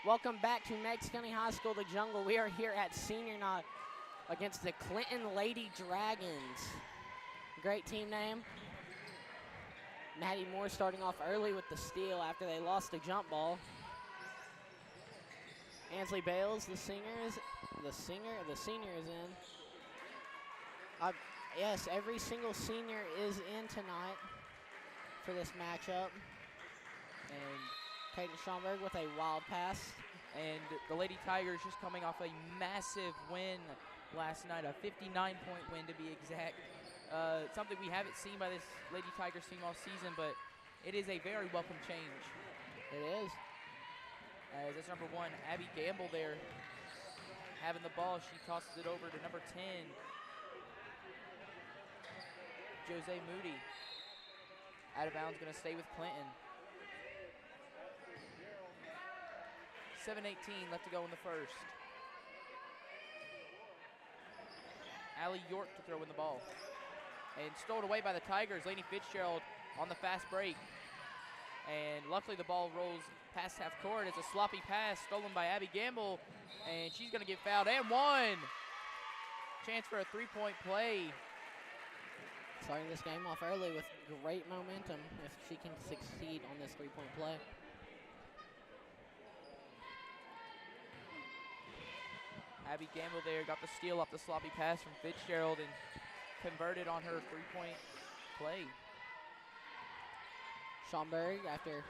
Welcome back to Meigs County High School, the Jungle. We are here at senior night against the Clinton Lady Dragons. Great team name. Maddie Moore starting off early with the steal after they lost the jump ball. Ansley Bales, the senior is in. Yes, every single senior is in tonight for this matchup. And Peyton Schomburg with a wild pass. And the Lady Tigers just coming off a massive win last night, a 59-point win to be exact. Something we haven't seen by this Lady Tigers team all season, but it is a very welcome change. It is. As that's number 1, Abby Gamble there having the ball. She tosses it over to number 10, Jose Moody. Out of bounds, going to stay with Clinton. 7:18 left to go in the first. Allie York to throw in the ball. And stolen away by the Tigers. Lainey Fitzgerald on the fast break. And luckily the ball rolls past half court. It's a sloppy pass stolen by Abby Gamble. And she's going to get fouled. And one. Chance for a three-point play. Starting this game off early with great momentum if she can succeed on this three-point play. Abby Gamble there got the steal off the sloppy pass from Fitzgerald and converted on her three-point play. Schomburg, after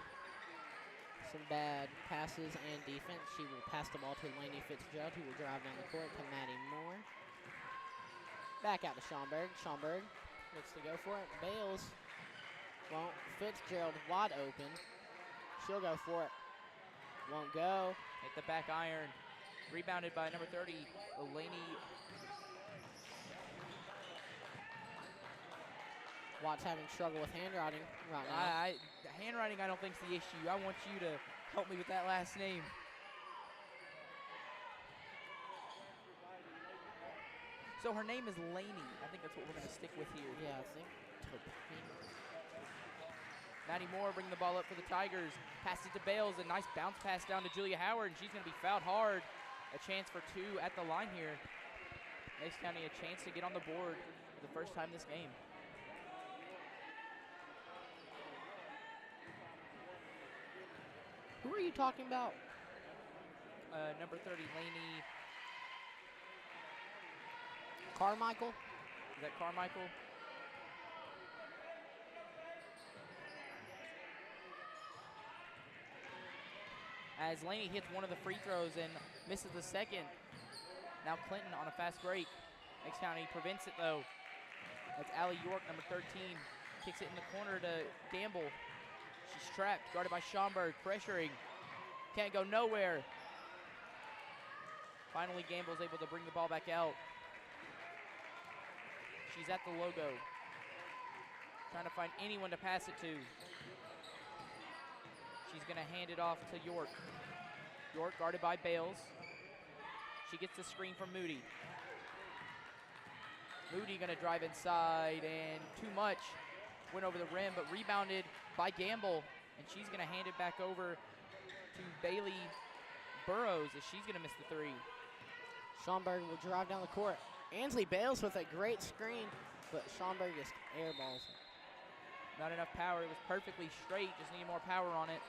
some bad passes and defense, she will pass the ball to Lainey Fitzgerald, who will drive down the court to Maddie Moore. Back out to Schomburg. Schomburg looks to go for it. Bales won't. Fitzgerald wide open. She'll go for it. Won't go. Hit the back iron. Rebounded by number 30, Lainey. Watts having trouble with handwriting right now. The handwriting I don't think is the issue. I want you to help me with that last name. So her name is Lainey. I think that's what we're going to stick with here. Yeah, I think. Maddie Moore bringing the ball up for the Tigers. Passes it to Bales. A nice bounce pass down to Julia Howard, and she's going to be fouled hard. A chance for 2 at the line here. Meigs County a chance to get on the board for the first time this game. Who are you talking about? Number 30, Lainey. Carmichael? Is that Carmichael? As Lainey hits one of the free throws and misses the second. Now Clinton on a fast break. Meigs County prevents it though. That's Allie York, number 13. Kicks it in the corner to Gamble. She's trapped, guarded by Schomburg, pressuring. Can't go nowhere. Finally, Gamble's able to bring the ball back out. She's at the logo. Trying to find anyone to pass it to. She's going to hand it off to York. York guarded by Bales. She gets the screen from Moody. Moody going to drive inside, and too much. Went over the rim, but rebounded by Gamble. And she's going to hand it back over to Bailey Burrows as she's going to miss the three. Schomburg will drive down the court. Ansley Bales with a great screen, but Schomburg just airballs it. Not enough power. It was perfectly straight. Just needed more power on it.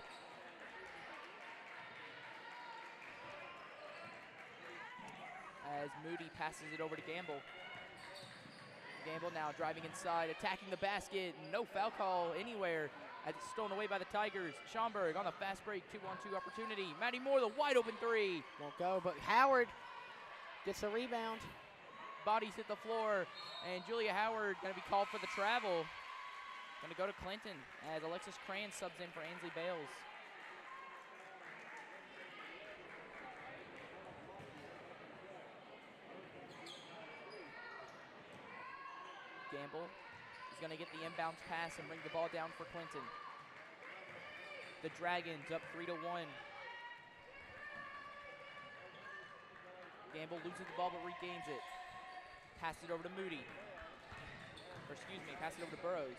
As Moody passes it over to Gamble. Gamble now driving inside, attacking the basket. No foul call anywhere as it's stolen away by the Tigers. Schomburg on the fast break, 2-on-2 opportunity. Maddie Moore, the wide open three. Won't go, but Howard gets a rebound. Bodies hit the floor, and Julia Howard going to be called for the travel. Going to go to Clinton as Alexis Cran subs in for Ansley Bales. Gamble is going to get the inbounds pass and bring the ball down for Clinton. The Dragons up 3-1. Gamble loses the ball but regains it. Passes it over to Moody. Pass it over to Burrows.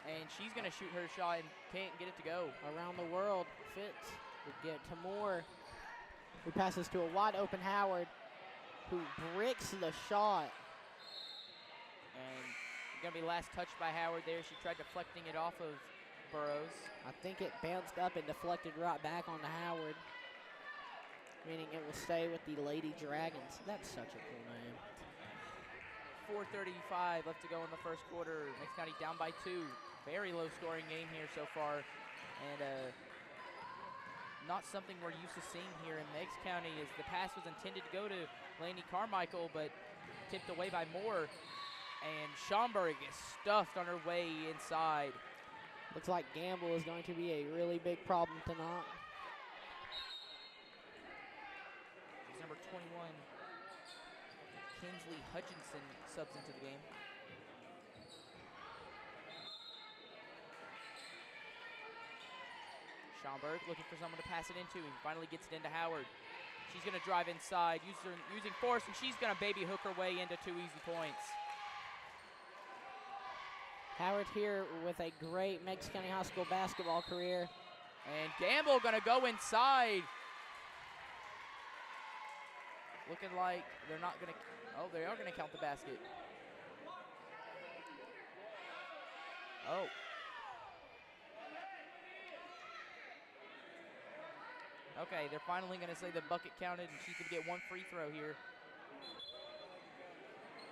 And she's going to shoot her shot and can't get it to go. Around the world, Fitz We'll get to Moore, who passes to a wide open Howard, who bricks the shot. And going to be last touched by Howard there. She tried deflecting it off of Burrows. I think it bounced up and deflected right back onto Howard, meaning it will stay with the Lady Dragons. That's such a cool name. 4:35 left to go in the first quarter. Meigs County down by 2. Very low scoring game here so far. And not something we're used to seeing here in Meigs County, as the pass was intended to go to Lainey Carmichael, but tipped away by Moore. And Schaumburg is stuffed on her way inside. Looks like Gamble is going to be a really big problem tonight. It's number 21, Kinsley Hutchinson, subs into the game. Schaumburg looking for someone to pass it into. He finally gets it into Howard. She's going to drive inside, using force, and she's going to baby hook her way into 2 easy points. Howard here with a great Meigs County High School basketball career. And Gamble going to go inside. Looking like they're not going to, oh, they are going to count the basket. Oh. Okay, they're finally going to say the bucket counted, and she's going to get 1 free throw here.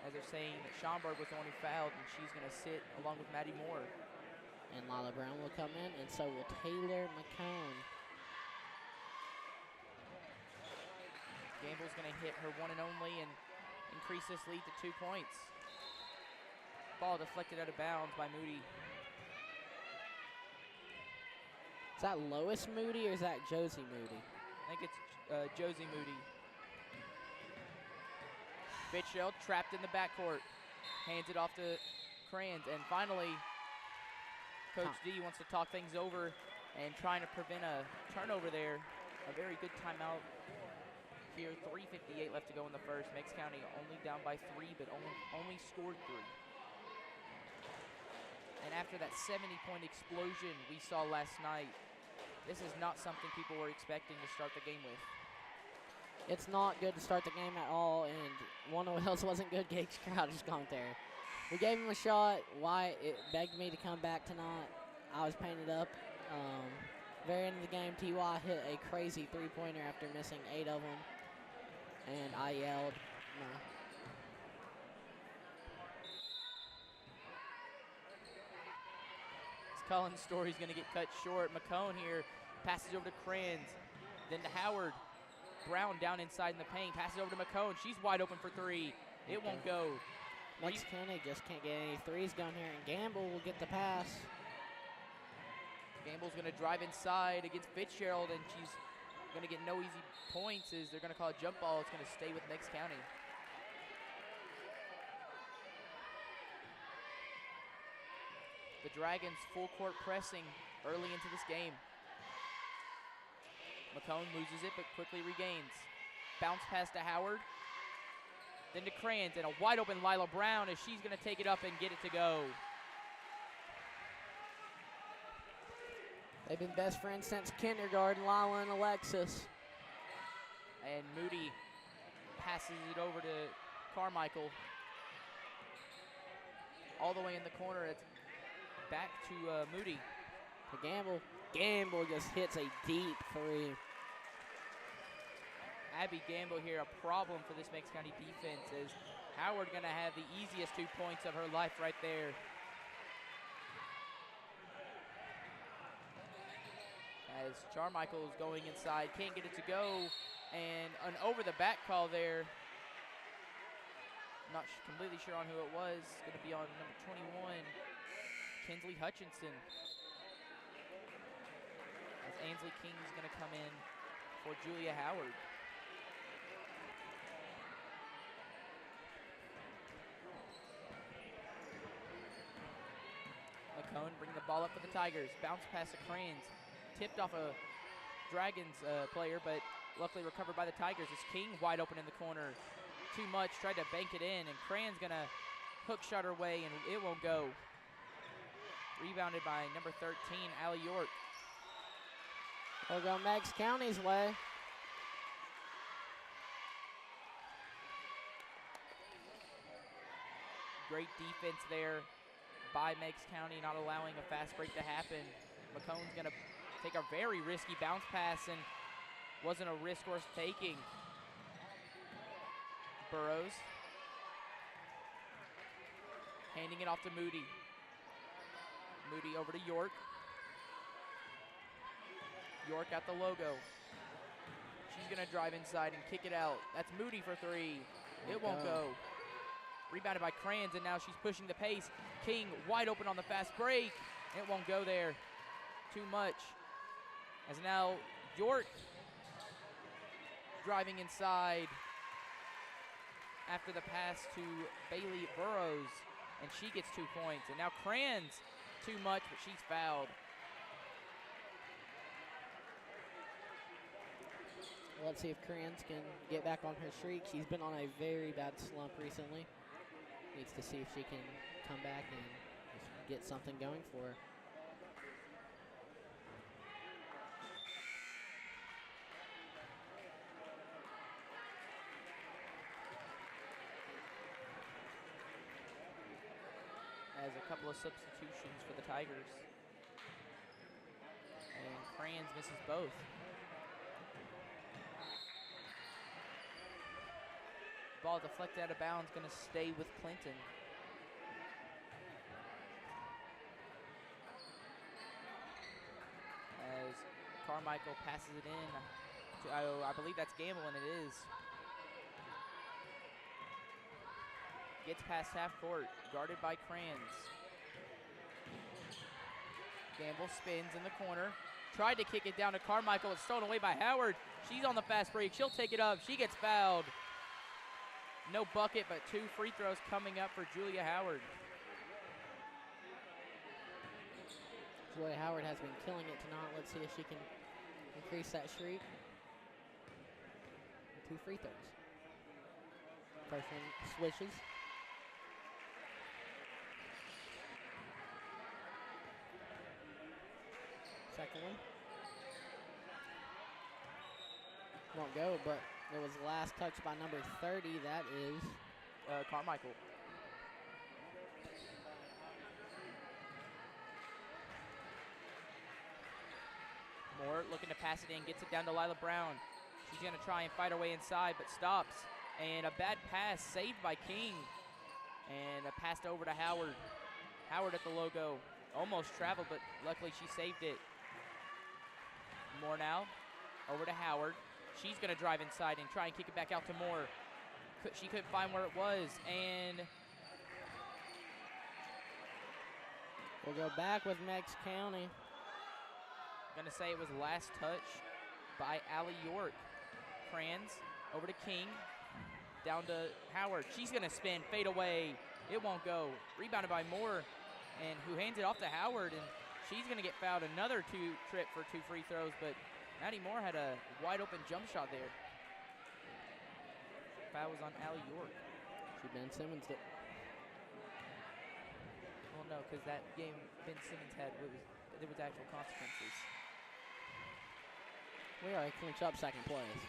As they're saying that Schaumburg was the one who fouled, and she's going to sit along with Maddie Moore. And Lila Brown will come in, and so will Taylor McCone. Gamble's going to hit her one and only and increase this lead to 2 points. Ball deflected out of bounds by Moody. Is that Lois Moody or is that Josie Moody? I think it's Josie Moody. Fitzgerald trapped in the backcourt. Hands it off to Crans. And finally, Coach D wants to talk things over and trying to prevent a turnover there. A very good timeout here. 3:58 left to go in the first. Meigs County only down by 3, but only scored 3. And after that 70-point explosion we saw last night, this is not something people were expecting to start the game with. It's not good to start the game at all, and one of what else wasn't good, Gates Crowder's gone there. We gave him a shot. Why it begged me to come back tonight. I was painted up. Very end of the game, T.Y. hit a crazy three-pointer after missing 8 of them, and I yelled, no. Cullen's story's going to get cut short. McCone here passes over to Crans, then to Howard. Brown down inside in the paint, passes over to McCone. She's wide open for 3. It won't go. Meigs County just can't get any threes going here, and Gamble will get the pass. Gamble's going to drive inside against Fitzgerald, and she's going to get no easy points as they're going to call a jump ball. It's going to stay with Meigs County. The Dragons full court pressing early into this game. McCone loses it but quickly regains. Bounce pass to Howard. Then to Crans, and a wide open Lila Brown as she's going to take it up and get it to go. They've been best friends since kindergarten, Lila and Alexis. And Moody passes it over to Carmichael. All the way in the corner. It's back to Moody. To Gamble. Gamble just hits a deep 3. Abby Gamble here, a problem for this Meigs County defense, as Howard going to have the easiest 2 points of her life right there. As Carmichael is going inside, can't get it to go, and an over the back call there. Not completely sure on who it was. Going to be on number 21, Kinsley Hutchinson. As Ainsley King's going to come in for Julia Howard. McCone bringing the ball up for the Tigers. Bounce pass to Crans. Tipped off a Dragons player, but luckily recovered by the Tigers. As King wide open in the corner. Too much, tried to bank it in, and Cran's gonna hook shot her way, and it won't go. Rebounded by number 13, Allie York. We'll go Meigs County's way. Great defense there by Meigs County, not allowing a fast break to happen. McCone's gonna take a very risky bounce pass and wasn't a risk worth taking. Burrows handing it off to Moody. Moody over to York. York at the logo. She's gonna drive inside and kick it out. That's Moody for three. It won't go. Rebounded by Crans, and now she's pushing the pace. King wide open on the fast break. It won't go there. Too much. As now York driving inside after the pass to Bailey Burrows, and she gets 2 points. And now Crans, too much, but she's fouled. Let's see if Crans can get back on her streak. She's been on a very bad slump recently. Needs to see if she can come back and just get something going for her. As a couple of substitutions for the Tigers. And Crans misses both. Ball deflected out of bounds, gonna stay with Clinton. As Carmichael passes it in to, I believe that's Gamble, and it is. Gets past half court, guarded by Crans. Gamble spins in the corner. Tried to kick it down to Carmichael. It's stolen away by Howard. She's on the fast break. She'll take it up. She gets fouled. No bucket, but 2 free throws coming up for Julia Howard. Julia Howard has been killing it tonight. Let's see if she can increase that streak. 2 free throws. First one switches. Second one. Won't go, but it was last touched by number 30. That is Carmichael. Moore looking to pass it in, gets it down to Lila Brown. She's going to try and fight her way inside, but stops. And a bad pass saved by King. And a pass over to Howard. Howard at the logo. Almost traveled, but luckily she saved it. Moore now over to Howard. She's going to drive inside and try and kick it back out to Moore. She couldn't find where it was, and we'll go back with Meigs County. Going to say it was last touch by Allie York. Crans over to King, down to Howard. She's going to spin, fade away. It won't go. Rebounded by Moore, and who hands it off to Howard, and she's going to get fouled. Another trip for 2 free throws, but Maddie Moore had a wide open jump shot there. Foul was on Allie York. She Ben Simmons it. Well, no, because that game Ben Simmons had, there was actual consequences. We already clinched up second place.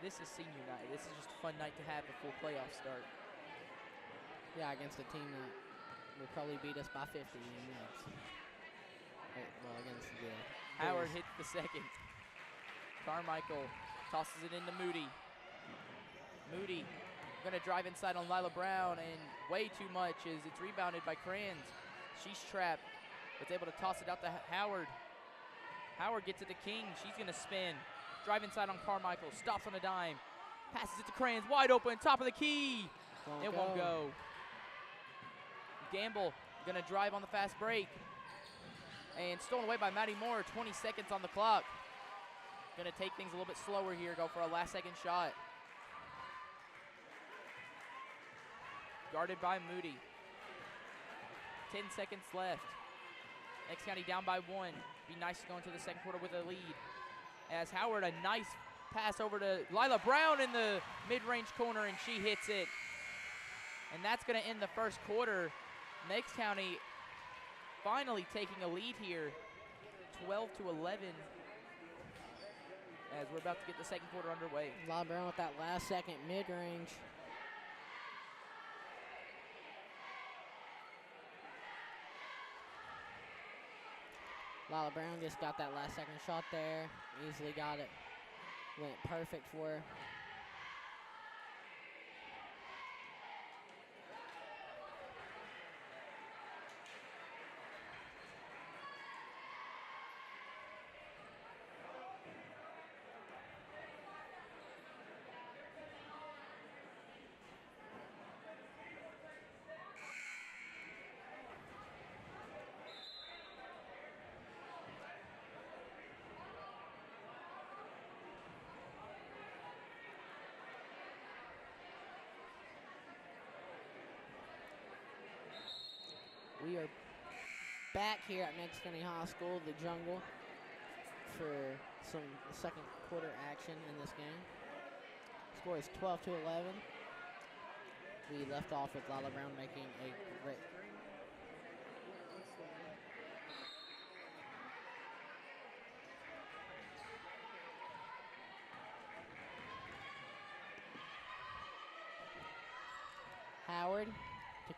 This is senior night. This is just a fun night to have before playoffs start. Yeah, against a team that will probably beat us by 50 in Meigs. Well, against the Howard hits the second. Carmichael tosses it into Moody. Moody gonna drive inside on Lila Brown, and way too much as it's rebounded by Crans. She's trapped, but able to toss it out to Howard. Howard gets it to King. She's gonna spin. Drive inside on Carmichael. Stops on a dime. Passes it to Crans. Wide open. Top of the key. It won't go. Gamble gonna drive on the fast break. And stolen away by Maddie Moore. 20 seconds on the clock. Gonna take things a little bit slower here. Go for a last second shot. Guarded by Moody. 10 seconds left. Meigs County down by 1. Be nice to go into the second quarter with a lead. As Howard, a nice pass over to Lila Brown in the mid-range corner, and she hits it. And that's gonna end the first quarter. Meigs County finally taking a lead here. 12-11 as we're about to get the second quarter underway. Lambert with that last second mid-range. Lala Brown just got that last second shot there. Easily got it. Went perfect for her. We are back here at Meigs County High School, the Jungle, for some second quarter action in this game. Score is 12-11. We left off with Lala Brown making a great. Howard to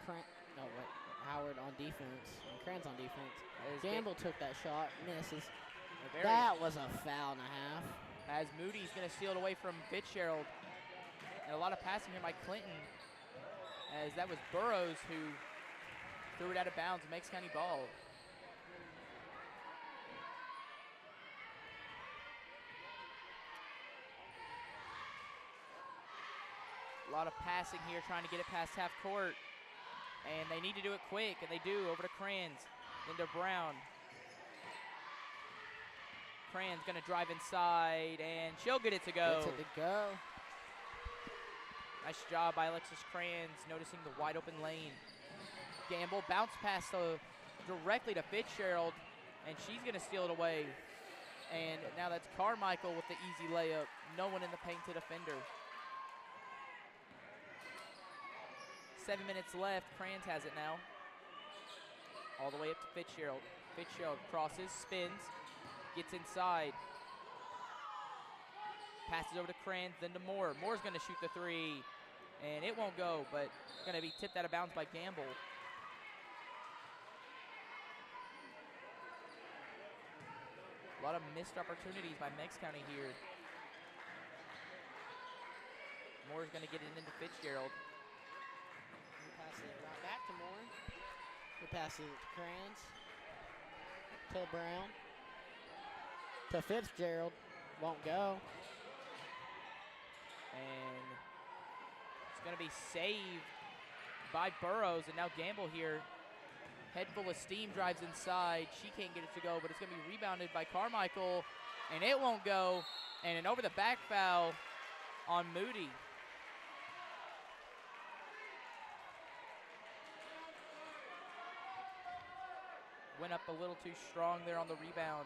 Howard on defense, and Kranz on defense. Gamble took that shot, misses. That was a foul and a half. As Moody's going to steal it away from Fitzgerald. And a lot of passing here by Clinton, as that was Burrows who threw it out of bounds. Meigs County ball. A lot of passing here, trying to get it past half court. And they need to do it quick, and they do. Over to Kranz, into Brown. Kranz gonna drive inside, and she'll get it to go. Gets it to go. Nice job by Alexis Kranz, noticing the wide open lane. Gamble, bounce pass directly to Fitzgerald, and she's gonna steal it away. And now that's Carmichael with the easy layup. No one in the paint to defend her. 7 minutes left. Kranz has it now. All the way up to Fitzgerald. Fitzgerald crosses, spins, gets inside. Passes over to Kranz, then to Moore. Moore's going to shoot the three, and it won't go, but going to be tipped out of bounds by Gamble. A lot of missed opportunities by Meigs County here. Moore's going to get it into Fitzgerald. Pass it right back to Moore. He passes it to Kranz. To Brown. To Fitzgerald. Won't go. And it's going to be saved by Burrows. And now Gamble here. Head full of steam, drives inside. She can't get it to go, but it's going to be rebounded by Carmichael. And it won't go. And an over the back foul on Moody. Went up a little too strong there on the rebound.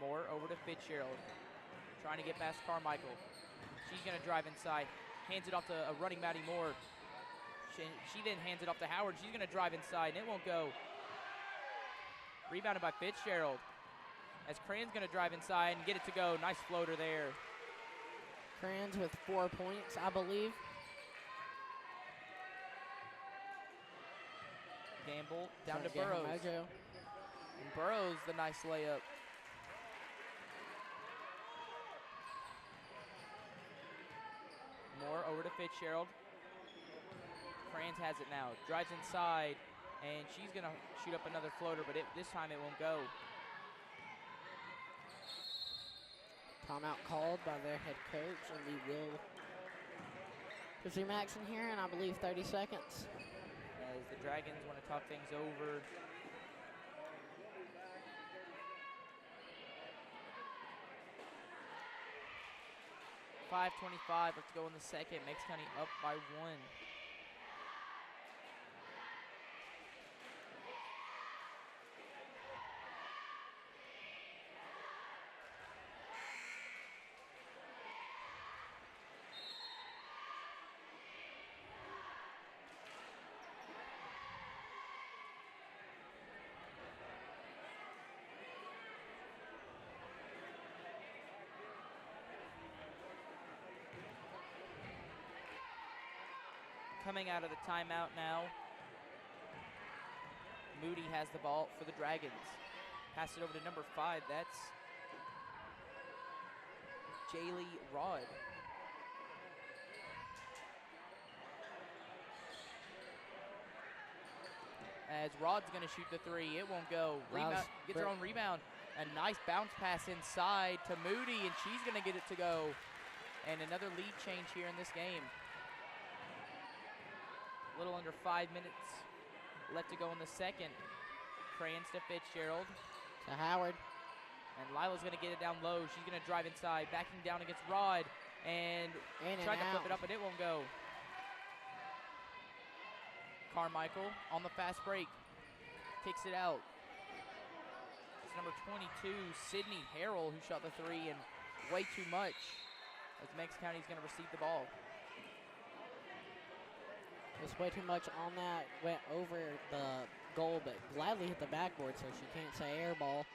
Moore over to Fitzgerald. Trying to get past Carmichael. She's going to drive inside. Hands it off to a running Maddie Moore. She then hands it off to Howard. She's going to drive inside, and it won't go. Rebounded by Fitzgerald. As Kranz going to drive inside and get it to go. Nice floater there. Kranz with 4 points, I believe. Gamble down to Burrows. And Burrows, the nice layup. Moore over to Fitzgerald. Kranz has it now. Drives inside, and she's going to shoot up another floater, but this time it won't go. Timeout called by their head coach, and we will resume action here in, I believe, 30 seconds. As the Dragons want to talk things over. .5:25 left to go in the second. Meigs County up by 1. Coming out of the timeout now. Moody has the ball for the Dragons. Pass it over to number 5. That's Jaylee Rod. As Rod's going to shoot the 3. It won't go. Rebound, gets her own rebound. A nice bounce pass inside to Moody, and she's going to get it to go. And another lead change here in this game. A little under 5 minutes left to go in the second. Crayons to Fitzgerald. To Howard. And Lila's going to get it down low. She's going to drive inside, backing down against Rod. And tried to flip it up, but it won't go. Carmichael on the fast break. Kicks it out. It's number 22, Sydney Harrell, who shot the 3, and way too much. As Meigs County's going to receive the ball. It's way too much on that. Went over the goal, but gladly hit the backboard, so she can't say air ball.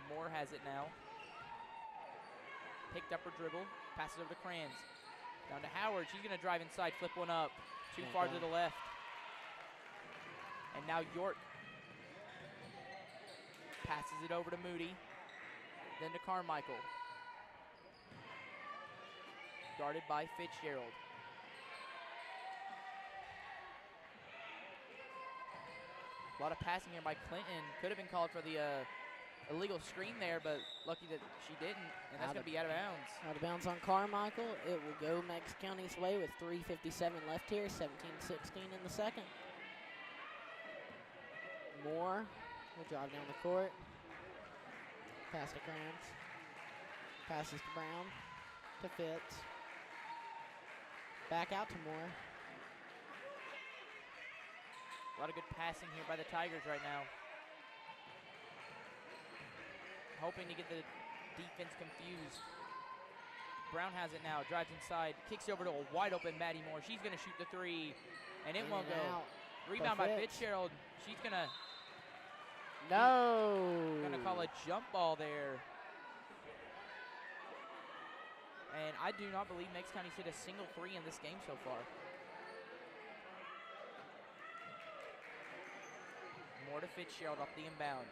Moore has it now. Picked up her dribble. Passes over to Crayons. Down to Howard. She's going to drive inside, flip one up. Too far to the left. And now York passes it over to Moody. Then to Carmichael. Guarded by Fitzgerald. A lot of passing here by Clinton. Could have been called for the illegal screen there, but lucky that she didn't, and that's going to be out of bounds. Out of bounds on Carmichael. It will go Meigs County's way with 3:57 left here, 17-16 in the second. Moore will drive down the court. Pass to Crayons. Passes to Brown. To Fitz. Back out to Moore. A lot of good passing here by the Tigers right now. Hoping to get the defense confused. Brown has it now, drives inside, kicks over to a wide open Maddie Moore. She's going to shoot the 3, and it won't go. Rebound by Fitzgerald. She's going to call a jump ball there. And I do not believe Meigs County's hit a single 3 in this game so far. Moore to Fitzgerald off the inbound.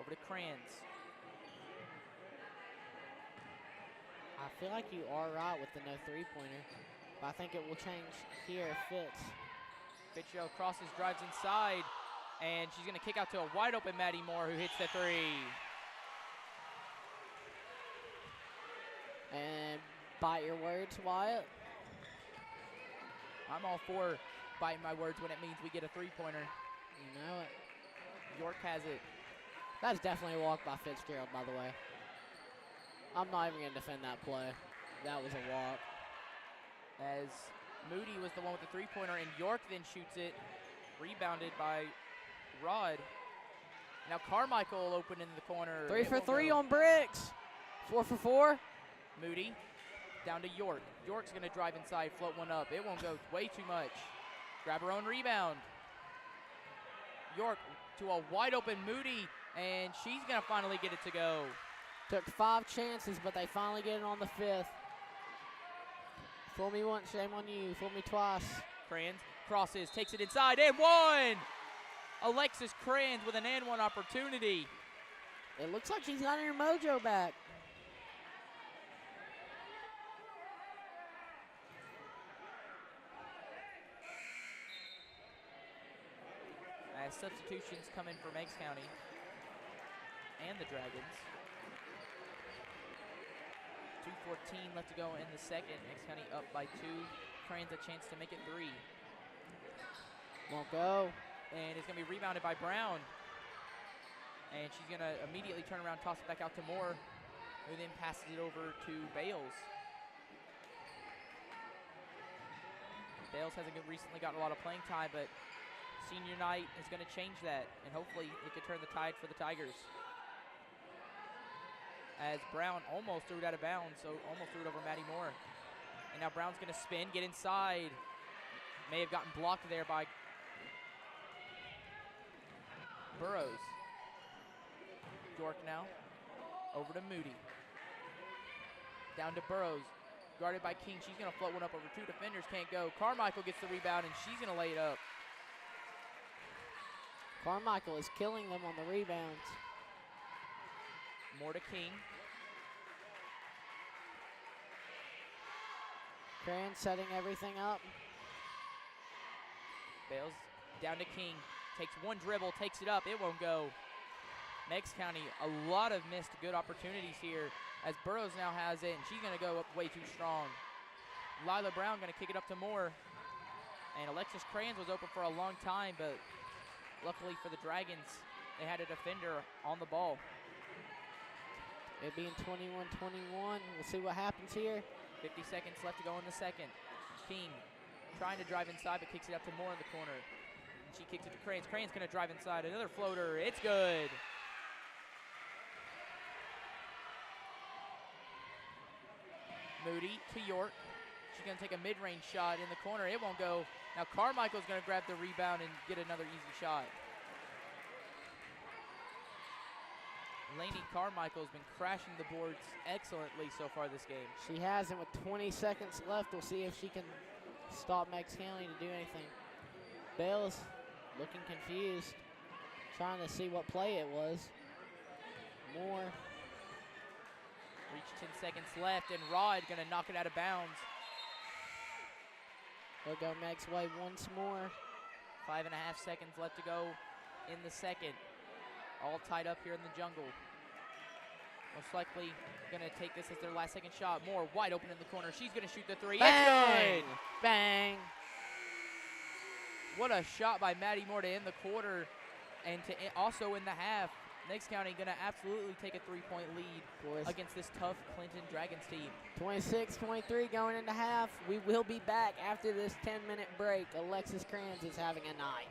Over to Crayons. I feel like you are right with the no three-pointer, but I think it will change here if Fitz. Fitzgerald crosses, drives inside, and she's going to kick out to a wide open Maddie Moore, who hits the 3. And bite your words, Whyatte. I'm all for biting my words when it means we get a 3-pointer. You know it. York has it. That's definitely a walk by Fitzgerald, by the way. I'm not even going to defend that play. That was a walk. As Moody was the one with the 3-pointer, and York then shoots it. Rebounded by Rod. Now Carmichael open into the corner. 3 for 3 on bricks. 4 for 4. Moody down to York. York's going to drive inside, float one up. It won't go, way too much. Grab her own rebound. York to a wide open Moody, and she's going to finally get it to go. Took 5 chances, but they finally get it on the 5th. Fool me once, shame on you. Fool me twice. Crayons crosses, takes it inside, and 1! Alexis Crayons with an and 1 opportunity. It looks like she's got her mojo back. As substitutions come in for Meigs County and the Dragons. 2:14 left to go in the second. Meigs County up by 2. Crayons a chance to make it 3. Won't go. And it's going to be rebounded by Brown. And she's going to immediately turn around, toss it back out to Moore, who then passes it over to Bales. Bales hasn't recently gotten a lot of playing time, but senior night is going to change that, and hopefully it could turn the tide for the Tigers. As Brown almost threw it out of bounds, so almost threw it over Maddie Moore. And now Brown's going to spin, get inside. May have gotten blocked there by Burrows. York now over to Moody. Down to Burrows. guarded by King. She's going to float one up over 2 defenders. Can't go. Carmichael gets the rebound, and she's going to lay it up. Carmichael is killing them on the rebounds. More to King. Cran setting everything up. Bales down to King. Takes one dribble, takes it up. It won't go. Meigs County, a lot of missed good opportunities here as Burroughs now has it, and she's going to go up way too strong. Lila Brown going to kick it up to Moore. And Alexis Crayons was open for a long time, but luckily for the Dragons, they had a defender on the ball. It being 21-21. We'll see what happens here. 50 seconds left to go in the second. King trying to drive inside, but kicks it up to Moore in the corner. And she kicks it to Crayons. Crayons going to drive inside. Another floater. It's good. Moody to York. She's going to take a mid-range shot in the corner. It won't go. Now Carmichael's going to grab the rebound and get another easy shot. Lainey Carmichael's been crashing the boards excellently so far this game. She has, and with 20 seconds left, we'll see if she can stop Meigs County to do anything. Bales looking confused, trying to see what play it was. Moore. Reach 10 seconds left, and Rod gonna knock it out of bounds. They'll go Meigs' way once more. 5.5 seconds left to go in the second. All tied up here in the jungle. Most likely going to take this as their last second shot. Moore wide open in the corner. She's going to shoot the three. Bang! It's good! Bang! What a shot by Maddie Moore to end the quarter and to also in the half. Meigs County going to absolutely take a 3-point lead against this tough Clinton Dragons team. 26-23 going into half. We will be back after this 10-minute break. Alexis Crayons is having a night.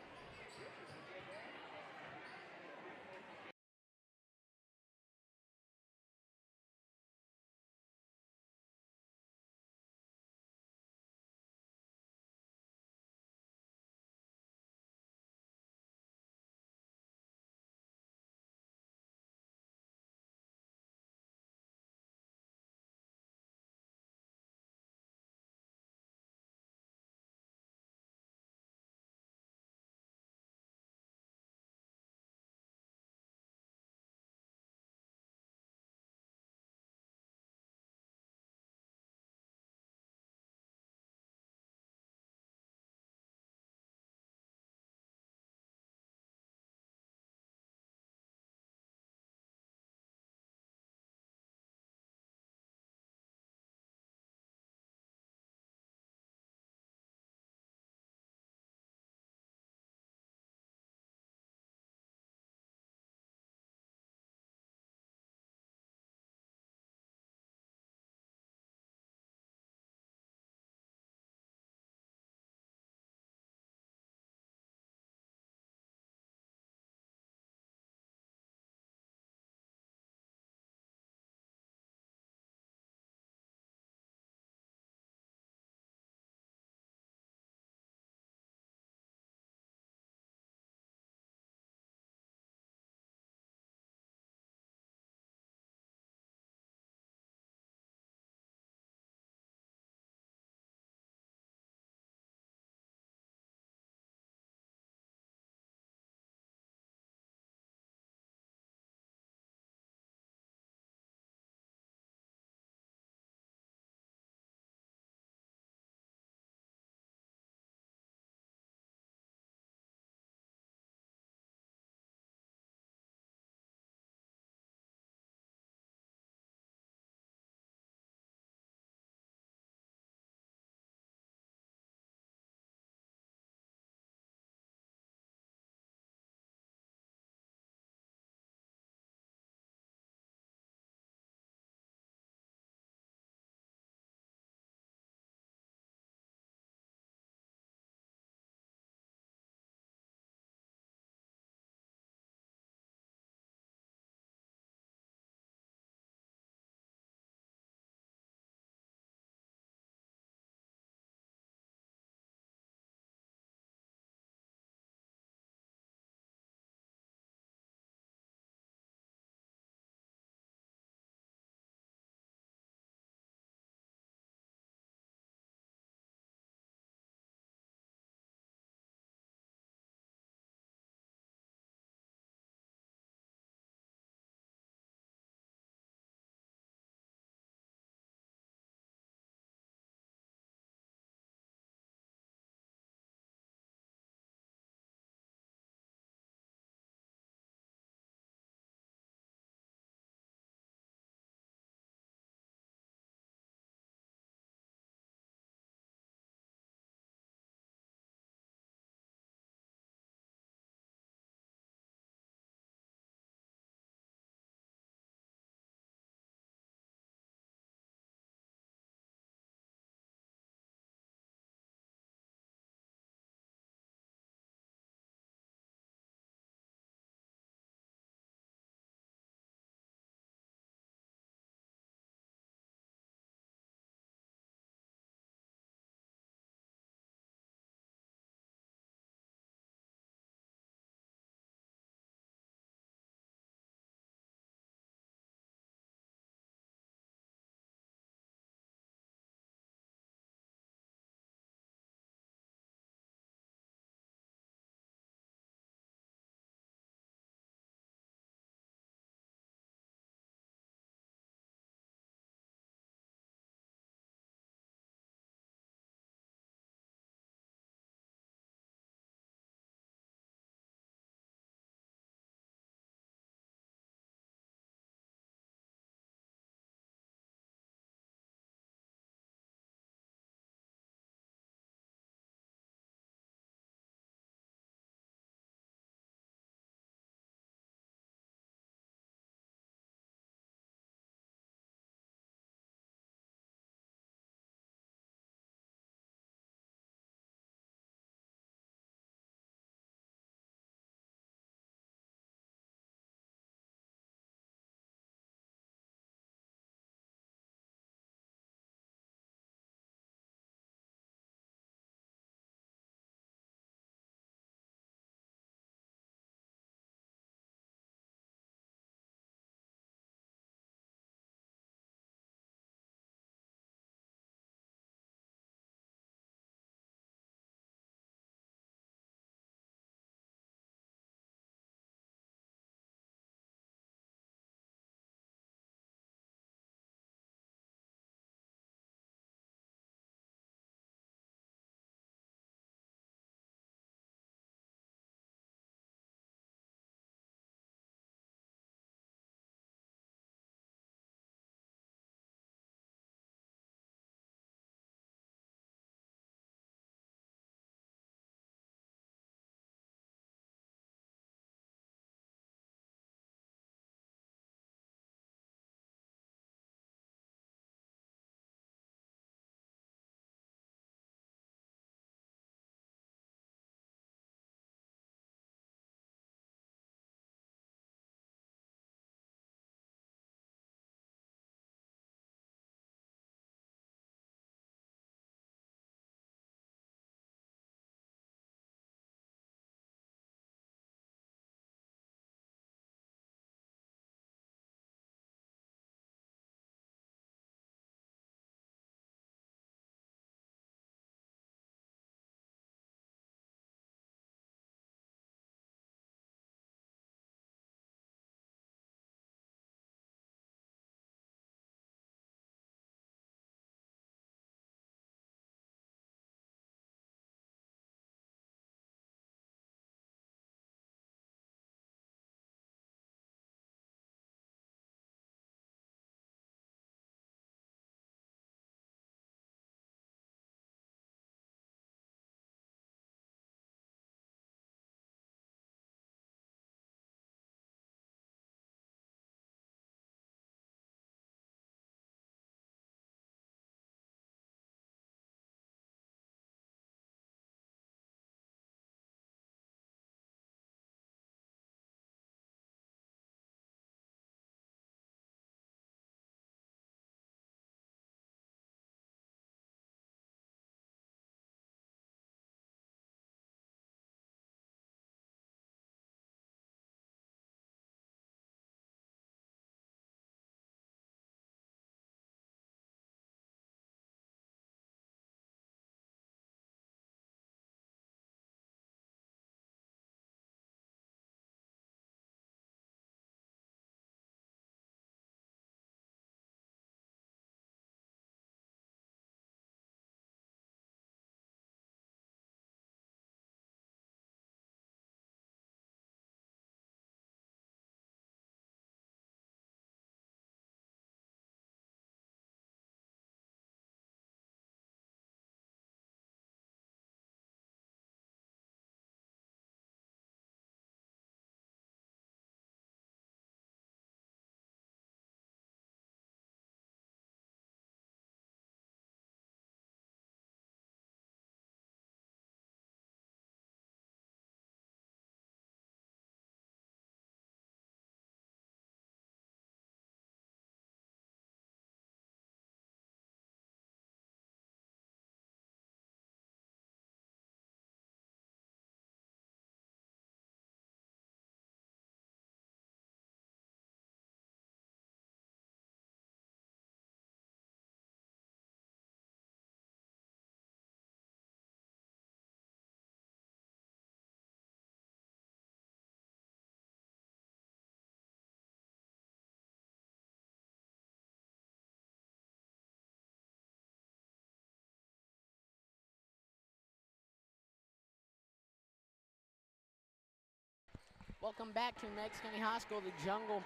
Welcome back to Meigs County High School, the Jungle.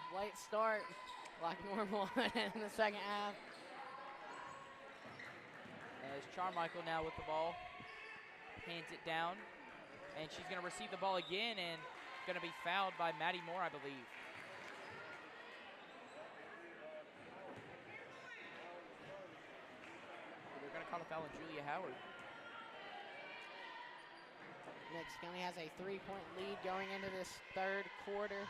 Late start, like normal in the second half. As Carmichael now with the ball, hands it down, and she's going to receive the ball again and going to be fouled by Maddie Moore, I believe. They're going to call a foul on Julia Howard. Meigs County has a 3-point lead going into this third quarter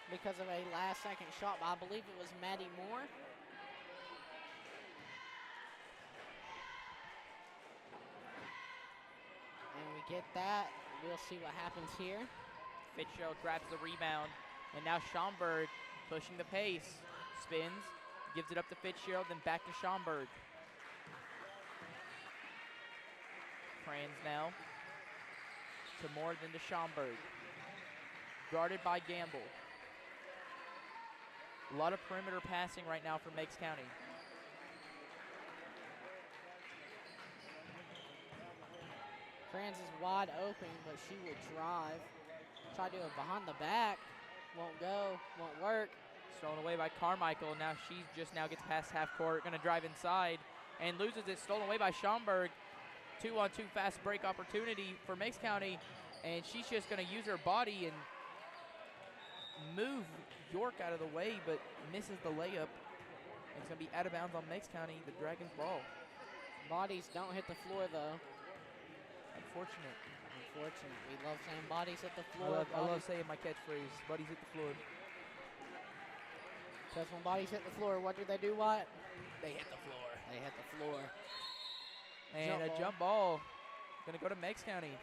because of a last-second shot by, I believe it was Maddie Moore. And we get that. We'll see what happens here. Fitzgerald grabs the rebound, and now Schaumburg pushing the pace. Spins, gives it up to Fitzgerald, then back to Schaumburg. Franz now to Moore, then to Schaumburg. Guarded by Gamble. A lot of perimeter passing right now for Meigs County. Franz is wide open, but she will drive. Try to do it behind the back. Won't go, won't work. Stolen away by Carmichael. Now she just now gets past half court, going to drive inside and loses it. Stolen away by Schaumburg. 2-on-2 fast break opportunity for Meigs County, and she's just going to use her body and move York out of the way, but misses the layup. It's going to be out of bounds on Meigs County, the Dragons ball. Bodies don't hit the floor, though. Unfortunate. Unfortunate. We love saying bodies hit the floor. I love saying my catchphrase, bodies hit the floor. Because when bodies hit the floor, what do? What? They hit the floor. They hit the floor. And a jump ball going to go to Meigs County.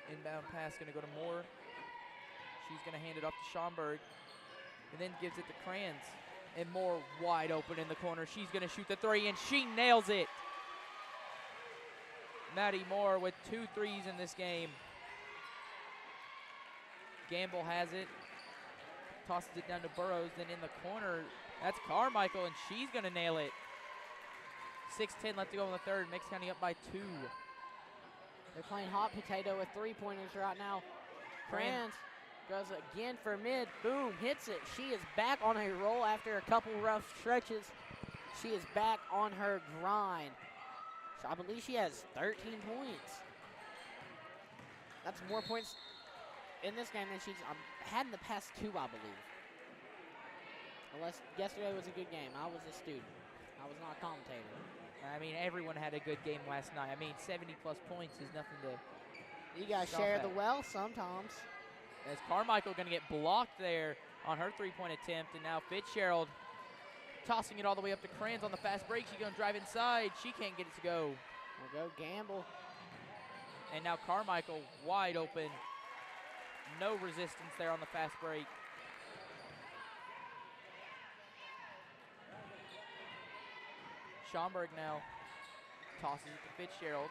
Inbound pass going to go to Moore. She's going to hand it off to Schaumburg and then gives it to Kranz. And Moore wide open in the corner. She's going to shoot the three, and she nails it. Maddie Moore with 2 threes in this game. Gamble has it. Tosses it down to Burrows, then in the corner, that's Carmichael, and she's going to nail it. 6:10 left to go in the third. Meigs County up by 2. They're playing hot potato with 3-pointers right now. Kranz goes again for mid. Boom, hits it. She is back on a roll after a couple rough stretches. She is back on her grind. So I believe she has 13 points. That's more points in this game than she's had in the past 2, I believe. Unless yesterday was a good game. I was a student. I was not a commentator. I mean, everyone had a good game last night. I mean, 70-plus points is nothing to... You got to share the wealth sometimes. As Carmichael going to get blocked there on her 3-point attempt, and now Fitzgerald tossing it all the way up to Kranz on the fast break. She's going to drive inside. She can't get it to go. We'll go Gamble. And now Carmichael wide open. No resistance there on the fast break. Schaumburg now tosses it to Fitzgerald.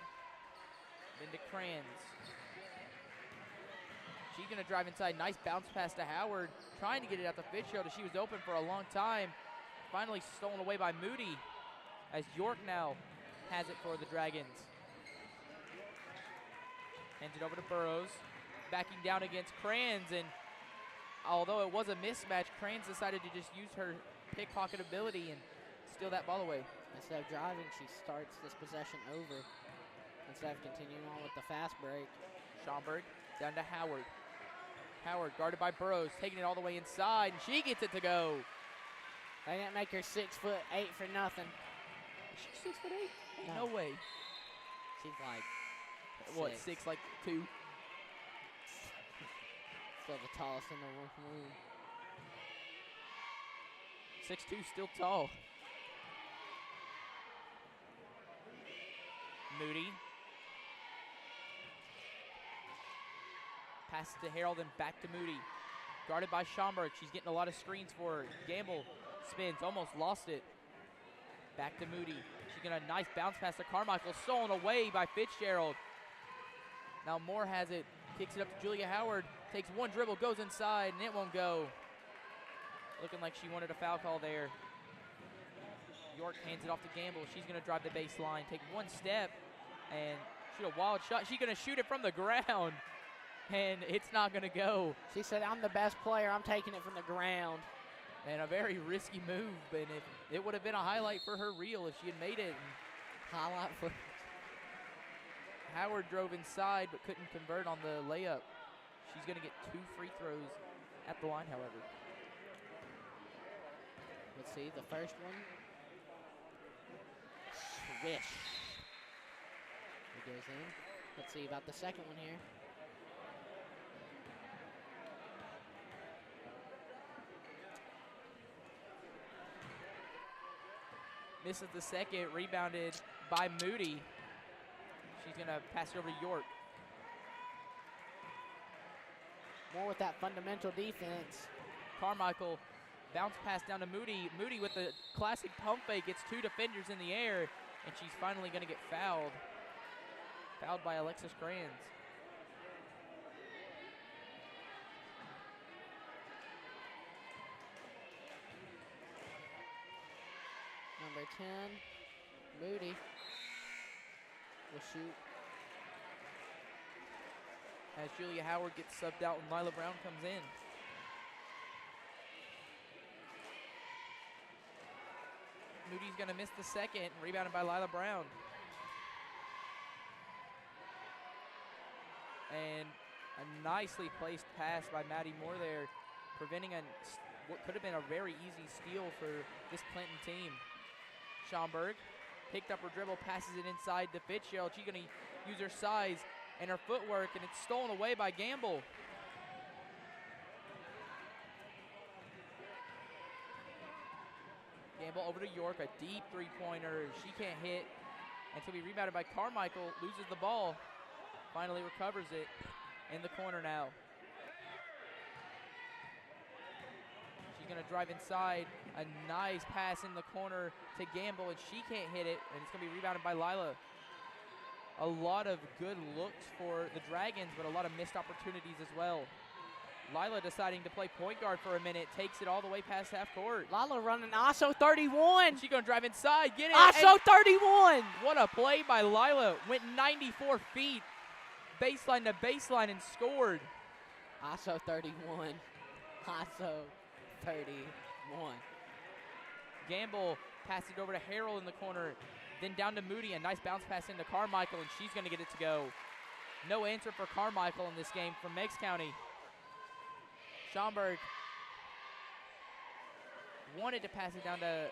Then to Kranz. She's going to drive inside. Nice bounce pass to Howard. Trying to get it out to Fitzgerald as she was open for a long time. Finally stolen away by Moody as York now has it for the Dragons. Hands it over to Burrows. Backing down against Kranz, and although it was a mismatch, Kranz decided to just use her pickpocket ability and steal that ball away. Instead of driving, she starts this possession over instead of continuing on with the fast break. Schaumburg down to Howard. Howard guarded by Burrows, taking it all the way inside, and she gets it to go. They didn't make her 6'8" for nothing. Is she 6'8"? No way. She's like what, 6 like 2? Still the tallest in the room. 6'2", still tall. Moody. Passes to Harold and back to Moody. Guarded by Schaumburg. She's getting a lot of screens for her. Gamble spins, almost lost it. Back to Moody. She's getting a nice bounce pass to Carmichael. Stolen away by Fitzgerald. Now Moore has it. Kicks it up to Julia Howard. Takes one dribble, goes inside, and it won't go. Looking like she wanted a foul call there. York hands it off to Gamble. She's going to drive the baseline, take one step, and shoot a wild shot. She's going to shoot it from the ground, and it's not going to go. She said, I'm the best player. I'm taking it from the ground. And a very risky move, and it would have been a highlight for her reel if she had made it. Highlight for Howard drove inside but couldn't convert on the layup. She's going to get 2 free throws at the line, however. Let's see, the first one. Swish. It goes in. Let's see about the second one here. Misses the second, rebounded by Moody. She's going to pass it over to York. More with that fundamental defense. Carmichael, bounce pass down to Moody. Moody with the classic pump fake, gets 2 defenders in the air, and she's finally going to get fouled. Fouled by Alexis Kranz. Number 10, Moody will shoot. As Julia Howard gets subbed out and Lila Brown comes in. Moody's going to miss the second, rebounded by Lila Brown. And a nicely placed pass by Maddie Moore there, preventing what could have been a very easy steal for this Clinton team. Schomburg picked up her dribble, passes it inside to Fitzgerald. She's going to use her size and her footwork, and it's stolen away by Gamble. Gamble over to York, a deep three-pointer. She can't hit until be rebounded by Carmichael, loses the ball, finally recovers it in the corner now. She's going to drive inside, a nice pass in the corner to Gamble, and she can't hit it, and it's going to be rebounded by Lila. A lot of good looks for the Dragons, but a lot of missed opportunities as well. Lila deciding to play point guard for a minute, takes it all the way past half court. Lila running ISO 31. She's going to drive inside, get it. ISO 31. What a play by Lila. Went 94 feet, baseline to baseline, and scored. ISO 31. ISO 31. Gamble passes it over to Harrell in the corner. Then down to Moody, a nice bounce pass into Carmichael, and she's going to get it to go. No answer for Carmichael in this game from Meigs County. Schomburg wanted to pass it down to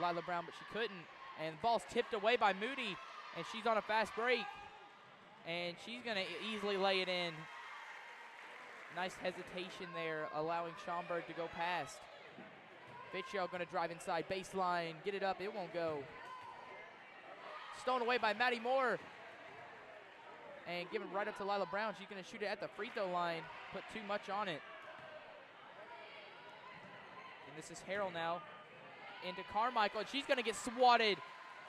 Lila Brown, but she couldn't. And the ball's tipped away by Moody, and she's on a fast break. And she's going to easily lay it in. Nice hesitation there, allowing Schomburg to go past. Fitzgerald going to drive inside, baseline, get it up, it won't go. Stolen away by Maddie Moore. And given right up to Lila Brown. She's going to shoot it at the free throw line. Put too much on it. And this is Harrell now. Into Carmichael. And she's going to get swatted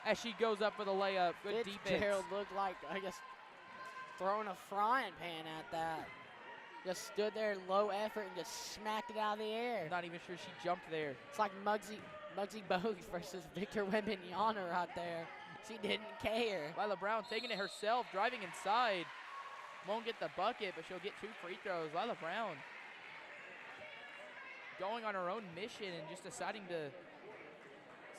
as she goes up for the layup. Good defense. Harrell looked like, I guess, throwing a frying pan at that. Just stood there low effort and just smacked it out of the air. Not even sure she jumped there. It's like Muggsy Bogues versus Victor Wembanyama right there. She didn't care. Lila Brown taking it herself, driving inside. Won't get the bucket, but she'll get 2 free throws. Lila Brown going on her own mission and just deciding to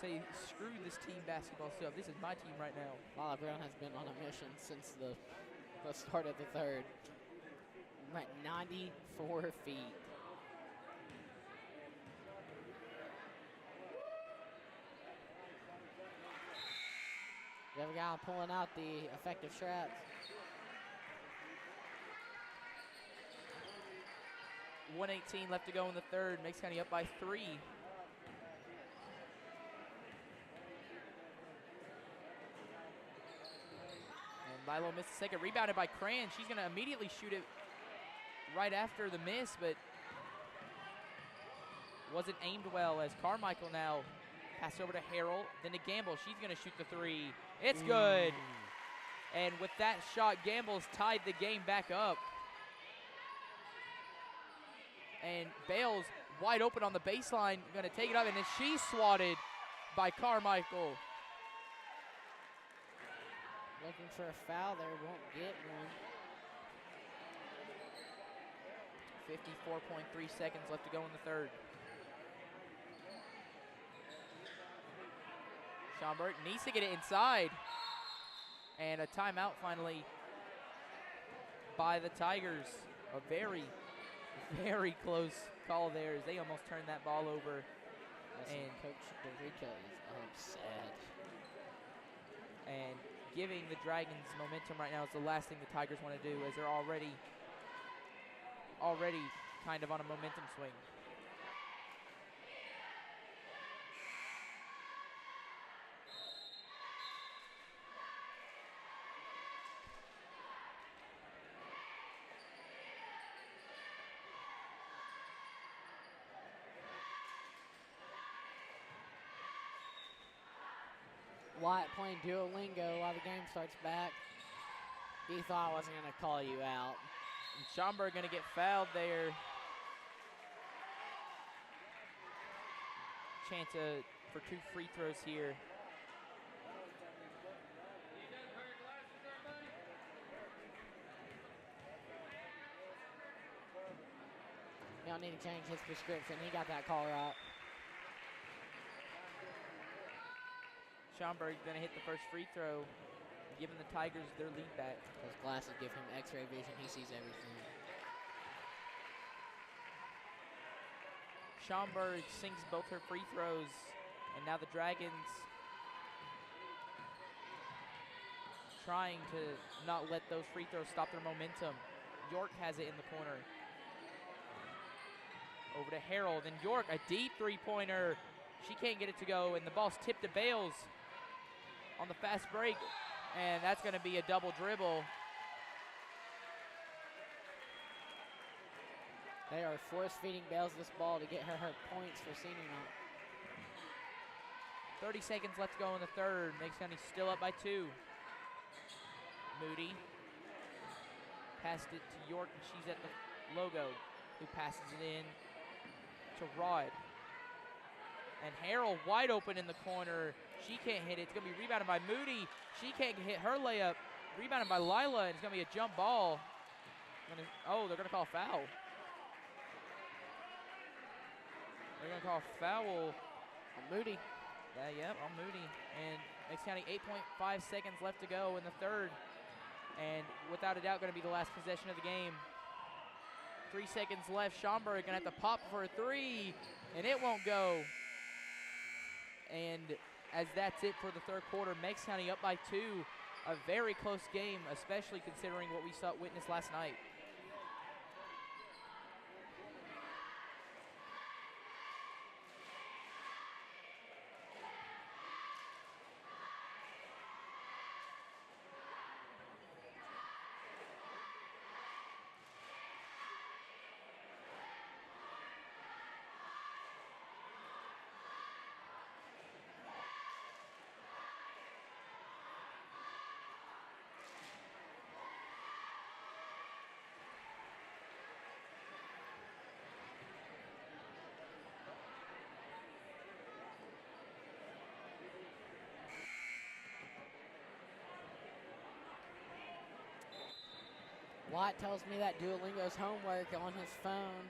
say, screw this team basketball stuff. This is my team right now. Lila Brown has been on a mission since the start of the third. Went 94 feet. We have a guy pulling out the effective straps. .118 left to go in the third. Meigs County up by 3. And Lilo missed the second. Rebounded by Cran. She's going to immediately shoot it right after the miss, but wasn't aimed well as Carmichael now pass over to Harrell, then to Gamble. She's going to shoot the 3. It's good. And with that shot, Gamble's tied the game back up. And Bales wide open on the baseline, going to take it up, and then she's swatted by Carmichael. Looking for a foul there, won't get one. 54.3 seconds left to go in the third. Lambert needs to get it inside. And a timeout finally by the Tigers. A very, very close call there as they almost turned that ball over. And Coach DeRica is upset. And giving the Dragons momentum right now is the last thing the Tigers want to do, as they're already kind of on a momentum swing. Whyatte playing Duolingo while the game starts back. He thought I wasn't going to call you out. And Schomburg going to get fouled there. Chance for 2 free throws here. Y'all need to change his prescription. He got that call right. Schomburg going to hit the first free throw, giving the Tigers their lead back. Those glasses give him x-ray vision. He sees everything. Schomburg sinks both her free throws, and now the Dragons trying to not let those free throws stop their momentum. York has it in the corner. Over to Harold, and York, a deep three-pointer. She can't get it to go, and the ball's tipped to Bales on the fast break, and that's going to be a double dribble. They are force-feeding Bales this ball to get her points for senior night. 30 seconds left to go in the third. Meigs County still up by 2. Moody passed it to York, and she's at the logo, who passes it in to Rod. And Harold wide open in the corner. She can't hit it. It's going to be rebounded by Moody. She can't hit her layup. Rebounded by Lila, and it's going to be a jump ball. Oh, they're going to call a foul. They're going to call a foul on Moody. Yep, on Moody. And Meigs County, 8.5 seconds left to go in the third. And without a doubt, going to be the last possession of the game. 3 seconds left. Schomburg going to have to pop for a 3, and it won't go. And as that's it for the third quarter, Meigs County up by 2. A very close game, especially considering what we witnessed last night. Whyatte tells me that Duolingo's homework on his phone.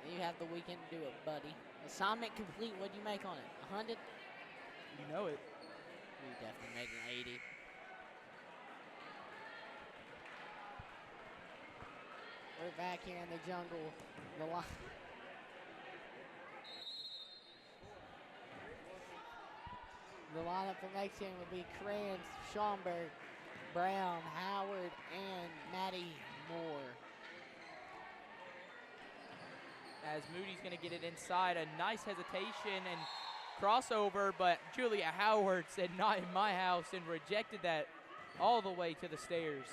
You have the weekend to do it, buddy. Assignment complete. What'd you make on it? 100? You know it. You definitely made an 80. We're back here in the jungle. The lineup for Meigs County would be Kranz, Schomburg, Brown, Howard, and Maddie Moore. As Moody's going to get it inside, a nice hesitation and crossover, but Julia Howard said not in my house and rejected that all the way to the stairs.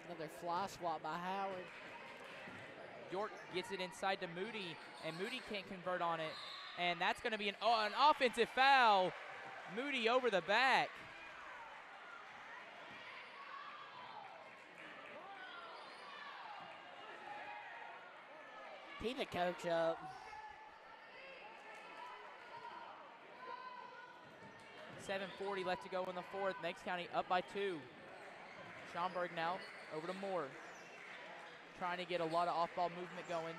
Another fly swap by Howard. York gets it inside to Moody, and Moody can't convert on it. And that's going to be an offensive foul. Moody over the back. Tee the coach up. 7:40 left to go in the fourth. Meigs County up by 2. Schaumburg now over to Moore. Trying to get a lot of off-ball movement going.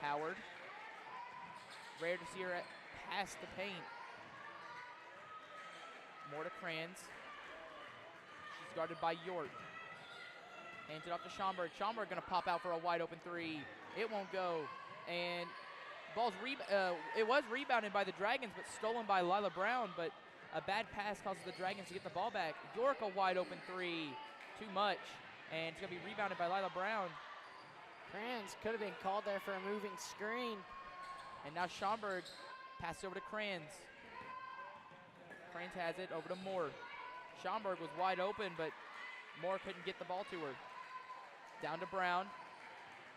Howard. Rare to see her past the paint. More to Kranz. She's guarded by York. Hands it off to Schaumburg. Schaumburg going to pop out for a wide open 3. It won't go. And it was rebounded by the Dragons, but stolen by Lila Brown. But a bad pass causes the Dragons to get the ball back. York a wide open 3. Too much. And it's going to be rebounded by Lila Brown. Kranz could have been called there for a moving screen. And now Schaumburg passes over to Kranz. Kranz has it over to Moore. Schaumburg was wide open, but Moore couldn't get the ball to her. Down to Brown.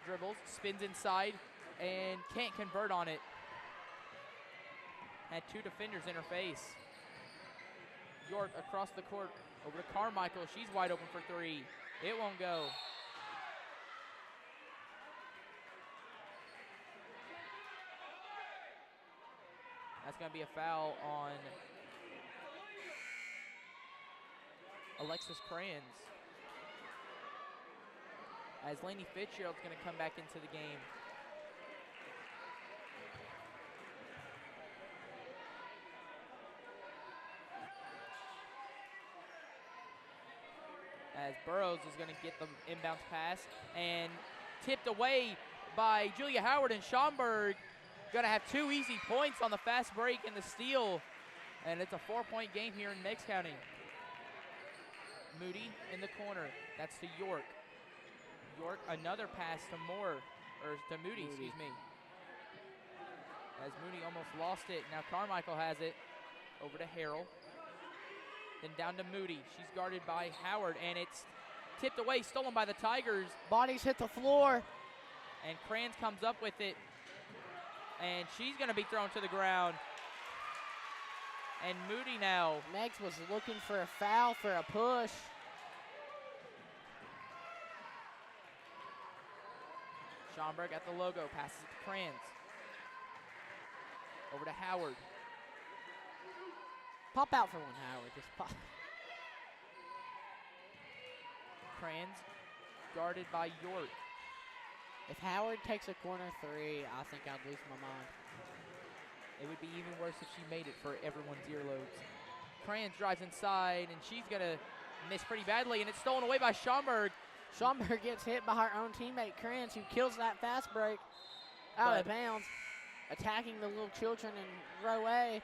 Dribbles, spins inside, and can't convert on it. Had 2 defenders in her face. York across the court over to Carmichael. She's wide open for 3. It won't go. That's going to be a foul on Alexis Kranz. As Lainey Fitzgerald's going to come back into the game. As Burrows is going to get the inbounds pass and tipped away by Julia Howard, and Schaumburg going to have 2 easy points on the fast break and the steal. And it's a 4-point game here in Meigs County. Moody in the corner. That's to York. York, another pass to Moore, or to Moody, excuse me. As Moody almost lost it. Now Carmichael has it over to Harrell. Then down to Moody. She's guarded by Howard, and it's tipped away, stolen by the Tigers. Bodies hit the floor. And Kranz comes up with it, and she's going to be thrown to the ground. And Moody now. Meigs was looking for a foul for a push. Schaumburg at the logo, passes it to Kranz. Over to Howard. Pop out for one, Howard. Just pop. Kranz guarded by York. If Howard takes a corner 3, I think I'd lose my mind. It would be even worse if she made it for everyone's earlobes. Kranz drives inside, and she's going to miss pretty badly, and it's stolen away by Schaumburg. Schaumburg gets hit by her own teammate, Kranz, who kills that fast break out of bounds, attacking the little children in row A.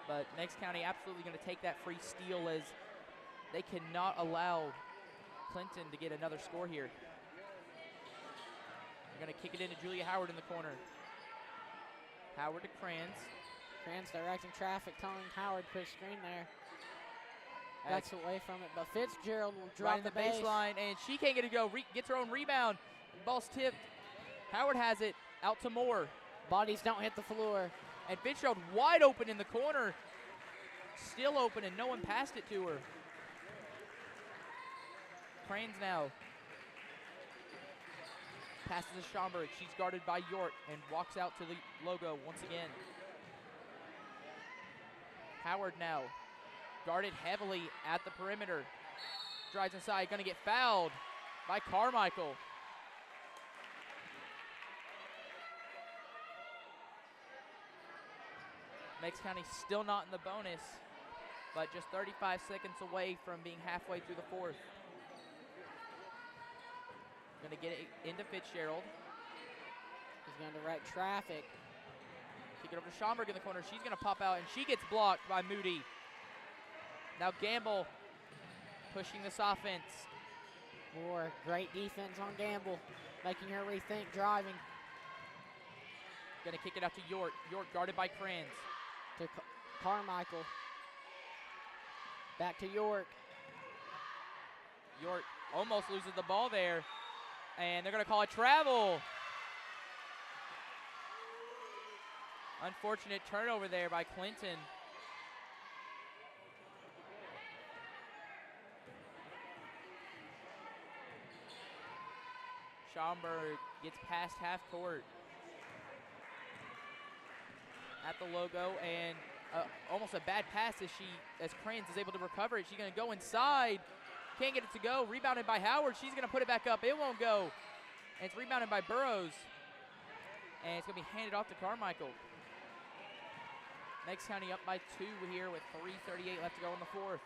But Meigs County absolutely going to take that free steal, as they cannot allow Clinton to get another score here. They're going to kick it into Julia Howard in the corner. Howard to Kranz. Kranz directing traffic, telling Howard to put a screen there. Backs away from it, but Fitzgerald will drop right in the baseline, and she can't get it to go. Gets her own rebound. Ball's tipped. Howard has it out to Moore. Bodies don't hit the floor. And Fitzgerald wide open in the corner. Still open, and no one passed it to her. Kranz now. Passes to Schaumburg. She's guarded by York and walks out to the logo once again. Howard now. Guarded heavily at the perimeter. Drives inside, going to get fouled by Carmichael. Meigs County still not in the bonus, but just 35 seconds away from being halfway through the fourth. Going to get it into Fitzgerald. He's going to direct traffic. Kick it over to Schaumburg in the corner. She's going to pop out, and she gets blocked by Moody. Now Gamble pushing this offense. More great defense on Gamble, making her rethink driving. Going to kick it out to York. York guarded by Kranz. To Carmichael. Back to York. York almost loses the ball there, and they're going to call a travel. Unfortunate turnover there by Clinton. Schaumburg gets past half court at the logo, and almost a bad pass as Kranz is able to recover it. She's going to go inside. Can't get it to go. Rebounded by Howard. She's going to put it back up. It won't go. And it's rebounded by Burrows. And it's going to be handed off to Carmichael. Meigs County up by 2 here with 3:38 left to go in the fourth.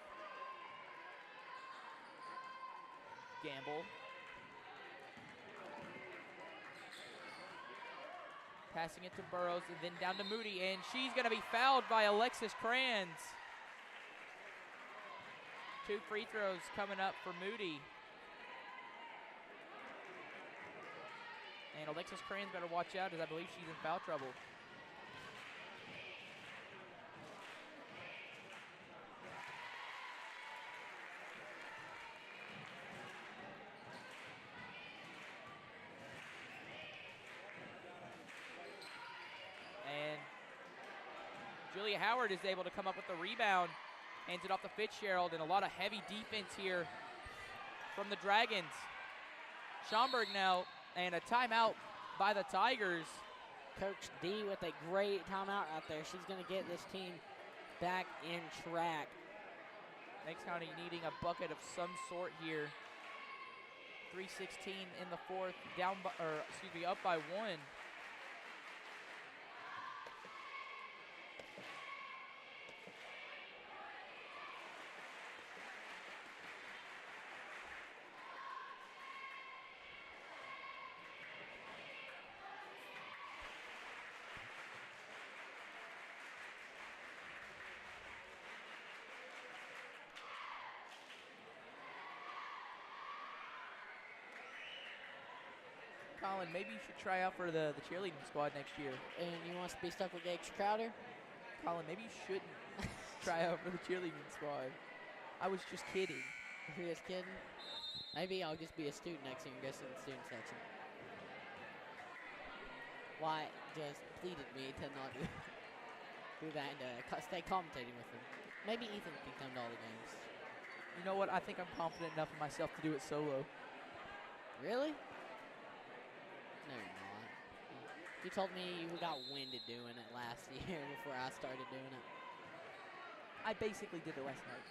Gamble. Passing it to Burrows and then down to Moody. And she's going to be fouled by Alexis Kranz. 2 free throws coming up for Moody. And Alexis Kranz better watch out, as I believe she's in foul trouble. And Julia Howard is able to come up with the rebound. Hands it off to Fitzgerald, and a lot of heavy defense here from the Dragons. Schaumburg now, and a timeout by the Tigers. Coach D with a great timeout out there. She's going to get this team back in track. Meigs County needing a bucket of some sort here. 3:16 in the fourth, up by 1. Collin, maybe you should try out for the cheerleading squad next year. And you want to be stuck with Gates Crowder? Collin, maybe you shouldn't try out for the cheerleading squad. I was just kidding. You're just kidding? Maybe I'll just be a student next year and go to the student section. Whyatte just pleaded me to not do that and stay commentating with him. Maybe Ethan can come to all the games. You know what? I think I'm confident enough in myself to do it solo. Really? No, you're not. You told me you got winded doing it last year before I started doing it. I basically did it last night.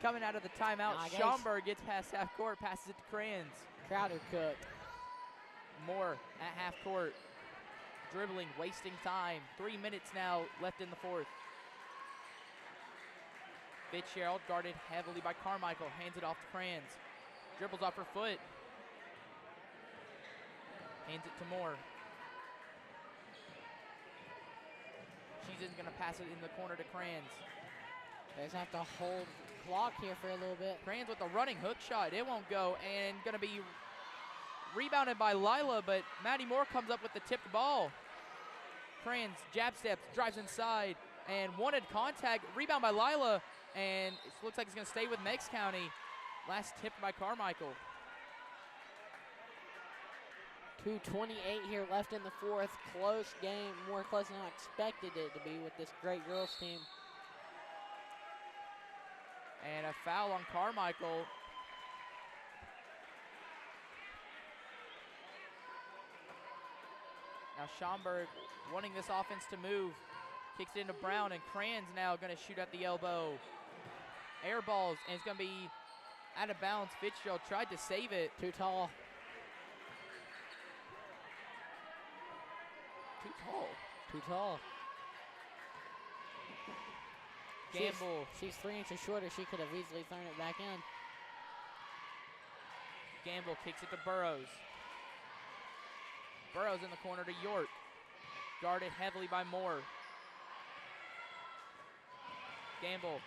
Coming out of the timeout, Schaumburg gets past half court, passes it to Kranz. Crowder cooked. Moore at half court. Dribbling, wasting time. 3 minutes now left in the fourth. Fitzgerald guarded heavily by Carmichael. Hands it off to Kranz. Dribbles off her foot. Hands it to Moore. She's going to pass it in the corner to Kranz. They just have to hold clock here for a little bit. Kranz with a running hook shot. It won't go, and going to be rebounded by Lila, but Maddie Moore comes up with the tipped ball. Kranz jab steps, drives inside, and wanted contact. Rebound by Lila, and it looks like it's going to stay with Meigs County. Last tipped by Carmichael. 2:28 here left in the fourth. Close game, more close than I expected it to be with this great girls team. And a foul on Carmichael. Now Schaumburg wanting this offense to move. Kicks it into Brown, and Kranz now going to shoot at the elbow. Air balls, and it's going to be out of bounds. Fitzgerald tried to save it. Too tall. Too tall. Too tall. Gamble. She's 3 inches shorter. She could have easily thrown it back in. Gamble kicks it to Burrows. Burrows in the corner to York. Guarded heavily by Moore. Gamble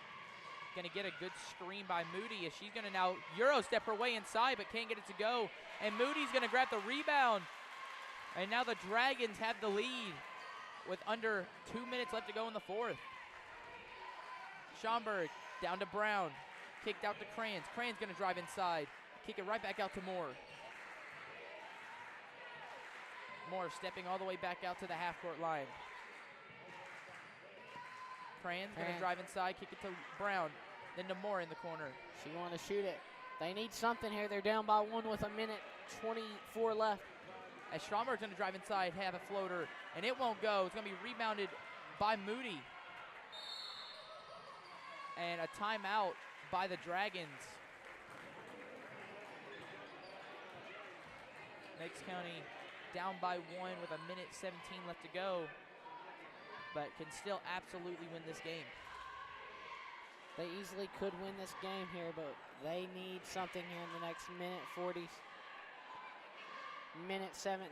going to get a good screen by Moody as she's going to now Euro step her way inside but can't get it to go. And Moody's going to grab the rebound. And now the Dragons have the lead with under 2 minutes left to go in the fourth. Schaumburg down to Brown. Kicked out to Kranz. Kranz going to drive inside. Kick it right back out to Moore. Moore stepping all the way back out to the half-court line. Kranz going to drive inside, kick it to Brown, then to Moore in the corner. She want to shoot it. They need something here. They're down by 1 with 1:24 left. As Schaumburg's going to drive inside, have a floater, and it won't go. It's going to be rebounded by Moody. And a timeout by the Dragons. Meigs County down by 1 with 1:17 left to go, but can still absolutely win this game. They easily could win this game here, but they need something here in the next minute 40. Minute 17,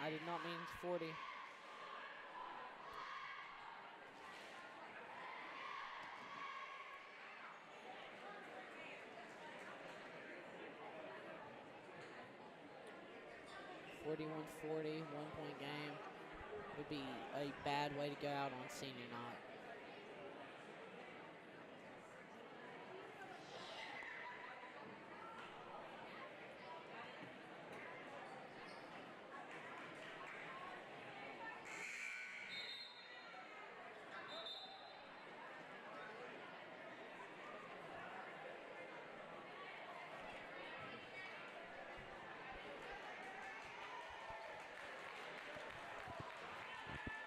I did not mean 40. (41-40), 1-point game. Would be a bad way to go out on senior night.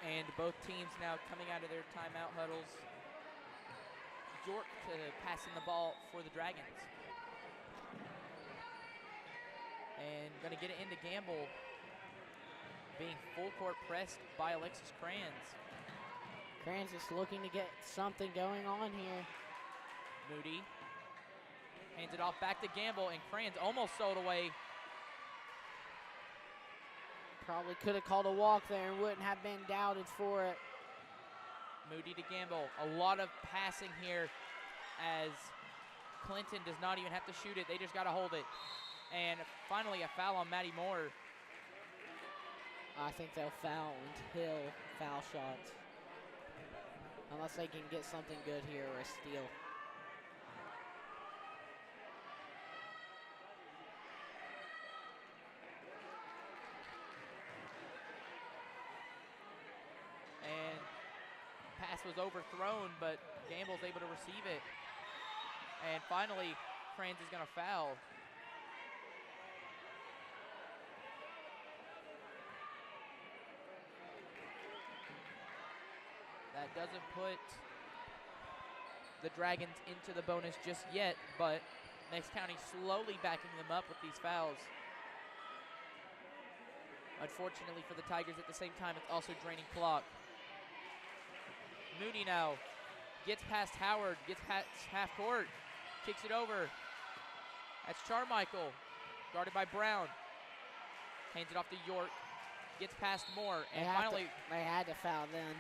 And both teams now coming out of their timeout huddles. York passing the ball for the Dragons. And going to get it into Gamble, being full court pressed by Alexis Kranz. Kranz is looking to get something going on here. Moody hands it off back to Gamble, and Kranz almost stole it away. Probably could have called a walk there and wouldn't have been doubted for it. Moody to Gamble. A lot of passing here as Clinton does not even have to shoot it. They just got to hold it. And finally a foul on Maddie Moore. I think they'll foul until foul shots. Unless they can get something good here or a steal. Was overthrown, but Gamble's able to receive it. And finally, Kranz is going to foul. That doesn't put the Dragons into the bonus just yet, but Meigs County slowly backing them up with these fouls. Unfortunately for the Tigers, at the same time, it's also draining clock. Moody now gets past Howard, gets past half court, kicks it over. That's Charmichael, guarded by Brown. Hands it off to York, gets past Moore, and finally they had to foul then.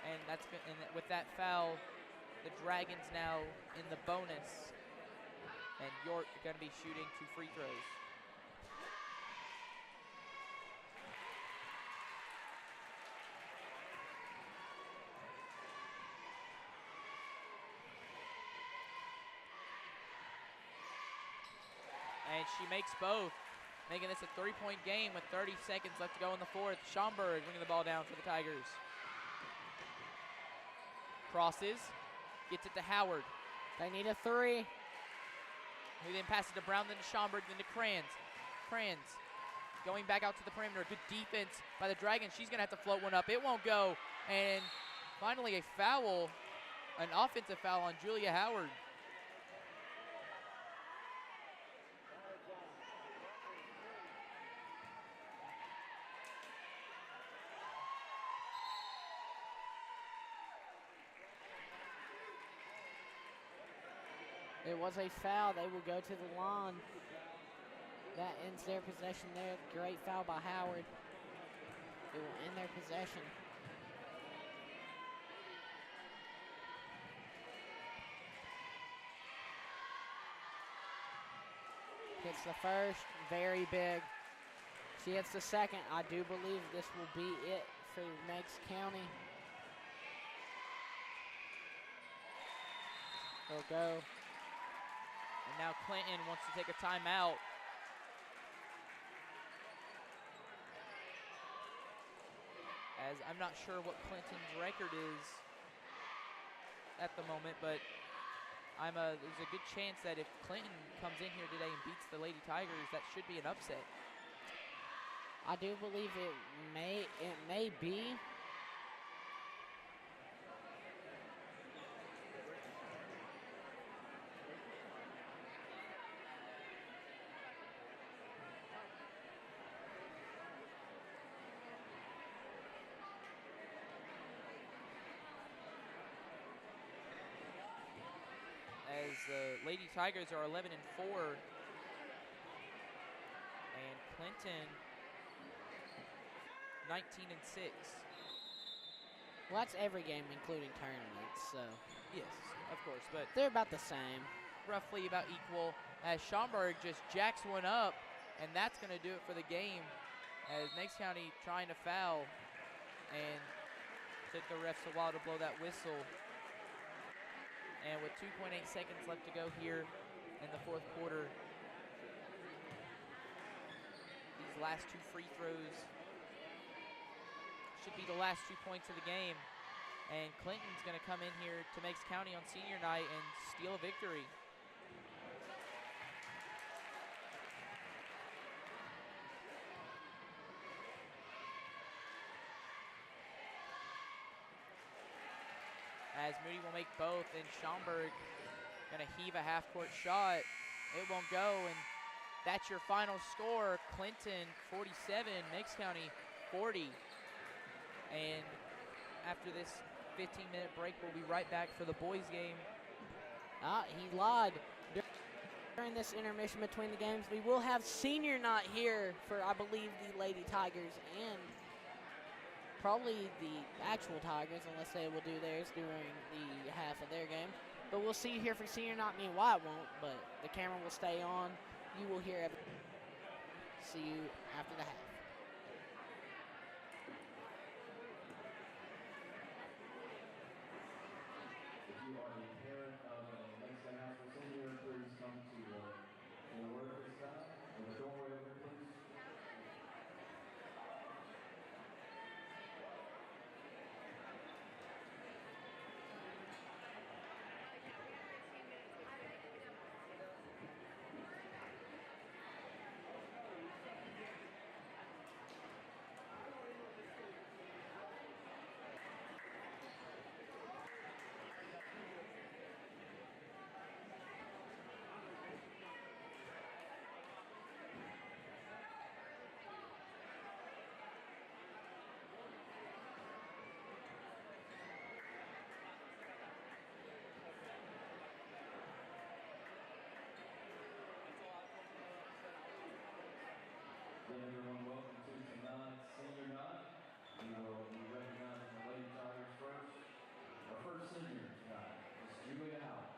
And that's good. And with that foul, the Dragons now in the bonus, and York going to be shooting 2 free throws. And she makes both, making this a 3-point game with 30 seconds left to go in the fourth. Schomburg bringing the ball down for the Tigers. Crosses, gets it to Howard. They need a 3. Who then passes to Brown, then to Schomburg, then to Kranz. Kranz going back out to the perimeter. Good defense by the Dragons. She's going to have to float one up. It won't go. And finally a foul, an offensive foul on Julia Howard. It was a foul. They will go to the line. That ends their possession there. Great foul by Howard. It will end their possession. Hits the first, very big. She hits the second. I do believe this will be it for Meigs County. They'll go. And now Clinton wants to take a timeout. As I'm not sure what Clinton's record is at the moment, but there's a good chance that if Clinton comes in here today and beats the Lady Tigers, that should be an upset. I do believe it may be. the Lady Tigers are 11-4, and Clinton 19-6. Well, that's every game, including tournaments, so. Yes, of course, but they're about the same. Roughly about equal, as Schaumburg just jacks one up, and that's going to do it for the game, as Meigs County trying to foul, and took the refs a while to blow that whistle. And with 2.8 seconds left to go here in the fourth quarter, these last two free throws should be the last 2 points of the game. And Clinton's going to come in here to Meigs County on senior night and steal a victory. As Moody will make both, and Schaumburg gonna heave a half-court shot. It won't go, and that's your final score. Clinton 47, Meigs County 40. And after this 15-minute break, we'll be right back for the boys game. He lied. During this intermission between the games, we will have senior night here for, I believe, the Lady Tigers and probably the actual Tigers, unless they will do theirs during the half of their game. But we'll see you here for senior night. Me and Whyatte won't, but the camera will stay on. You will hear everything. See you after the half. If you are a parent of a Meigs County High School senior, please come to the word at this time. In the doorway over here, please. Again, everyone, welcome to tonight's senior night. We will be recognizing the Lady Tigers first. Our first senior tonight is Julia Howard.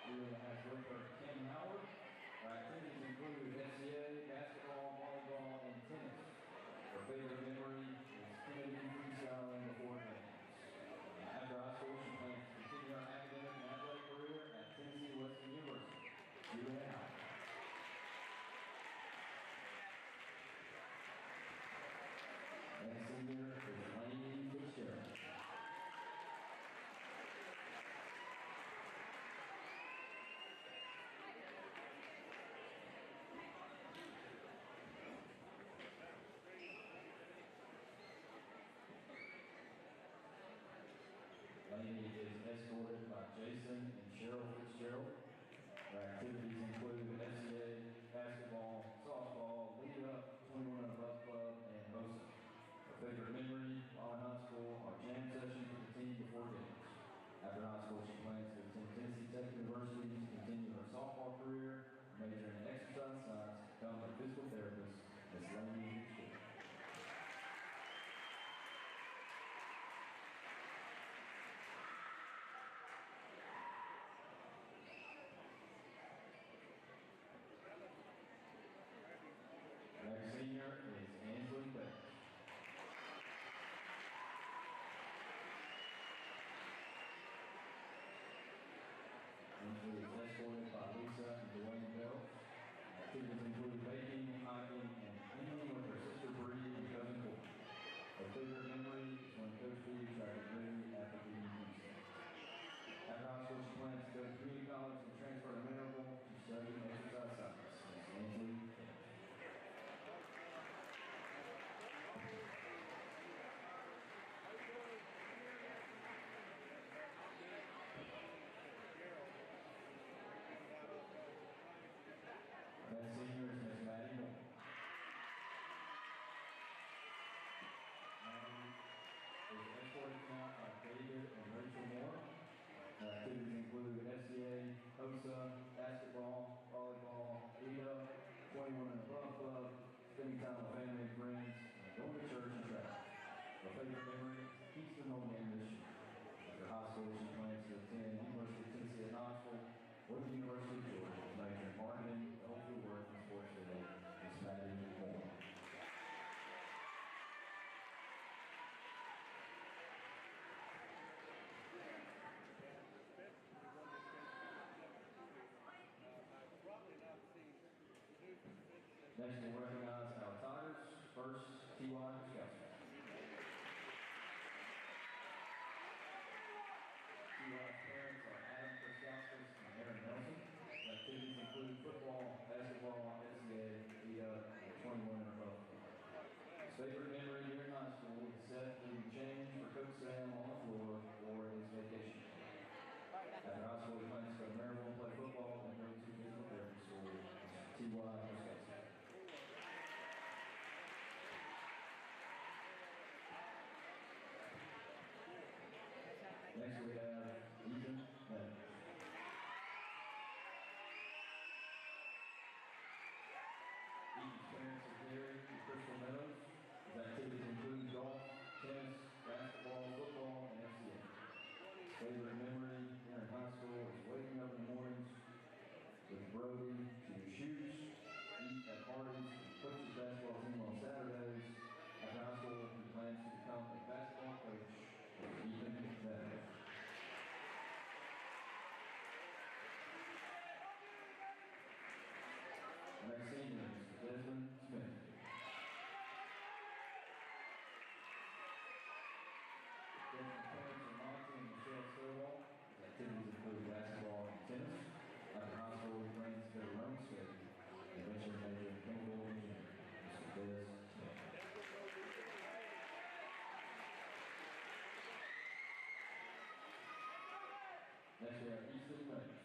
Julia has with her Kim Howard. Her activities include FCA, basketball, volleyball, and tennis. Her favorite memory is Kennedy freestyling before games. After high school, she plans to continue her academic and athletic career at Tennessee Western University. Julia Howard. Next senior is Lainey Fitzgerald. Lainey is escorted by Jason and Cheryl Fitzgerald. Her activities include FCA, basketball, softball, lead up, 21 and above club, and BOSA. Her favorite memory while in high school are jam sessions with the team before games. After high school, she plans to attend Tennessee Tech University to continue her softball career, major in exercise science, become a physical therapist. Miss Lainey Fitzgerald. Next senior is Angela Beck. Angela is escorted by Lisa and Dwayne Bell. Activities include baking, hiking, and cleaning with her sister Bree and cousin Courtney. Her favorite memory is when Coach B tried to Bree after being Wednesday. After high school, she plans to go to community college and transfer to Maryville to study exercise science. Miss Angela Beck. Next senior is Miss Maddie Moore. Maddie is escorted activities include FCA, OSA, basketball, volleyball, EO, 21 and above club, spending time with family and friends, and going to church and travel. Her favorite memory, Keystone home game this year. After high school, she plans to attend University of Tennessee at Knoxville or the University of Georgia to major in marketing, to hopefully work in sports today, and Smackers more. Next, we'll recognize our Tigers. First, T.Y. Scouts. T.Y.'s parents are Adam Kraskowskis and Aaron Nelson. Activities include football, basketball, SCA, EO, and 21 and above. His favorite memory during high school is Seth leading change for Coach Sam on the floor for his vacation. After high school, he plans to go to Maryville and play football and go to physical therapy school. T.Y. Kraskowskis. Next we have Ethan Meigs. Ethan's parents are Gary and Crystal Meadows. His activities include golf, tennis, basketball, football, and FCA. His favorite memory during high school is waking up in the mornings with Brody to shoot, eat at parties, and coach his basketball team on Saturdays. After high school, he plans to become a basketball coach for Ethan Meigs. Next senior is Desmond Smith. Desmond's parents are Monty and Michelle Stovall. His activities include basketball and tennis. After high school, he plans to go to Rome State and eventually major in chemical engineering. Mr. Des Smith. Next we have Easton Meigs.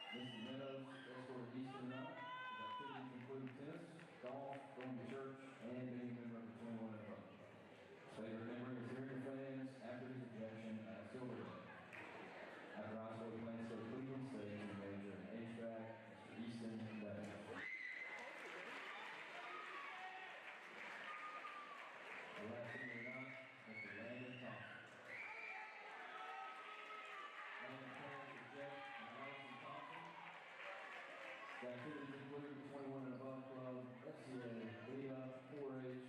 Mr. Meadows escorted Easton tonight. His activities include tennis, golf, going to church, and being a member of the 21 and above. His favorite memory is hearing the fans after his ejection at Silver Lake. After high school, he plans to go to Cleveland State and major in HVAC. Mr. Easton Meadows. The last senior tonight, Mr. Lambert Thompson. Lambert parents are Jeff and Allison Thompson. The activities include 21 and above club, FCA, Whyatte, 4-H,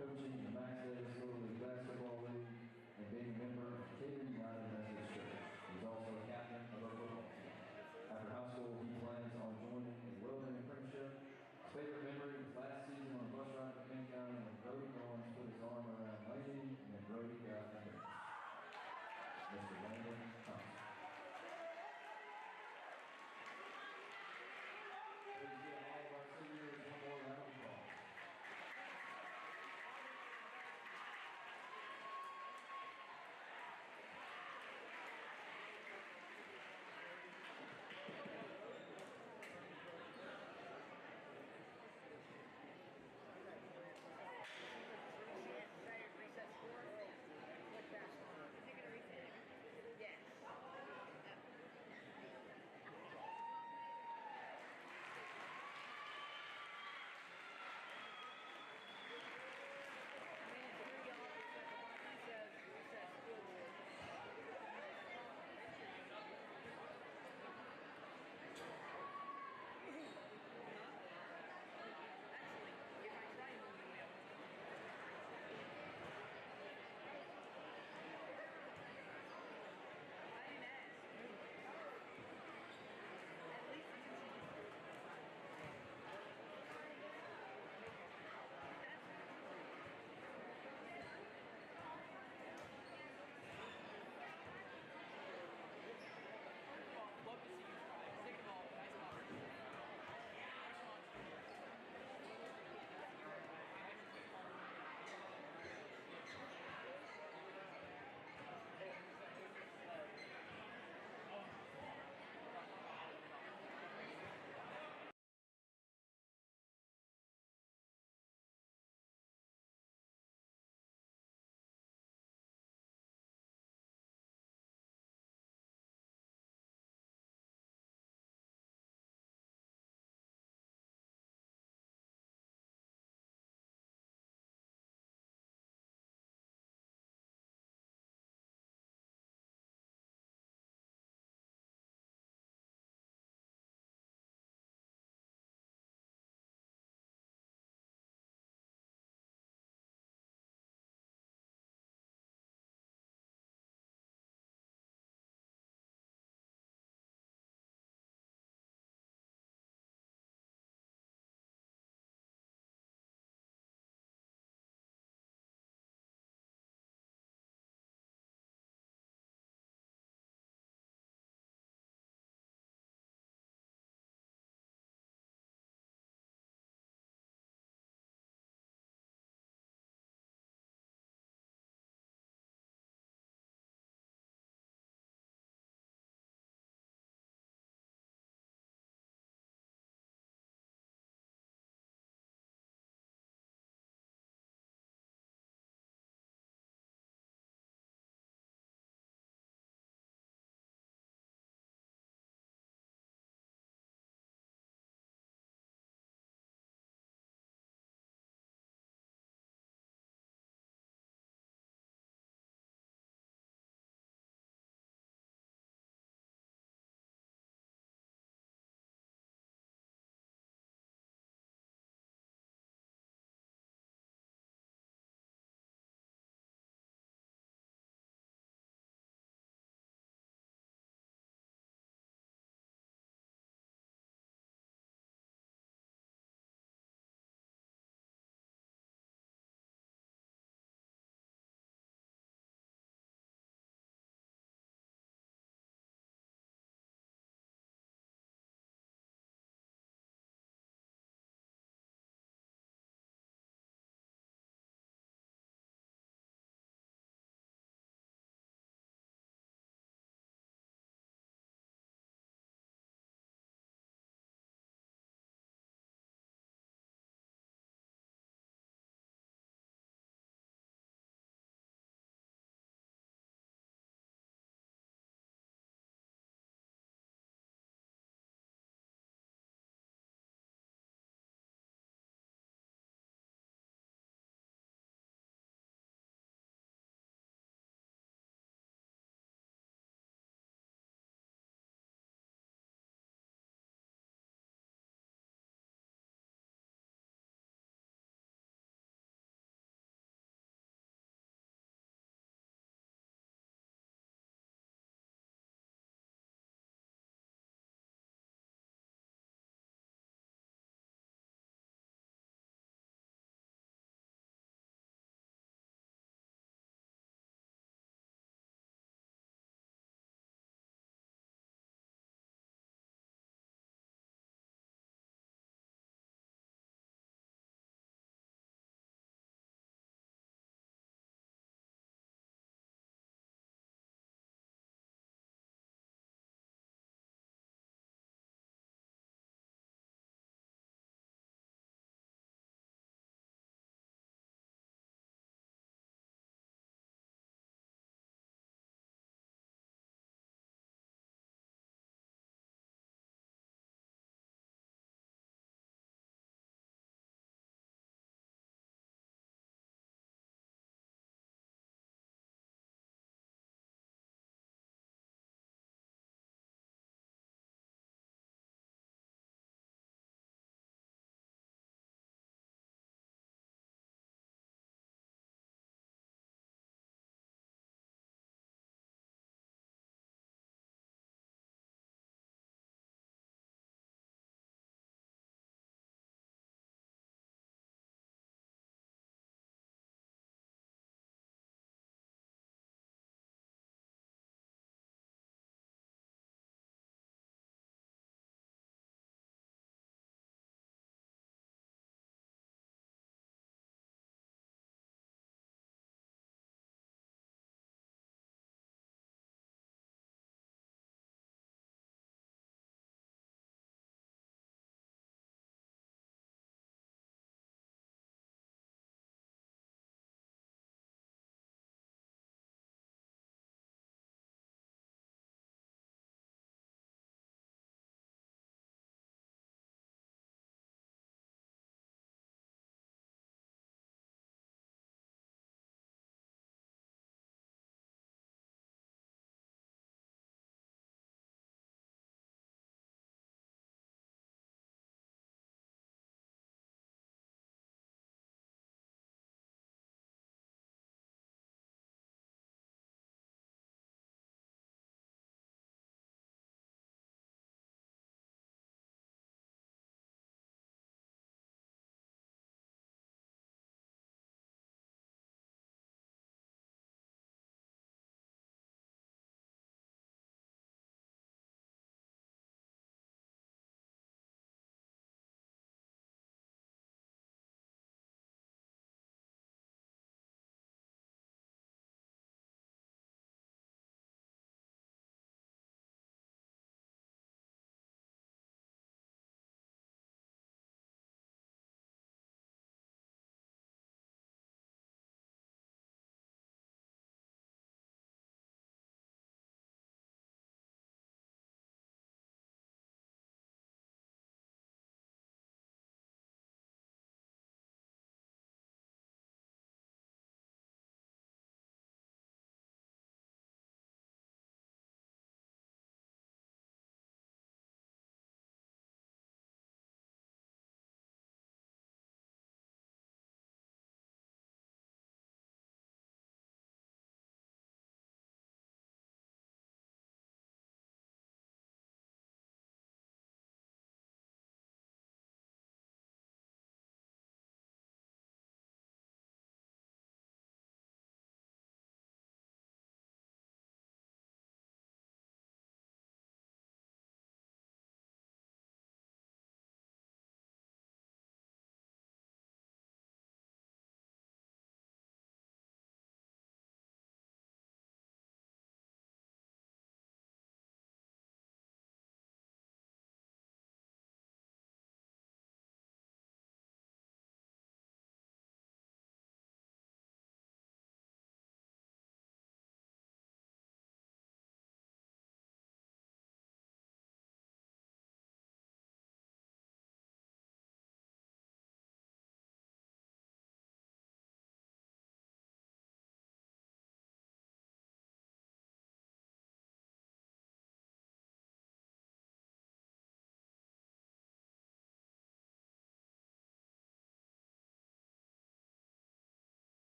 coaching, and Max Davis Little League basketball.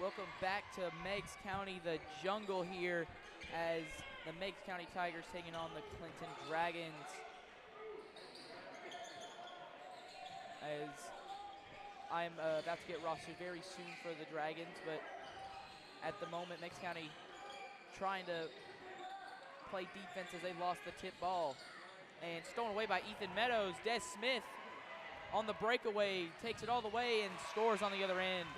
Welcome back to Meigs County, the jungle here, as the Meigs County Tigers taking on the Clinton Dragons. As I'm about to get rostered very soon for the Dragons, but at the moment, Meigs County trying to play defense as they lost the tip ball. And stolen away by Ethan Meadows. Des Smith on the breakaway, takes it all the way and scores on the other end.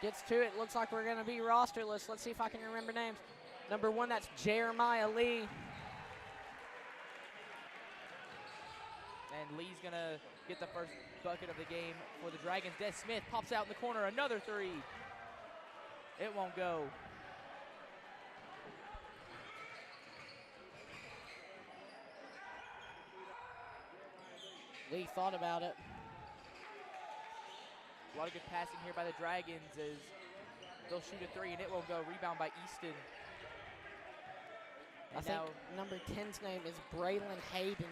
Gets to it, looks like we're gonna be rosterless. Let's see if I can remember names. Number 1, that's Jeremiah Lee. And Lee's gonna get the first bucket of the game for the Dragons. Des Smith pops out in the corner, another three. It won't go. Lee thought about it. A lot of good passing here by the Dragons as they'll shoot a three and it won't go. Rebound by Easton. I think number 10's name is Braylon Hayden.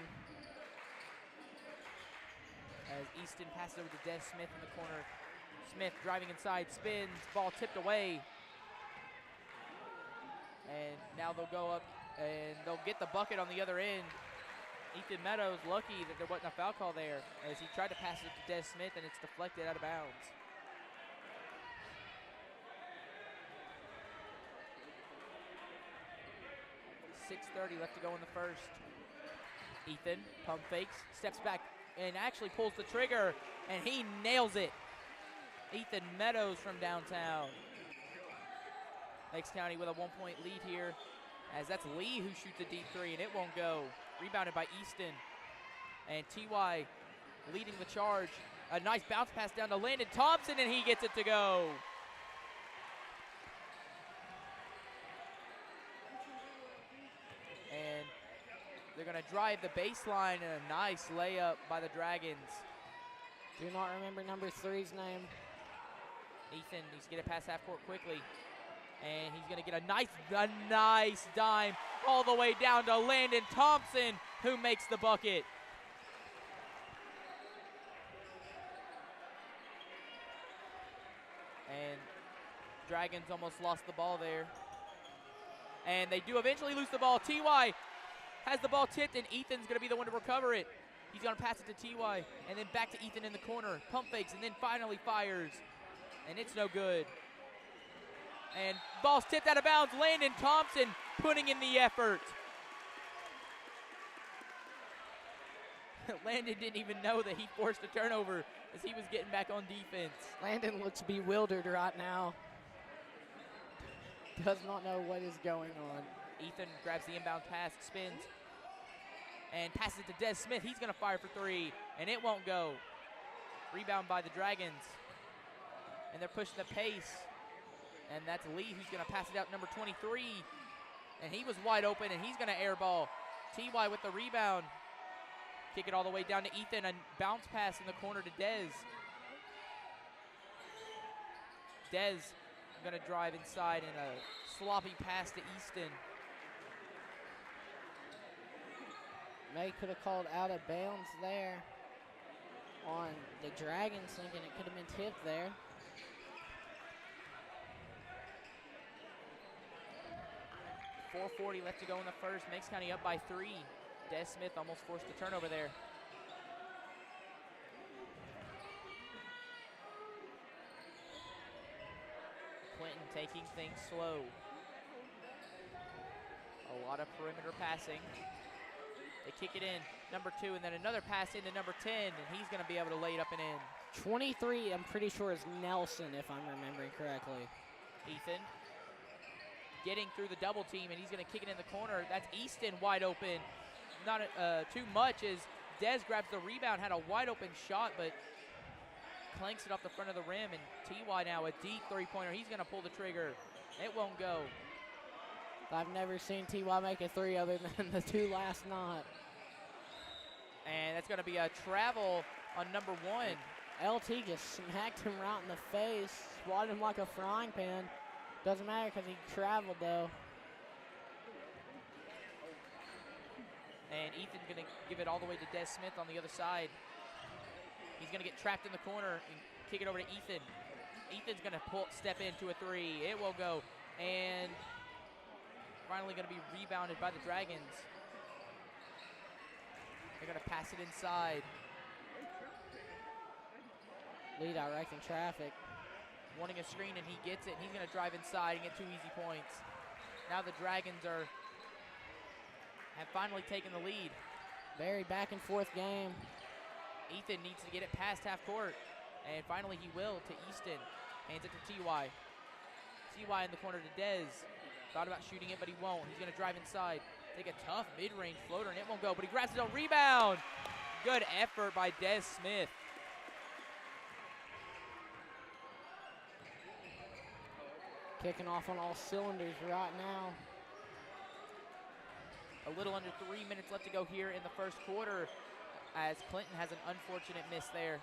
As Easton passes over to Des Smith in the corner. Smith driving inside, spins, ball tipped away. And now they'll go up and they'll get the bucket on the other end. Ethan Meadows lucky that there wasn't a foul call there as he tried to pass it to Des Smith and it's deflected out of bounds. .6:30 left to go in the first. Ethan pump fakes, steps back and actually pulls the trigger and he nails it. Ethan Meadows from downtown. Meigs County with a 1-point lead here as that's Lee who shoots a deep three and it won't go. Rebounded by Easton. And T.Y. leading the charge. A nice bounce pass down to Landon Thompson and he gets it to go. And they're gonna drive the baseline and a nice layup by the Dragons. Do not remember number 3's name. Ethan needs to get it past half court quickly. And he's gonna get a nice dime all the way down to Landon Thompson, who makes the bucket. And Dragons almost lost the ball there. And they do eventually lose the ball. T.Y. has the ball tipped and Ethan's gonna be the one to recover it. He's gonna pass it to T.Y. and then back to Ethan in the corner. Pump fakes and then finally fires. And it's no good. And ball's tipped out of bounds. Landon Thompson putting in the effort. Landon didn't even know that he forced a turnover as he was getting back on defense. Landon looks bewildered right now. Does not know what is going on. Ethan grabs the inbound pass, spins, and passes it to Des Smith. He's gonna fire for three, and it won't go. Rebound by the Dragons. And they're pushing the pace. And that's Lee who's gonna pass it out, number 23. And he was wide open and he's gonna airball. T.Y. with the rebound. Kick it all the way down to Ethan, a bounce pass in the corner to Des. Des gonna drive inside and a sloppy pass to Easton. May could have called out of bounds there on the Dragons, thinking it could have been tipped there. .440 left to go in the first. Meigs County up by 3. Des Smith almost forced a turnover there. Clinton taking things slow. A lot of perimeter passing. They kick it in, number 2, and then another pass into number 10, and he's gonna be able to lay it up and in. 23, I'm pretty sure is Nelson, if I'm remembering correctly. Ethan getting through the double team, and he's gonna kick it in the corner. That's Easton wide open. Not too much as Des grabs the rebound, had a wide open shot, but clanks it off the front of the rim, and T.Y. now a deep three-pointer. He's gonna pull the trigger. It won't go. I've never seen T.Y. make a three other than the 2 last night. And that's gonna be a travel on number 1. LT just smacked him right in the face, swatted him like a frying pan. Doesn't matter because he traveled though. And Ethan's gonna give it all the way to Des Smith on the other side. He's gonna get trapped in the corner and kick it over to Ethan. Ethan's going to step into a three. It won't go. And finally going to be rebounded by the Dragons. They're going to pass it inside. Lee directing traffic. Wanting a screen, and he gets it. He's going to drive inside and get 2 easy points. Now the Dragons have finally taken the lead. Very back and forth game. Ethan needs to get it past half court. And finally he will to Easton. Hands it to T.Y. T.Y. in the corner to Dez. Thought about shooting it, but he won't. He's going to drive inside. Take a tough mid-range floater, and it won't go. But he grabs his own rebound. Good effort by Dez Smith. Kicking off on all cylinders right now. A little under 3 minutes left to go here in the first quarter, as Clinton has an unfortunate miss there.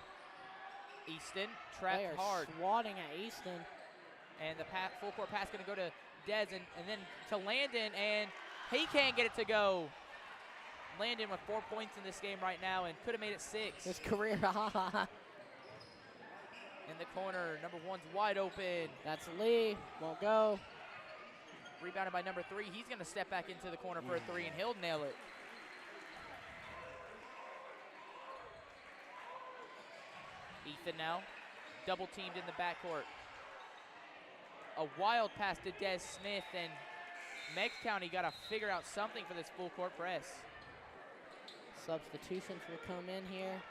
Easton trapped They are hard. swatting at Easton. And the full court pass going to go to Dez and then to Landon, and he can't get it to go. Landon with 4 points in this game right now and could have made it 6. His career high. In the corner, number 1's wide open. That's Lee. Won't go. Rebounded by number 3. He's going to step back into the corner for a 3, and he'll nail it. Ethan now, double teamed in the backcourt. A wild pass to Des Smith, and Meigs County got to figure out something for this full court press. Substitutions will come in here.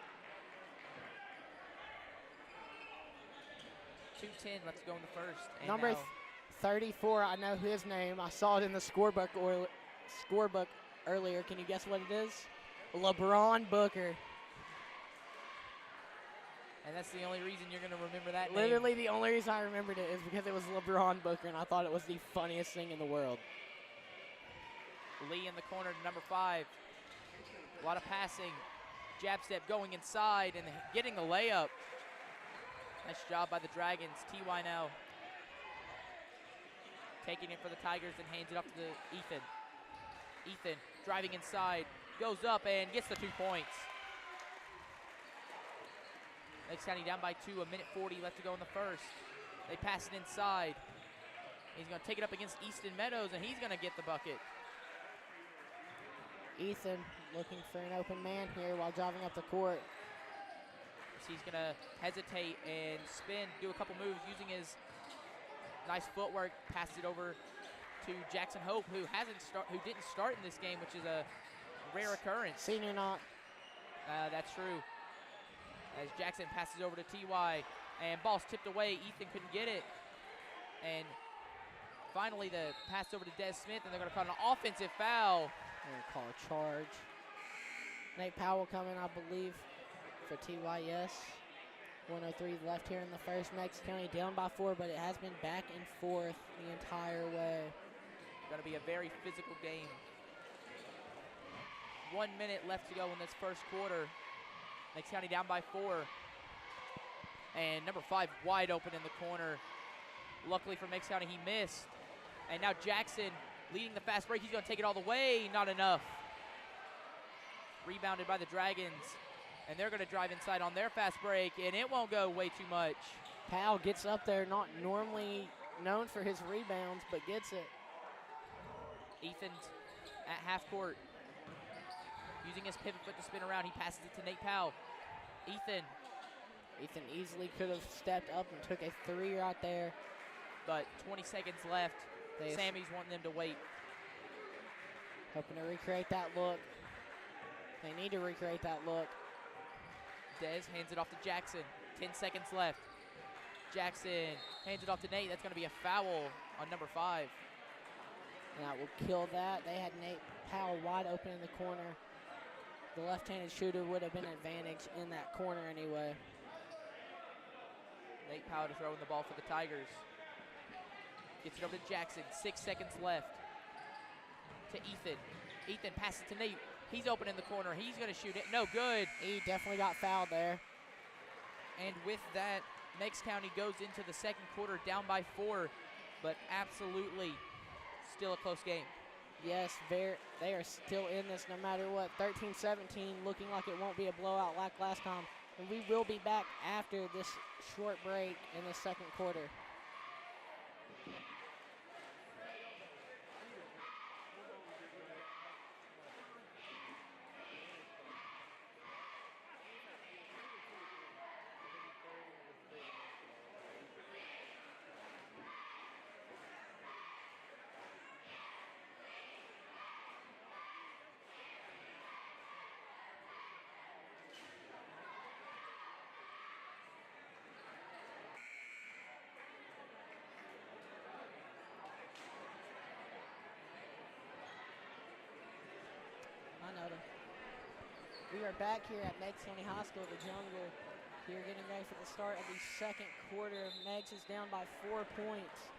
2:10 left to go in the first. And Number now 34, I know his name. I saw it in the scorebook earlier. Can you guess what it is? LeBron Booker. and that's the only reason you're going to remember that name. Literally the only reason I remembered it is because it was LeBron Booker, and I thought it was the funniest thing in the world. Lee in the corner to number 5. A lot of passing. Jab step going inside and getting the layup. Nice job by the Dragons. T.Y. now taking it for the Tigers and hands it up to Ethan. Ethan driving inside, goes up and gets the 2 points. Meigs County down by 2, a minute 40 left to go in the first. They pass it inside. He's going to take it up against Easton Meadows, and he's going to get the bucket. Ethan looking for an open man here while driving up the court. So he's going to hesitate and spin, do a couple moves using his nice footwork, pass it over to Jackson Hope, who didn't start in this game, which is a rare occurrence. Senior not. That's true. As Jackson passes over to T.Y. and ball's tipped away. Ethan couldn't get it. And finally the pass over to Des Smith, and they're going to call an offensive foul. They're going to call a charge. Nate Powell coming, I believe, for T.Y., yes. 1:03 left here in the first. Meigs County down by 4, but it has been back and forth the entire way. Going to be a very physical game. 1 minute left to go in this first quarter. Meigs County down by 4. And number 5 wide open in the corner. Luckily for Meigs County, he missed. And now Jackson leading the fast break. He's going to take it all the way. Not enough. Rebounded by the Dragons. And they're going to drive inside on their fast break, and it won't go way too much. Powell gets up there, not normally known for his rebounds, but gets it. Ethan's at half court. Using his pivot foot to spin around, he passes it to Nate Powell. Ethan Easily could have stepped up and took a 3 right there. But 20 seconds left. Sammy's wanting them to wait. Hoping to recreate that look. They need to recreate that look. Dez hands it off to Jackson. 10 seconds left. Jackson hands it off to Nate. That's going to be a foul on number 5. And that will kill that. They had Nate Powell wide open in the corner. The left-handed shooter would have been an advantage in that corner anyway. Nate Powell to throw in the ball for the Tigers. Gets it over to Jackson. 6 seconds left. To Ethan. Ethan passes to Nate. He's open in the corner. He's going to shoot it. No good. He definitely got fouled there. And with that, Meigs County goes into the second quarter down by 4, but absolutely still a close game. Yes, they are still in this no matter what. 13-17, looking like it won't be a blowout like last time. And we will be back after this short break in the second quarter. I know them. We are back here at Meigs County High School, the Jungle. Here getting ready for the start of the second quarter. Meigs is down by 4 points.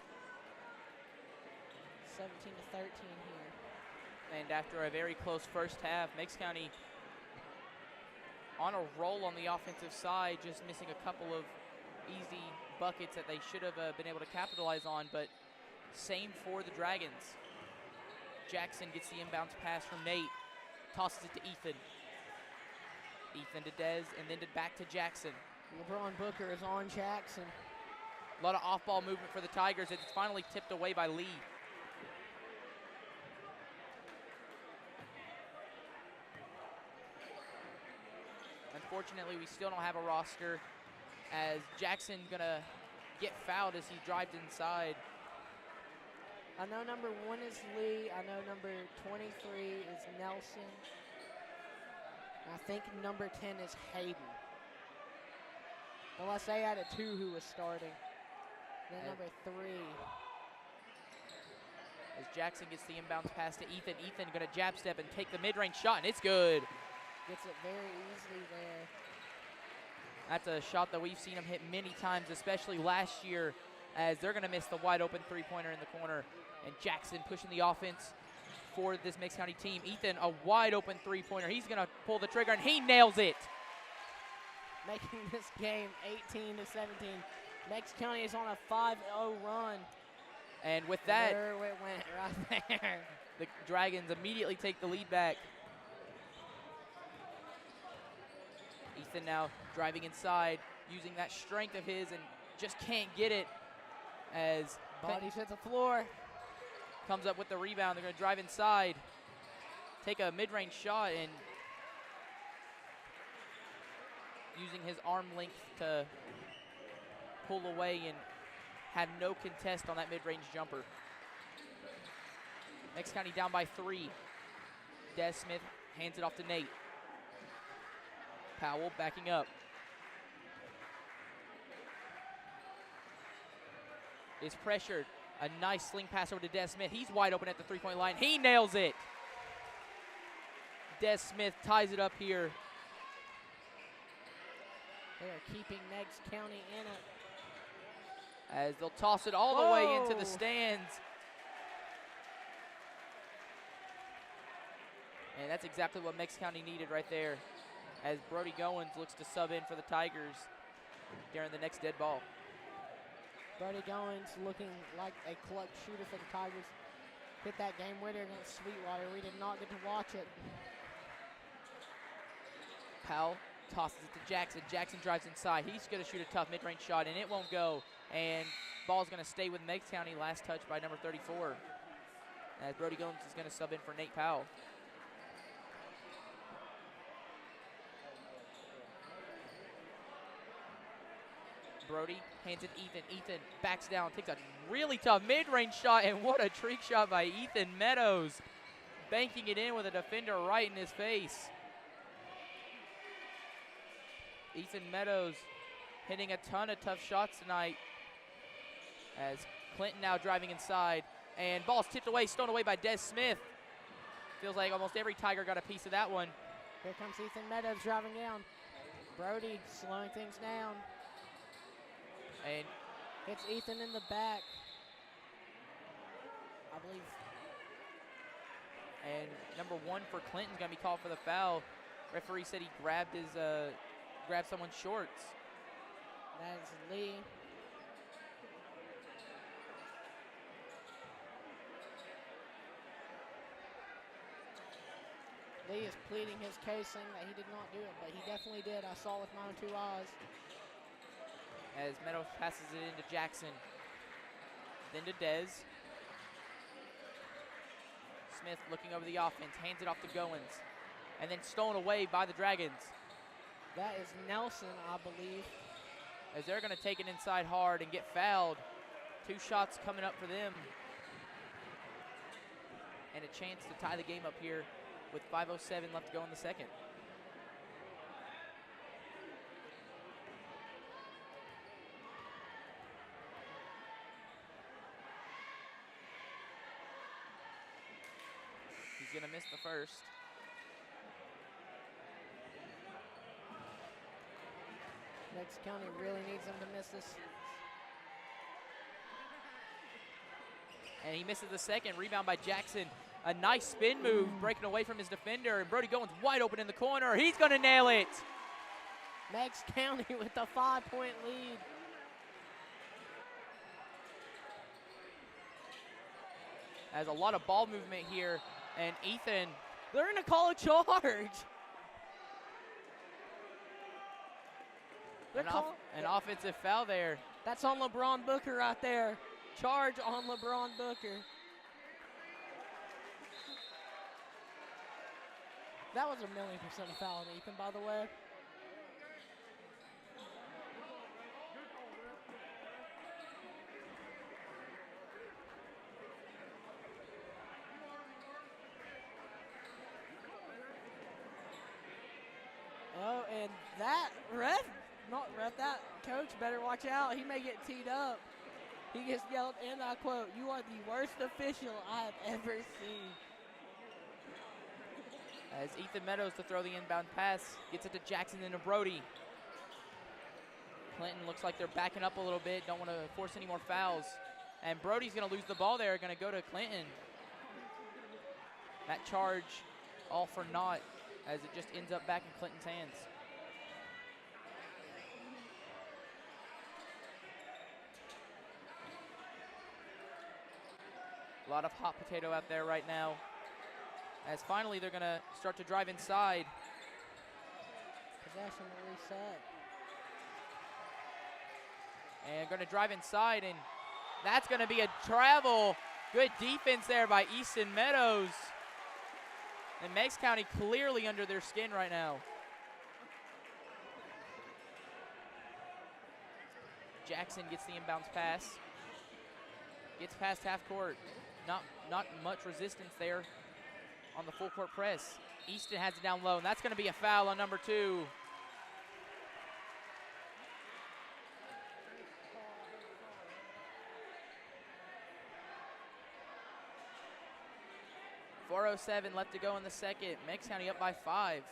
17-13 here. And after a very close first half, Meigs County on a roll on the offensive side, just missing a couple of easy buckets that they should have been able to capitalize on, but same for the Dragons. Jackson gets the inbounds pass from Nate, tosses it to Ethan. Ethan to Dez, and then back to Jackson. LeBron Booker is on Jackson. A lot of off-ball movement for the Tigers. It's finally tipped away by Lee. Unfortunately, we still don't have a roster, as Jackson gonna get fouled as he drives inside. I know number 1 is Lee. I know number 23 is Nelson. I think number 10 is Hayden. Unless they had a 2 who was starting. Then number 3. As Jackson gets the inbounds pass to Ethan. Ethan gonna jab step and take the mid-range shot, and it's good. Gets it very easily there. That's a shot that we've seen him hit many times, especially last year, as they're gonna miss the wide open three-pointer in the corner. And Jackson pushing the offense for this Meigs County team. Ethan, a wide open three-pointer. He's gonna pull the trigger, and he nails it. Making this game 18-17. Meigs County is on a 5-0 run. And with that, there it went right there. The Dragons immediately take the lead back. Ethan now driving inside, using that strength of his, and just can't get it as Bodies hit the floor. comes up with the rebound. They're going to drive inside, take a mid-range shot, and using his arm length to pull away and have no contest on that mid-range jumper. Meigs County down by 3. Des Smith hands it off to Nate. Powell backing up. Is pressured. A nice sling pass over to Des Smith. He's wide open at the three-point line. He nails it. Des Smith ties it up here. They are keeping Meigs County in it. As they'll toss it all the way into the stands. And that's exactly what Meigs County needed right there, as Brody Goins looks to sub in for the Tigers during the next dead ball. Brody Goins looking like a clutch shooter for the Tigers. Hit that game winner against Sweetwater. We did not get to watch it. Powell tosses it to Jackson. Jackson drives inside. He's going to shoot a tough mid-range shot, and it won't go. And ball's going to stay with Meigs County. Last touch by number 34. As Brody Goins is going to sub in for Nate Powell. Brody hands it to Ethan. Ethan backs down, takes a really tough mid-range shot, and what a trick shot by Ethan Meadows. Banking it in with a defender right in his face. Ethan Meadows hitting a ton of tough shots tonight, as Clinton now driving inside, and ball's tipped away, stolen away by Des Smith. Feels like almost every Tiger got a piece of that one. Here comes Ethan Meadows driving down. Brody slowing things down. And hits Ethan in the back, I believe. And number 1 for Clinton's gonna be called for the foul. Referee said he grabbed his grabbed someone's shorts. That is Lee. Lee is pleading his case, saying that he did not do it, but he definitely did. I saw with my own 2 eyes. As Meadows passes it into Jackson. Then to Dez. Smith looking over the offense, hands it off to Goins. And then stolen away by the Dragons. That is Nelson, I believe. As they're going to take it inside hard and get fouled. 2 shots coming up for them. And a chance to tie the game up here with 5:07 left to go in the second. He's going to miss the first. Meigs County really needs him to miss this. And he misses the second. Rebound by Jackson. A nice spin move, breaking away from his defender. And Brody Goins wide open in the corner. He's going to nail it. Meigs County with a 5-point lead. There's a lot of ball movement here. And Ethan. They're going to call a charge. An offensive foul there. That's on LeBron Booker right there. Charge on LeBron Booker. That was a 1,000,000% a foul on Ethan, by the way. Oh, and that that coach better watch out. He may get teed up. He gets yelled, and I quote, "You are the worst official I have ever seen." As Ethan Meadows to throw the inbound pass, gets it to Jackson and to Brody. Clinton looks like they're backing up a little bit, don't want to force any more fouls. And Brody's going to lose the ball there, going to go to Clinton. That charge all for naught as it just ends up back in Clinton's hands. A lot of hot potato out there right now. As finally they're going to start to drive inside. Possession reset. And going to drive inside, and that's going to be a travel. Good defense there by Easton Meadows. And Meigs County clearly under their skin right now. Jackson gets the inbounds pass. Gets past half court. Not much resistance there on the full court press. Easton has it down low, and that's going to be a foul on number 2. .407 left to go in the second. Meigs County up by 5.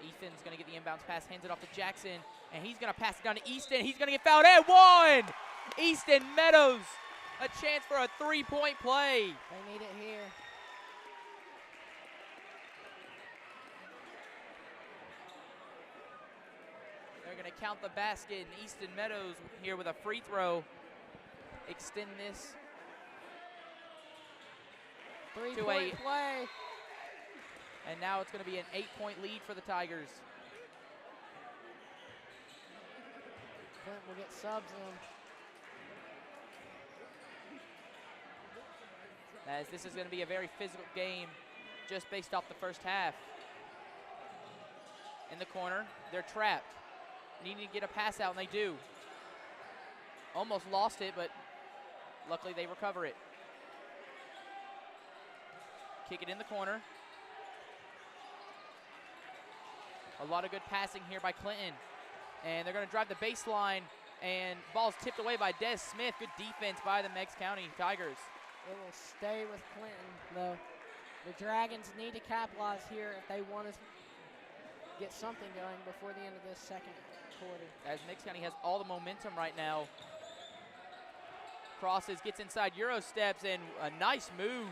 Ethan's going to get the inbounds pass, hands it off to Jackson, and he's going to pass it down to Easton. He's going to get fouled at 1. Easton Meadows, a chance for a 3-point play. They need it here. They're going to count the basket, and Easton Meadows here with a free throw. Extend this 3-point play. And now it's going to be an 8-point lead for the Tigers. Clint will get subs in. As this is going to be a very physical game just based off the first half. In the corner, they're trapped. Needing to get a pass out, and they do. Almost lost it, but luckily they recover it. Kick it in the corner. A lot of good passing here by Clinton. And they're going to drive the baseline, and ball's tipped away by Des Smith. Good defense by the Meigs County Tigers. It will stay with Clinton, though. The Dragons need to capitalize here if they want to get something going before the end of this second quarter. As Meigs County has all the momentum right now. Crosses, gets inside, Euro steps, and a nice move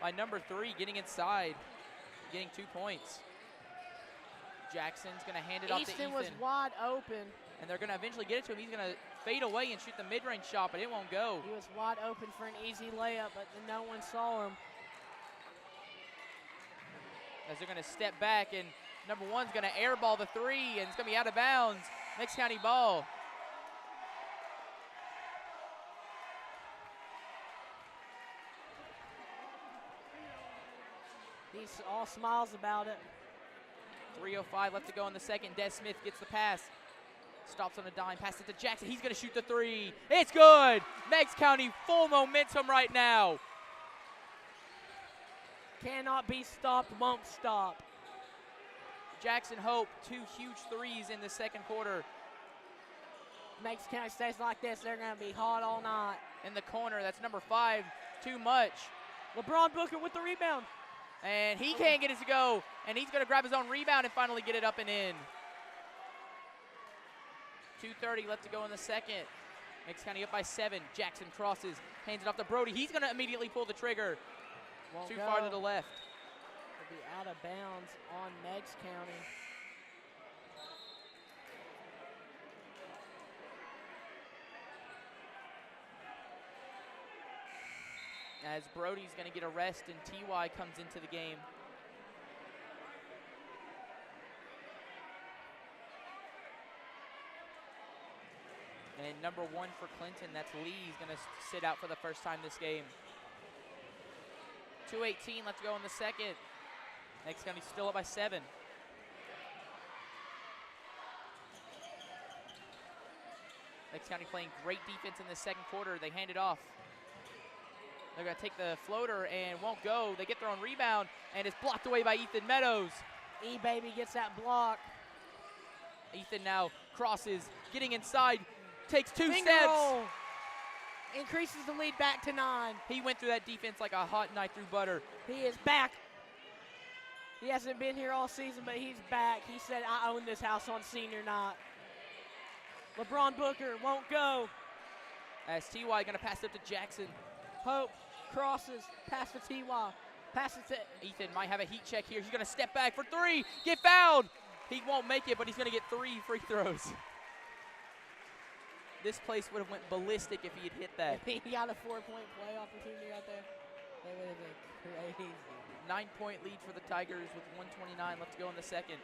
by number 3, getting inside, getting 2 points. Jackson's going to hand it off to Ethan. Easton was wide open. and they're going to eventually get it to him. He's going to fade away and shoot the mid-range shot, but it won't go. He was wide open for an easy layup, but no one saw him. As they're going to step back, and number one's going to airball the three, and it's going to be out of bounds. Meigs County ball. He's all smiles about it. 3:05 left to go in the second. Des Smith gets the pass. Stops on a dime, passes it to Jackson. He's going to shoot the three. It's good. Meigs County full momentum right now. Cannot be stopped, won't stop. Jackson Hope, 2 huge threes in the second quarter. Meigs County stays like this, they're going to be hot all night. In the corner, that's number 5, too much. LeBron Booker with the rebound. And he can't get it to go, and he's going to grab his own rebound and finally get it up and in. 2:30 left to go in the second. Meigs County up by 7. Jackson crosses, hands it off to Brody. He's going to immediately pull the trigger. Won't Too go. far to the left. It'll be out of bounds on Meigs County. As Brody's going to get a rest and TY comes into the game. And number 1 for Clinton, that's Lee. He's going to sit out for the first time this game. 2:18 left to go in the second. Meigs County still up by 7. Meigs County playing great defense in the second quarter. They hand it off. They're going to take the floater and won't go. They get their own rebound, and it's blocked away by Ethan Meadows. E-Baby gets that block. Ethan now crosses, getting inside, takes 2 Finger steps. roll. Increases the lead back to 9. He went through that defense like a hot knife through butter. He is back. He hasn't been here all season, but he's back. He said, I own this house on senior night. LeBron Booker won't go. As TY going to pass it up to Jackson. Hope crosses, pass to TY. Passes to Ethan might have a heat check here. He's going to step back for 3. Get fouled. He won't make it, but he's going to get 3 free throws. This place would have went ballistic if he had hit that. He got a 4-point play opportunity out there. That would have been crazy. 9-point lead for the Tigers with 1:29 left to go in the second.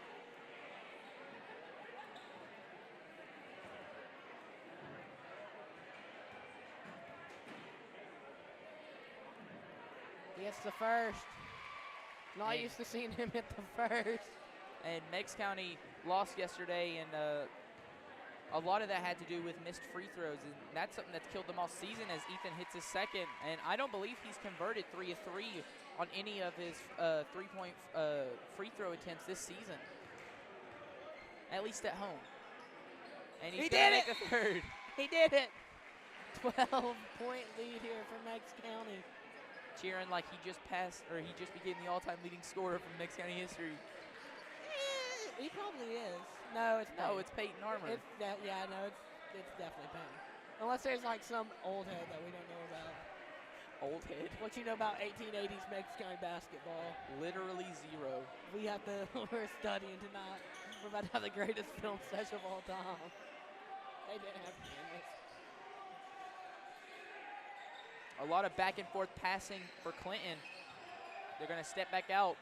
He gets the first. Not And- used to seeing him hit the first. And Meigs County lost yesterday, and a lot of that had to do with missed free throws, and that's something that's killed them all season as Ethan hits his second. And I don't believe he's converted 3 of 3 on any of his 3-point free throw attempts this season, at least at home. And he's He gonna did make it! the third. He did it. 12-point lead here for Meigs County. Cheering like he just passed, or he just became the all-time leading scorer from Meigs County history. He probably is. No, it's not. No, it's Peyton Armour. It's it's definitely Payne. Unless there's like some old head that we don't know about. Old head. What you know about 1880s Meigs County basketball? Literally 0. We have to. We're studying tonight. We're about to have the greatest film session of all time. They didn't have cameras. A lot of back and forth passing for Clinton. They're going to step back out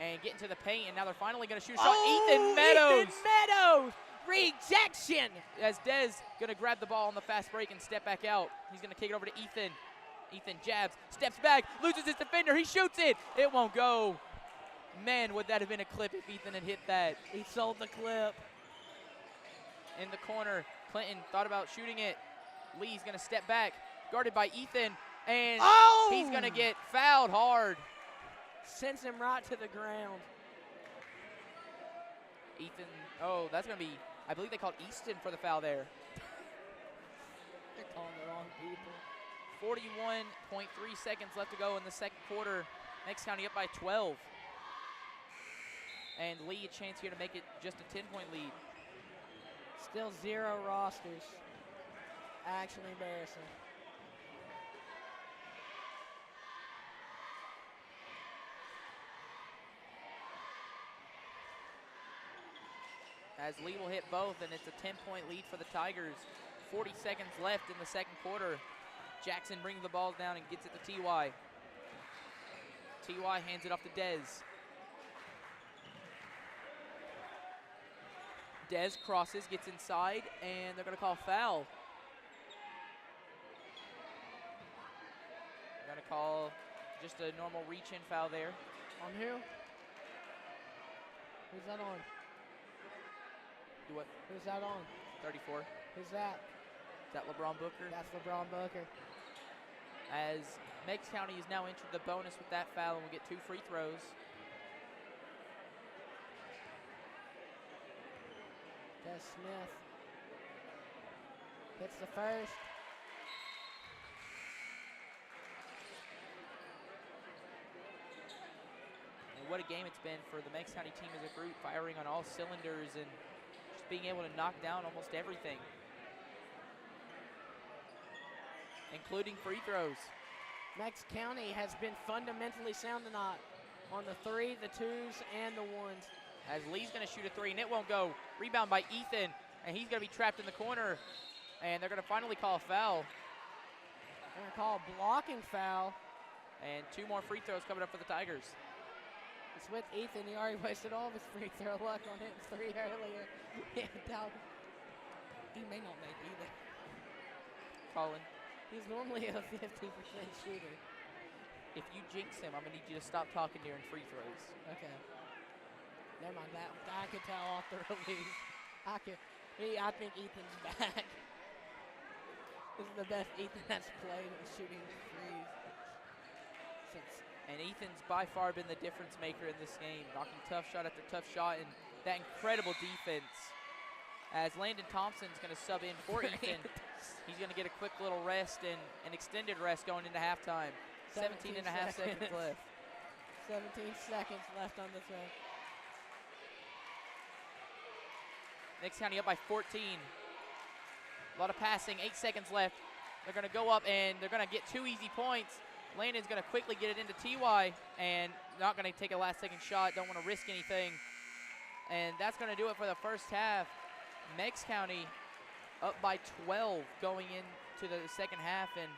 and get into the paint, and now they're finally going to shoot a shot. Ethan Meadows! Ethan Meadows! Rejection! As Dez going to grab the ball on the fast break and step back out. He's going to kick it over to Ethan. Ethan jabs, steps back, loses his defender. He shoots it. It won't go. Man, would that have been a clip if Ethan had hit that. He sold the clip. In the corner, Clinton thought about shooting it. Lee's going to step back, guarded by Ethan, and he's going to get fouled hard. Sends him right to the ground. Ethan, oh, that's going to be, I believe they called Easton for the foul there. They're calling the wrong people. 41.3 seconds left to go in the second quarter. Meigs County up by 12. And Lee a chance here to make it just a 10-point lead. Still 0 rosters. Actually embarrassing. as Lee will hit both, and it's a 10-point lead for the Tigers. 40 seconds left in the second quarter. Jackson brings the ball down and gets it to T.Y. T.Y. hands it off to Dez. Dez crosses, gets inside, and they're going to call foul. They're going to call just a normal reach-in foul there. On who? Who's that on? Do what? Who's that on? 34. Who's that? Is that LeBron Booker? That's LeBron Booker. As Meigs County has now entered the bonus with that foul, and we get 2 free throws. Des Smith hits the first. And what a game it's been for the Meigs County team as a group, firing on all cylinders and just being able to knock down almost everything, including free throws. Meigs County has been fundamentally sound tonight on the 3, the 2s, and the 1s. As Lee's going to shoot a 3, and it won't go. Rebound by Ethan, and he's going to be trapped in the corner, and they're going to finally call a foul. They're going to call a blocking foul. And 2 more free throws coming up for the Tigers. It's with Ethan. He already wasted all of his free throw luck on hitting 3 earlier. Yeah, he may not make either. Collin. He's normally a 50% shooter. If you jinx him, I'm going to need you to stop talking during free throws. Okay. Never mind that. I could tell off the release. I think Ethan's back. This is the best Ethan has played with shooting threes since. And Ethan's by far been the difference maker in this game, knocking tough shot after tough shot, and that incredible defense. As Landon Thompson's going to sub in for Ethan, he's going to get a quick little rest and an extended rest going into halftime. 17 and a half seconds left. 17 seconds left on this one. Meigs County up by 14. A lot of passing, 8 seconds left. They're going to go up, and they're going to get 2 easy points. Landon's going to quickly get it into T.Y. and not going to take a last-second shot. Don't want to risk anything. And that's going to do it for the first half. Meigs County up by 12 going into the second half, and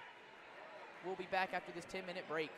we'll be back after this 10-minute break.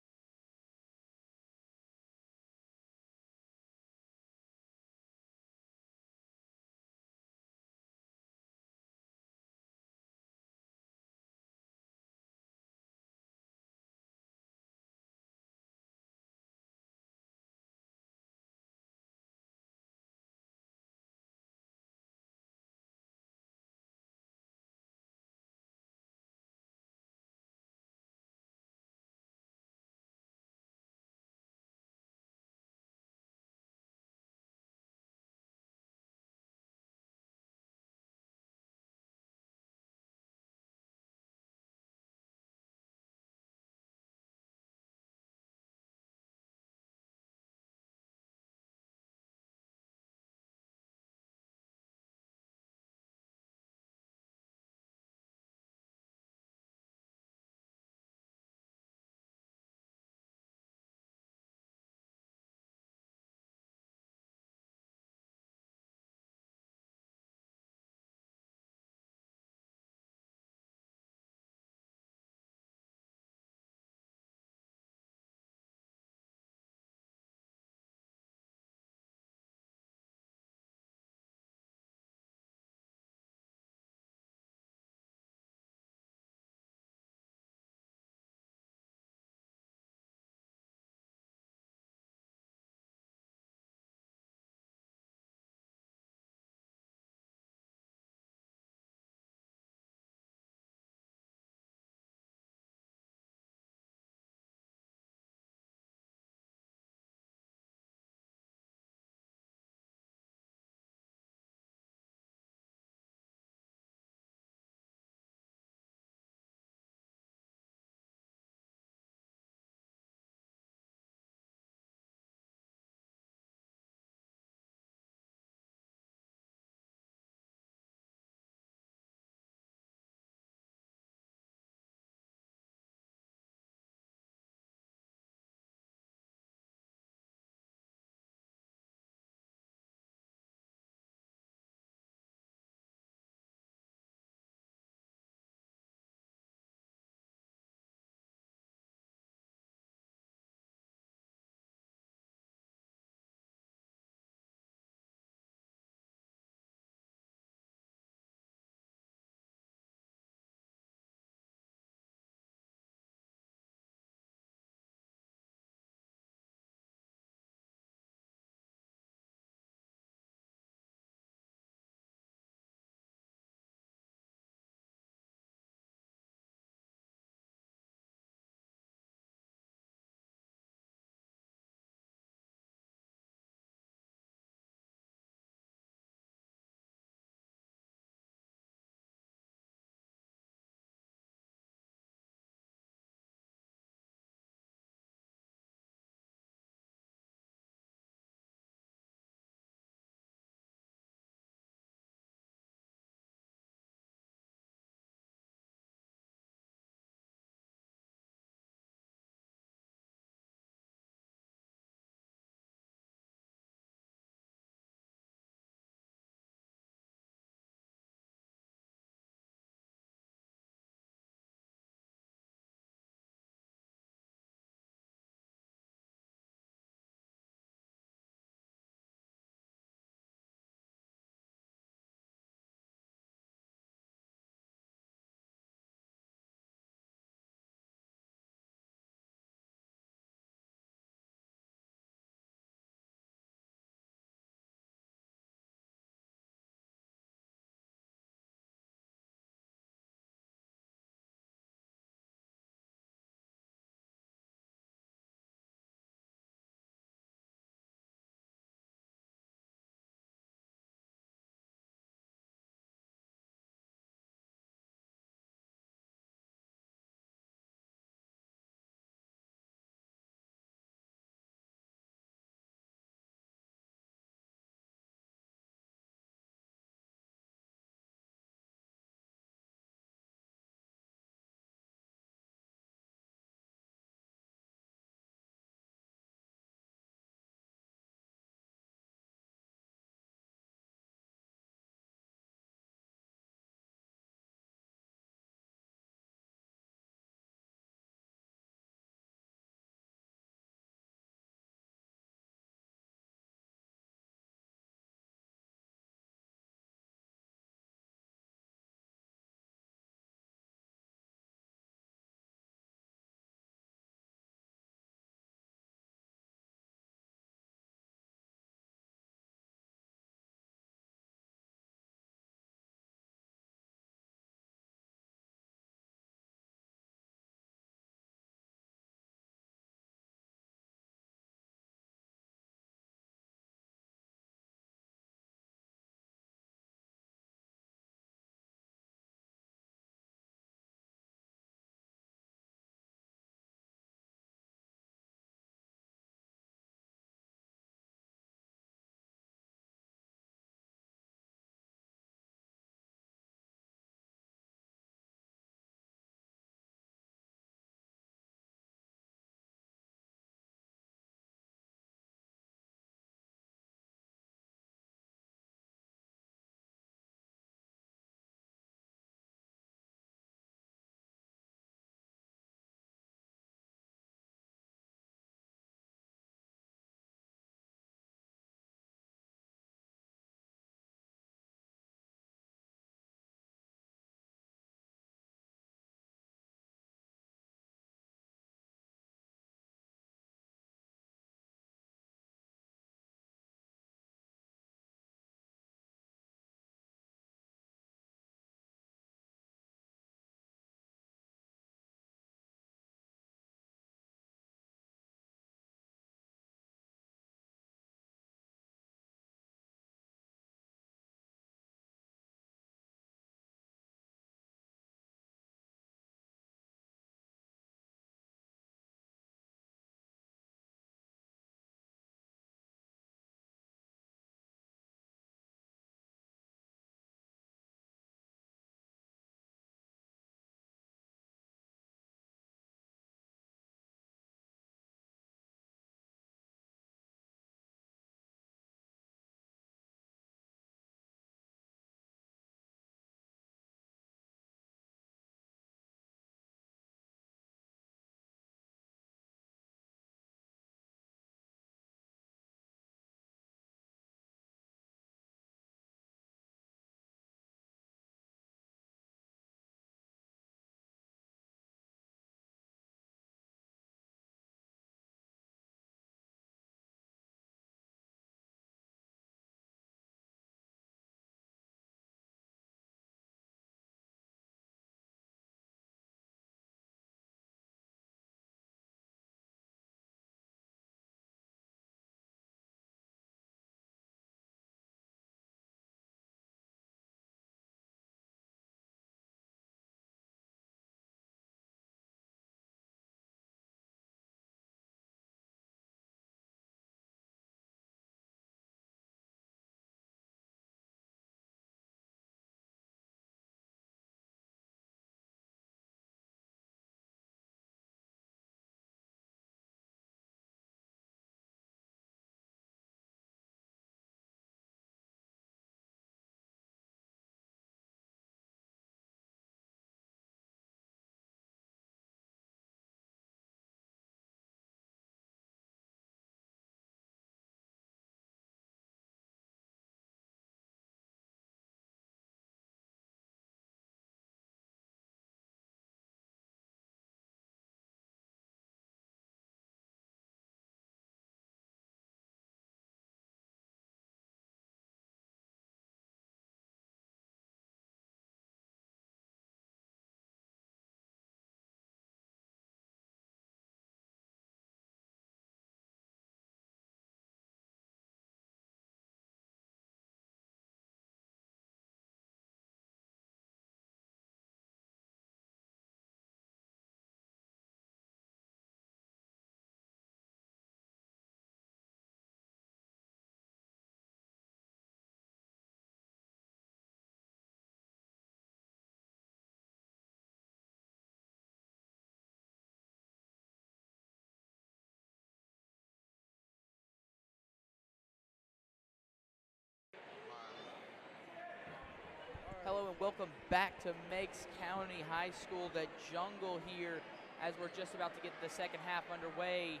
hello and welcome back to Meigs County High School, the jungle here, as we're just about to get the second half underway.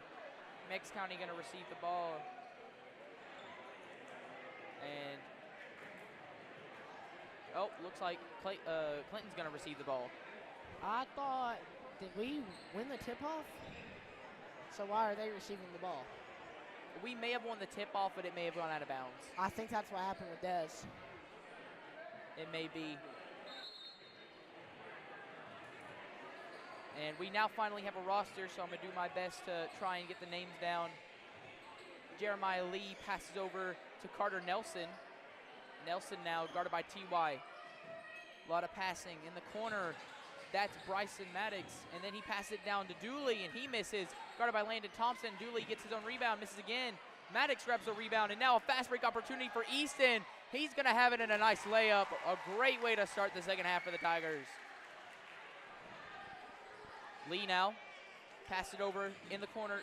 Meigs County going to receive the ball. And, oh, looks like Clinton's going to receive the ball. I thought, did we win the tip-off? So why are they receiving the ball? We may have won the tip-off, but it may have gone out of bounds. I think that's what happened with Dez. It may be. And we now finally have a roster, so I'm going to do my best to try and get the names down. Jeremiah Lee passes over to Carter Nelson. Nelson now guarded by T.Y. A lot of passing in the corner. That's Bryson Maddox. And then he passes it down to Dooley, and he misses. Guarded by Landon Thompson. Dooley gets his own rebound, misses again. Maddox grabs the rebound, and now a fast break opportunity for Easton. He's going to have it in a nice layup. A great way to start the second half for the Tigers. Lee now. Pass it over in the corner.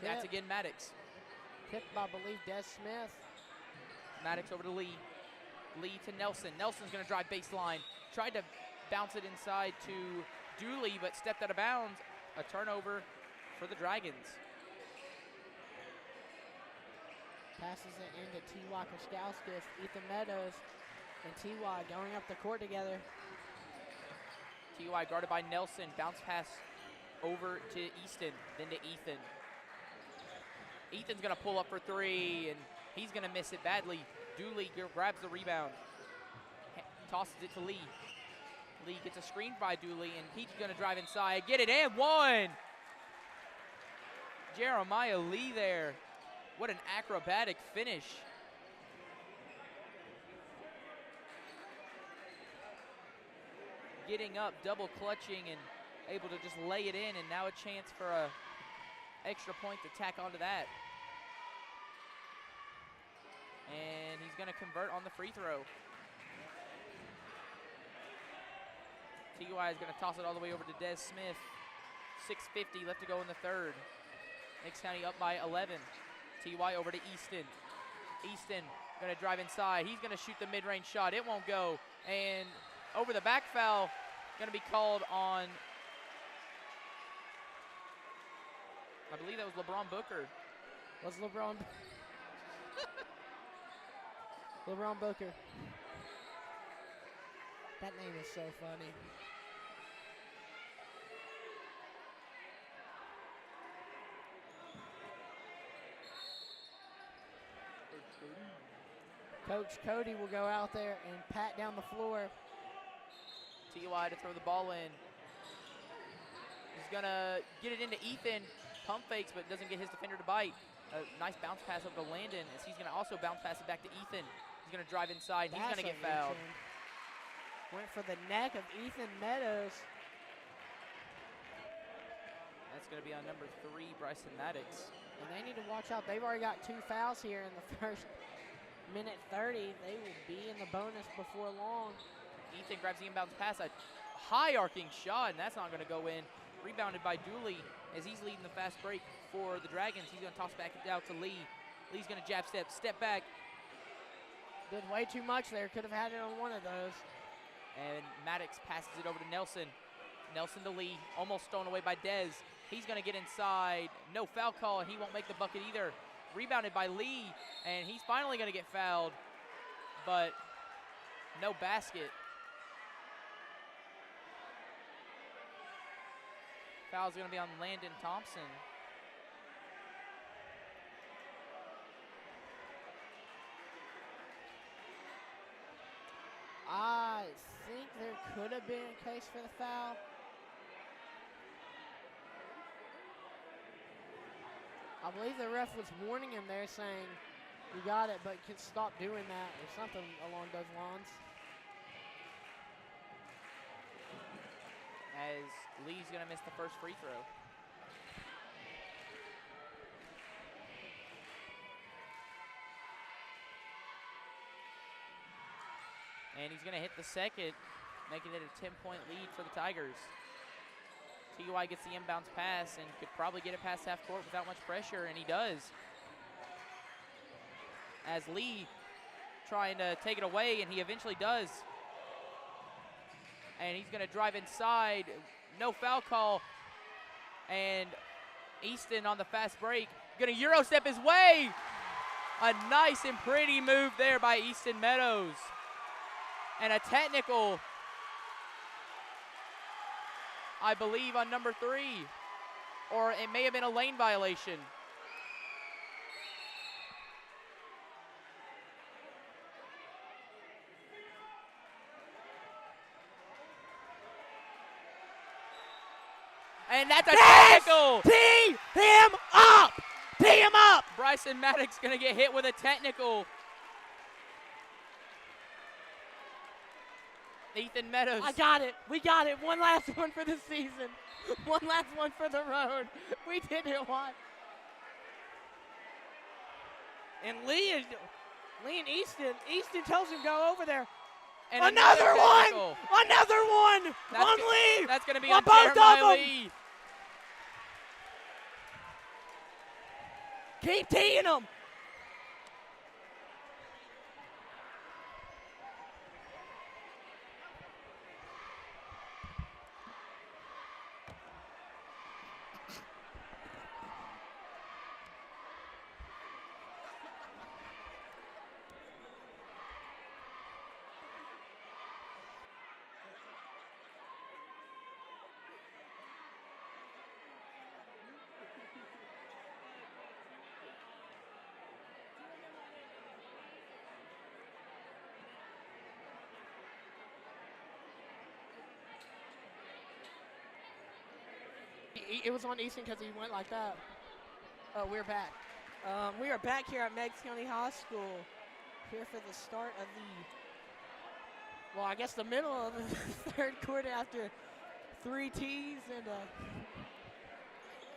That's again Maddox. Tipped by, I believe, Des Smith. Maddox over to Lee. Lee to Nelson. Nelson's going to drive baseline. Tried to bounce it inside to Dooley, but stepped out of bounds. A turnover for the Dragons. Passes it into T.Y. Krskowskis, Ethan Meadows, and T.Y. going up the court together. T.Y. guarded by Nelson. Bounce pass over to Easton, then to Ethan. Ethan's going to pull up for three, and he's going to miss it badly. Dooley grabs the rebound. Tosses it to Lee. Lee gets a screen by Dooley, and he's going to drive inside. Get it, and one! Jeremiah Lee there. What an acrobatic finish. Getting up, double clutching, and able to just lay it in, and now a chance for a extra point to tack onto that. And he's going to convert on the free throw. T.Y. is going to toss it all the way over to Des Smith. 6:50 left to go in the third. Meigs County up by 11. T.Y. over to Easton. Easton going to drive inside. He's going to shoot the mid-range shot. It won't go. And over the back foul, going to be called on, I believe that was LeBron Booker. Was LeBron? LeBron Booker. That name is so funny. Coach Cody will go out there and pat down the floor. T.Y. to throw the ball in. He's going to get it into Ethan. Pump fakes, but doesn't get his defender to bite. A nice bounce pass up to Landon, as he's going to also bounce pass it back to Ethan. He's going to drive inside. He's going to get fouled. Went for the neck of Ethan Meadows. That's going to be on number 3, Bryson Maddox. And they need to watch out. They've already got 2 fouls here in the first minute 30. They will be in the bonus before long. Ethan grabs the inbounds pass, a high arcing shot, and that's not going to go in. Rebounded by Dooley as he's leading the fast break for the Dragons. He's going to toss back out to Lee. Lee's going to jab step back. Did way too much there. Could have had it on one of those. And Maddox passes it over to Nelson. Nelson to Lee, almost stolen away by Dez. He's going to get inside. No foul call, and he won't make the bucket either. Rebounded by Lee, and he's finally going to get fouled, but no basket. Foul's going to be on Landon Thompson. I think there could have been a case for the foul. I believe the ref was warning him there, saying, you got it, but you can stop doing that, or something along those lines. As Lee's going to miss the first free throw. And he's going to hit the second, making it a 10-point lead for the Tigers. T.Y. gets the inbounds pass and could probably get it past half court without much pressure, and he does. As Lee trying to take it away, and he eventually does. and he's going to drive inside. No foul call. And Easton on the fast break, going to Euro step his way. A nice and pretty move there by Easton Meadows. And a technical, I believe, on number 3. Or it may have been a lane violation. And that's a technical. Tee him up! Tee him up! Bryson Maddox going to get hit with a technical. Ethan Meadows. I got it. We got it. One last one for the season. One last one for the road. We did it once. And Lee and Easton tells him go over there. And another one! technical. Another one! On Lee! That's going to be on on both Jeremiah of them. Lee. Keep teeing them. It was on Easton because he went like that. Oh, we're back. We are back here at Meigs County High School. Here for the start of the, well, I guess the middle of the third quarter after 3 tees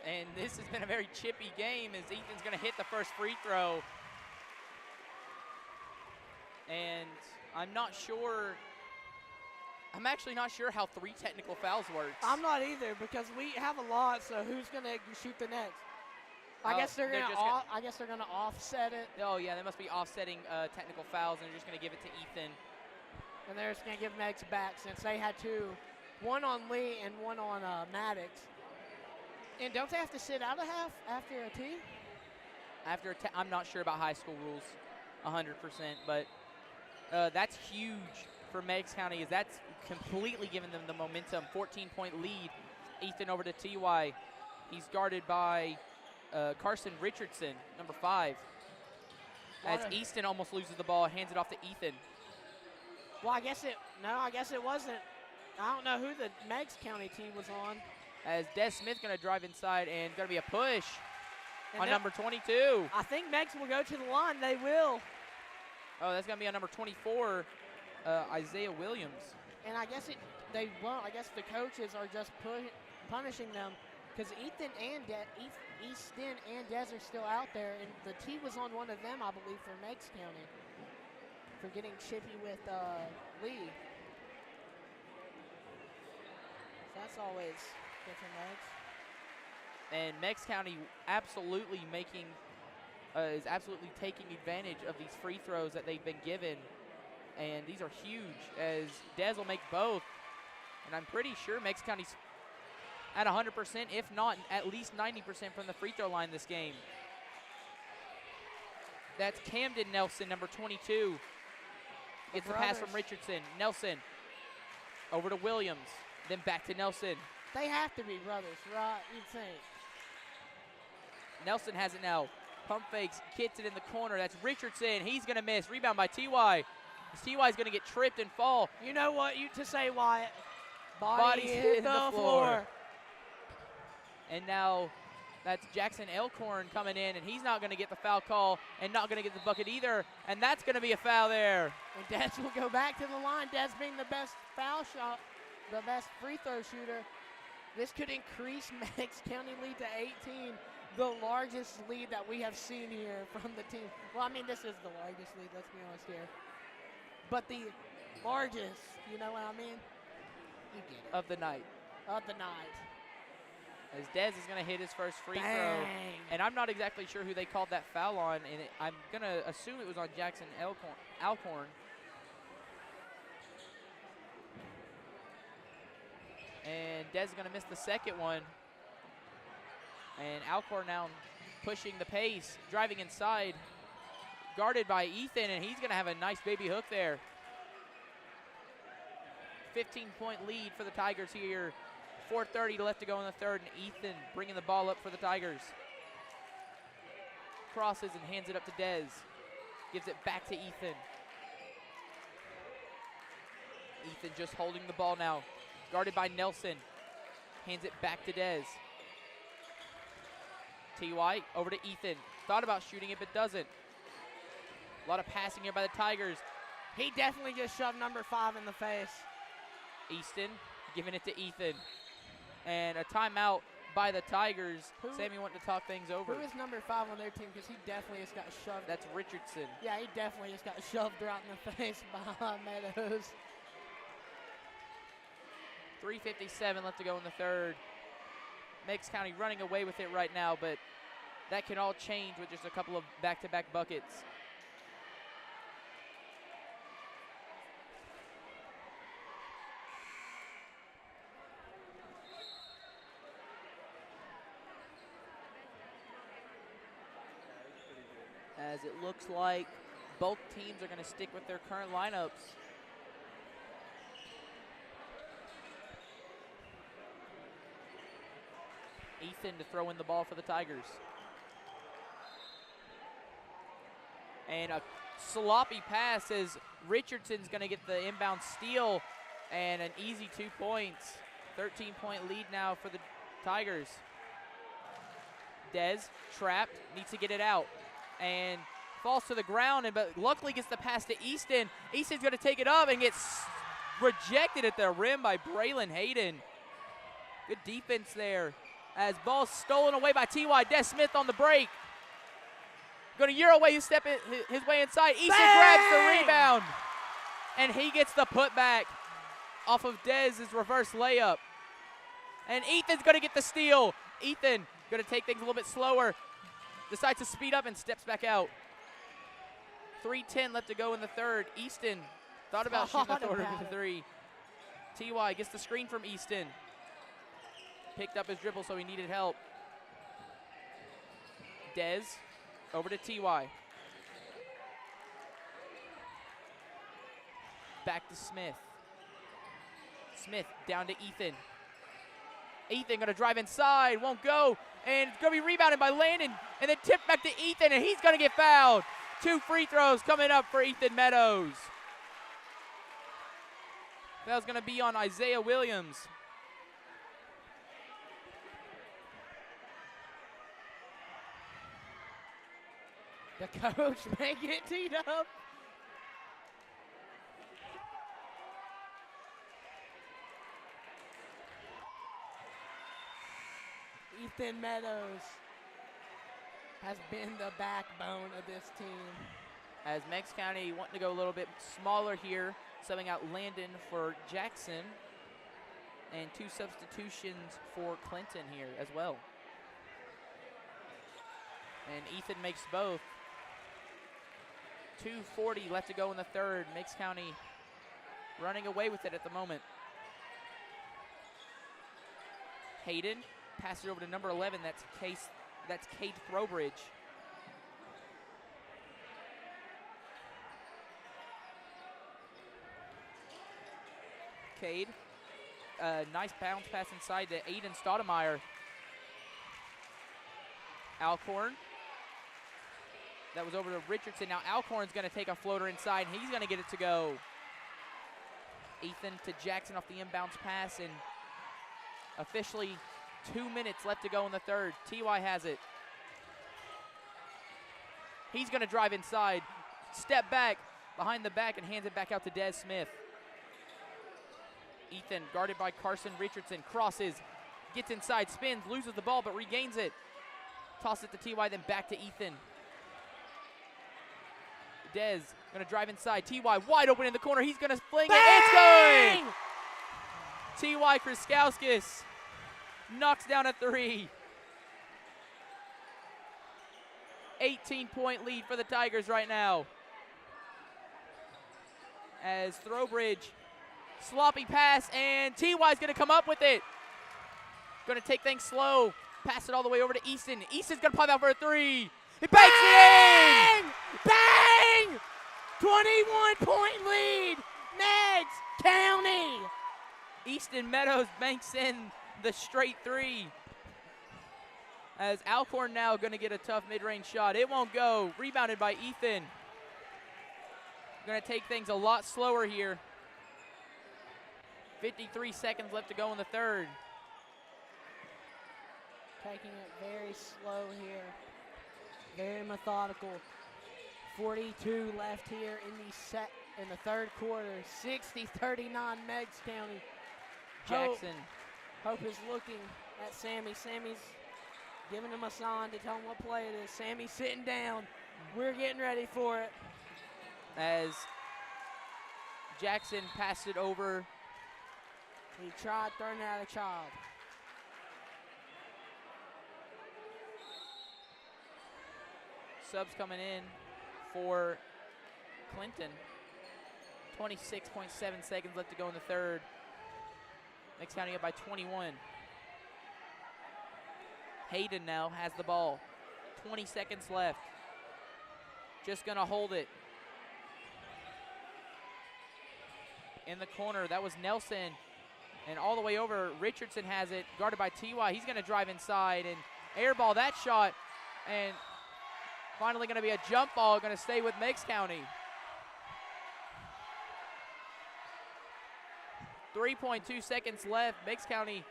And this has been a very chippy game as Ethan's going to hit the first free throw. And I'm actually not sure how 3 technical fouls works. I'm not either because we have a lot. So who's gonna shoot the next? I guess they're gonna offset it. Oh yeah, they must be offsetting technical fouls, and they're just gonna give it to Ethan. And they're just gonna give Meigs back since they had 2, one on Lee and one on Maddox. And don't they have to sit out a half after a tee? I'm not sure about high school rules, 100%, but that's huge for Meigs County, as that's completely given them the momentum. 14-point lead. Ethan over to TY. He's guarded by Carson Richardson, number 5. As Easton almost loses the ball, hands it off to Ethan. Well, I guess it wasn't. I don't know who the Meigs County team was on. As Des Smith going to drive inside, and going to be a push on number 22. I think Meigs will go to the line. They will. Oh, that's going to be on number 24. Isaiah Williams. And I guess they won't. I guess the coaches are just punishing them because Easton and Des are still out there, and the tee was on one of them, I believe, for Meigs County for getting chippy with Lee. So that's always good for Meigs. And Meigs County absolutely is absolutely taking advantage of these free throws that they've been given. And these are huge, as Des will make both. And I'm pretty sure Meigs County's at 100%, if not at least 90% from the free throw line this game. That's Camden Nelson, number 22. Gets the pass from Richardson. Nelson over to Williams, then back to Nelson. They have to be brothers, right? You'd think. Nelson has it now. Pump fakes, gets it in the corner. That's Richardson. He's going to miss. Rebound by TY. TY's going to get tripped and fall. You know what to say, Whyatte? Body hit the floor. And now that's Jackson Elkhorn coming in, and he's not going to get the foul call and not going to get the bucket either. And that's going to be a foul there. And Des will go back to the line. Des being the best foul shot, the best free throw shooter. This could increase Meigs County lead to 18, the largest lead that we have seen here from the team. Well, I mean, this is the largest lead, let's be honest here. But the largest, you know what I mean? You get it. Of the night. Of the night. As Des is going to hit his first free Dang. throw. And I'm not exactly sure who they called that foul on, and I'm going to assume it was on Jackson Alcorn. And Dez is going to miss the second one. And Alcorn now pushing the pace, driving inside, guarded by Ethan, and he's going to have a nice baby hook there. 15-point lead for the Tigers here. 4:30 left to go in the third, and Ethan bringing the ball up for the Tigers. Crosses and hands it up to Dez. Gives it back to Ethan. Ethan just holding the ball now, guarded by Nelson. Hands it back to Dez. T.Y. over to Ethan. Thought about shooting it, but doesn't. A lot of passing here by the Tigers. He definitely just shoved number 5 in the face. Easton giving it to Ethan. And a timeout by the Tigers. Sammy wanting to talk things over. Who is number 5 on their team? Because he definitely just got shoved. That's Richardson. Yeah, he definitely just got shoved right in the face by Meadows. 3:57 left to go in the third. Meigs County running away with it right now, but that can all change with just a couple of back-to-back buckets. As it looks like both teams are going to stick with their current lineups. Ethan to throw in the ball for the Tigers. And a sloppy pass as Richardson's going to get the inbound steal and an easy 2 points. 13-point lead now for the Tigers. Dez trapped, needs to get it out and falls to the ground, but luckily gets the pass to Easton. Easton's going to take it up and gets rejected at the rim by Braylon Hayden. Good defense there. As ball stolen away by T.Y. Des Smith on the break. Going to Euro way, his way inside. Easton grabs the rebound. And he gets the putback off of Dez's reverse layup. And Ethan's going to get the steal. Ethan going to take things a little bit slower. Decides to speed up and steps back out. 3:10 left to go in the third. Easton thought about shooting the order to 3. T.Y. gets the screen from Easton. Picked up his dribble, so he needed help. Dez over to T.Y. Back to Smith. Smith down to Ethan. Ethan going to drive inside, won't go, and it's going to be rebounded by Landon, and then tipped back to Ethan, and he's going to get fouled. 2 free throws coming up for Ethan Meadows. That was going to be on Isaiah Williams. The coach making it teed up. Ethan Meadows has been the backbone of this team. As Meigs County wanting to go a little bit smaller here, subbing out Landon for Jackson, and 2 substitutions for Clinton here as well. And Ethan makes both. 2:40 left to go in the third. Meigs County running away with it at the moment. Hayden passes it over to number 11. That's Cade Throwbridge. Cade, nice bounce pass inside to Aiden Stoudemire. Alcorn. That was over to Richardson. Now Alcorn's going to take a floater inside, and he's going to get it to go. Ethan to Jackson off the inbounds pass, and officially 2 minutes left to go in the third. T.Y. has it. He's going to drive inside, step back, behind the back, and hands it back out to Des Smith. Ethan, guarded by Carson Richardson, crosses, gets inside, spins, loses the ball, but regains it. Toss it to T.Y., then back to Ethan. Dez going to drive inside. T.Y. wide open in the corner. He's going to fling it. It's going! T.Y. Kraskowskis knocks down a 3. 18-point lead for the Tigers right now. As Throwbridge Sloppy pass, and T.Y.'s going to come up with it. Going to take things slow. Pass it all the way over to Easton. Easton's going to pop out for a three. He banks it in! Bang! 21-point lead, Meigs County. Easton Meadows banks in the straight three. As Alcorn now going to get a tough mid-range shot. It won't go. Rebounded by Ethan. Going to take things a lot slower here. 53 seconds left to go in the third. Taking it very slow here. Very methodical. 42 left here in the third quarter. 60-39 Meigs County. Jackson. Hope is looking at Sammy. Sammy's giving him a sign to tell him what play it is. Sammy's sitting down. We're getting ready for it. As Jackson passed it over. He tried throwing it at a child. Subs coming in for Clinton. 26.7 seconds left to go in the third. Meigs County up by 21. Hayden now has the ball. 20 seconds left. Just gonna hold it. In the corner, that was Nelson. And all the way over, Richardson has it, guarded by T.Y. He's gonna drive inside and airball that shot. And finally gonna be a jump ball, gonna stay with Meigs County. 3.2 seconds left. Meigs County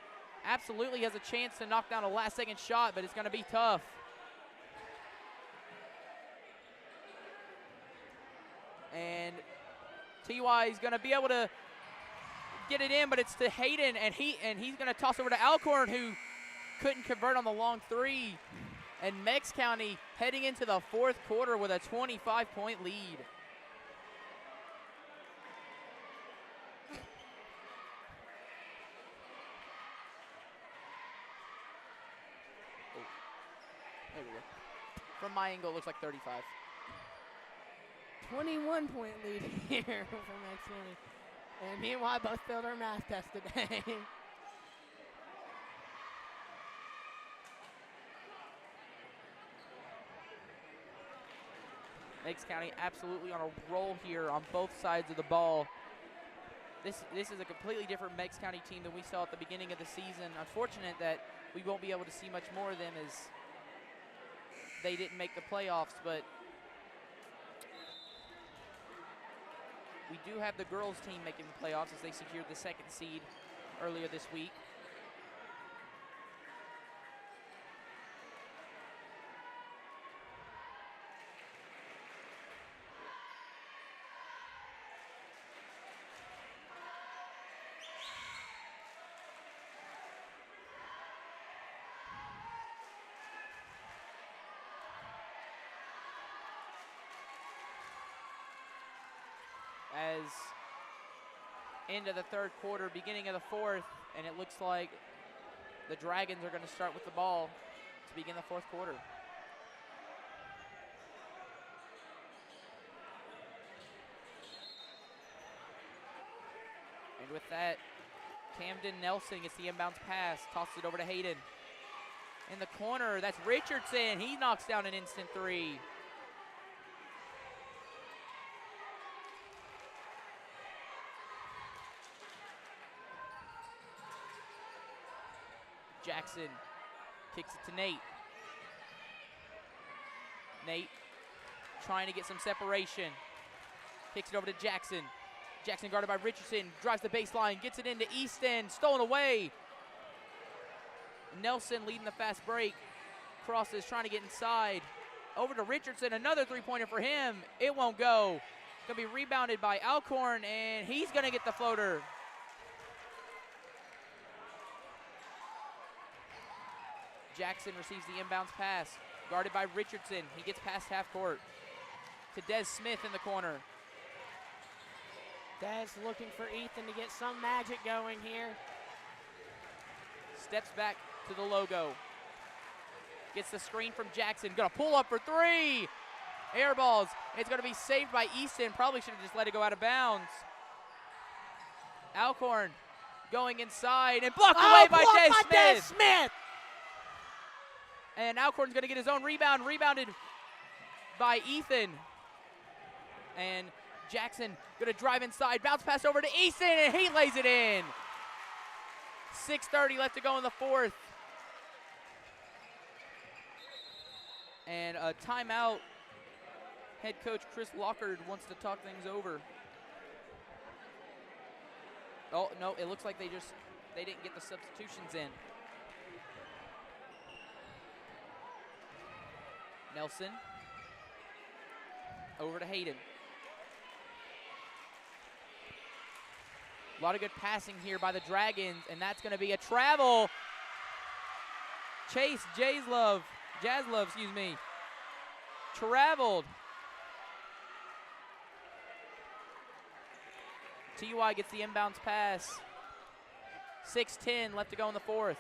absolutely has a chance to knock down a last-second shot, but it's going to be tough. And T.Y. is going to be able to get it in, but it's to Hayden, and he's going to toss over to Alcorn, who couldn't convert on the long three. And Meigs County heading into the fourth quarter with a 25-point lead. There we go. From my angle, it looks like 35. 21-point lead here for Meigs County. And me and Y both failed our math test today. Meigs County absolutely on a roll here on both sides of the ball. This is a completely different Meigs County team than we saw at the beginning of the season. Unfortunate that we won't be able to see much more of them as they didn't make the playoffs, but we do have the girls team making the playoffs as they secured the second seed earlier this week. As into the third quarter, beginning of the fourth, and it looks like the Dragons are going to start with the ball to begin the fourth quarter. And with that, Camden Nelson gets the inbounds pass, tosses it over to Hayden. In the corner, that's Richardson. He knocks down an instant three. Jackson kicks it to Nate. Nate trying to get some separation. Kicks it over to Jackson. Jackson guarded by Richardson. Drives the baseline. Gets it into Easton. Stolen away. Nelson leading the fast break. Crosses trying to get inside. Over to Richardson. Another three-pointer for him. It won't go. Going to be rebounded by Alcorn, and he's going to get the floater. Jackson receives the inbounds pass, guarded by Richardson. He gets past half court to Des Smith in the corner. Des looking for Ethan to get some magic going here. Steps back to the logo. Gets the screen from Jackson. Gonna pull up for three. Air balls. It's gonna be saved by Easton. Probably should have just let it go out of bounds. Alcorn going inside and blocked away by Des Smith. And Alcorn's going to get his own rebound, rebounded by Ethan. And Jackson going to drive inside, bounce pass over to Easton, and he lays it in. 6:30 left to go in the fourth. And a timeout. Head coach Chris Lockard wants to talk things over. Oh, no, it looks like they didn't get the substitutions in. Nelson. Over to Hayden. A lot of good passing here by the Dragons, and that's going to be a travel. Chase Jaslove, traveled. TY gets the inbounds pass. 6:10 left to go in the fourth.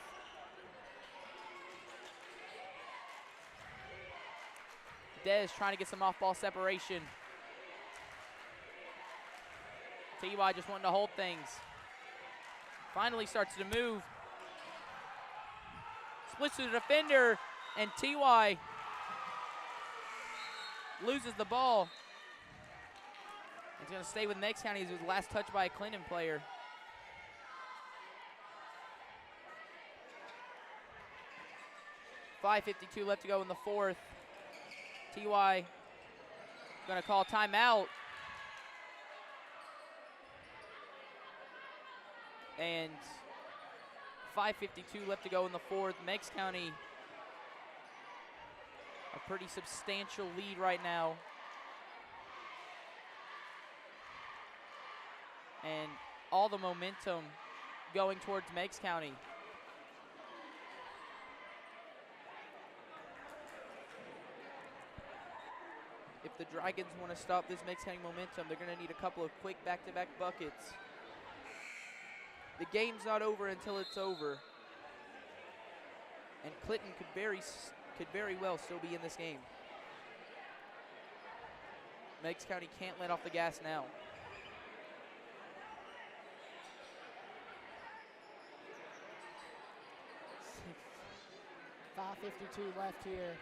Dez trying to get some off-ball separation. TY just wanting to hold things. Finally starts to move. Splits to the defender, and TY loses the ball. It's going to stay with Meigs County as it was last touched by a Clinton player. .5:52 left to go in the fourth. TY going to call timeout. And 5:52 left to go in the fourth. Meigs County, a pretty substantial lead right now. And all the momentum going towards Meigs County. If the Dragons want to stop this Meigs County momentum, they're going to need a couple of quick back-to-back buckets. The game's not over until it's over. And Clinton could very well still be in this game. Meigs County can't let off the gas now. 5:52 left here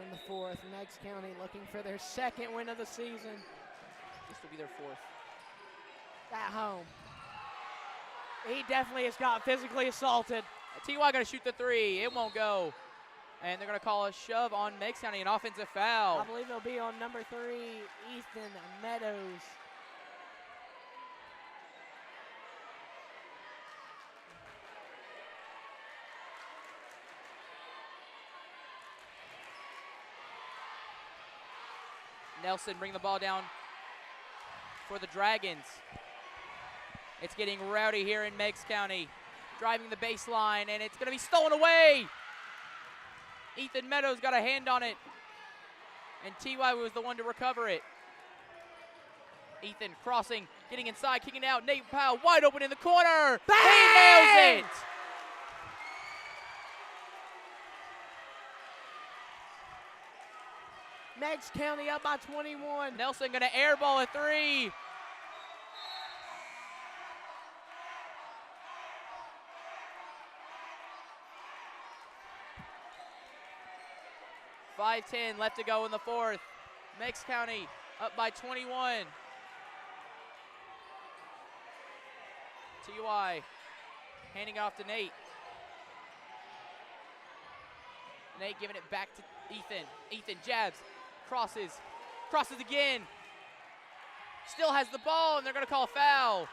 in the fourth. Meigs County looking for their second win of the season. This will be their fourth. At home. He definitely has got physically assaulted. TY going to shoot the three. It won't go. And they're going to call a shove on Meigs County, an offensive foul. I believe it'll be on number 3, Ethan Meadows. Nelson bring the ball down for the Dragons. It's getting rowdy here in Meigs County. Driving the baseline, and it's going to be stolen away. Ethan Meadows got a hand on it, and TY was the one to recover it. Ethan crossing, getting inside, kicking out. Nate Powell wide open in the corner. Bang! He nails it. Meigs County up by 21. Nelson going to airball a three. .5:10 left to go in the fourth. Meigs County up by 21. TY handing off to Nate. Nate giving it back to Ethan. Ethan jabs, crosses again. Still has the ball, and they're going to call a foul.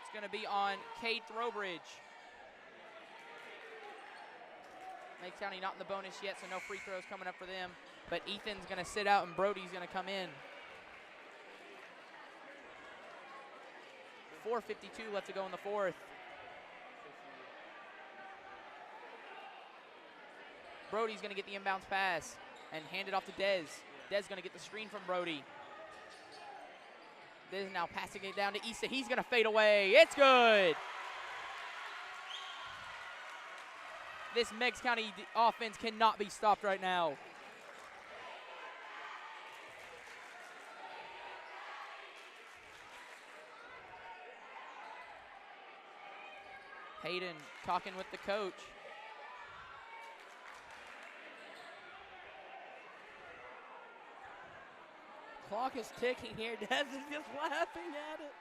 It's going to be on Cade Throwbridge. Meigs County not in the bonus yet, so no free throws coming up for them. But Ethan's going to sit out, and Brody's going to come in. 4:52 left to go in the fourth. Brody's going to get the inbounds pass and hand it off to Dez. Dez going to get the screen from Brody. Dez is now passing it down to Issa. He's going to fade away. It's good. This Meigs County offense cannot be stopped right now. Hayden talking with the coach. Clock is ticking here. Des is just laughing at it.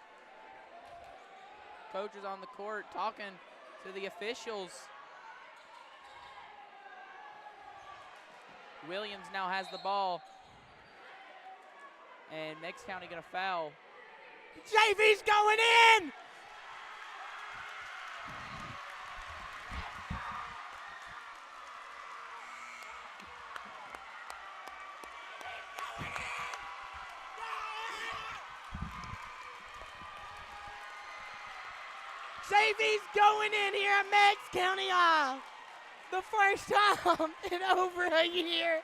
Coach is on the court talking to the officials. Williams now has the ball. And Meigs County gonna foul. JV's going in! JV's going in here at Meigs County High. The first time in over a year.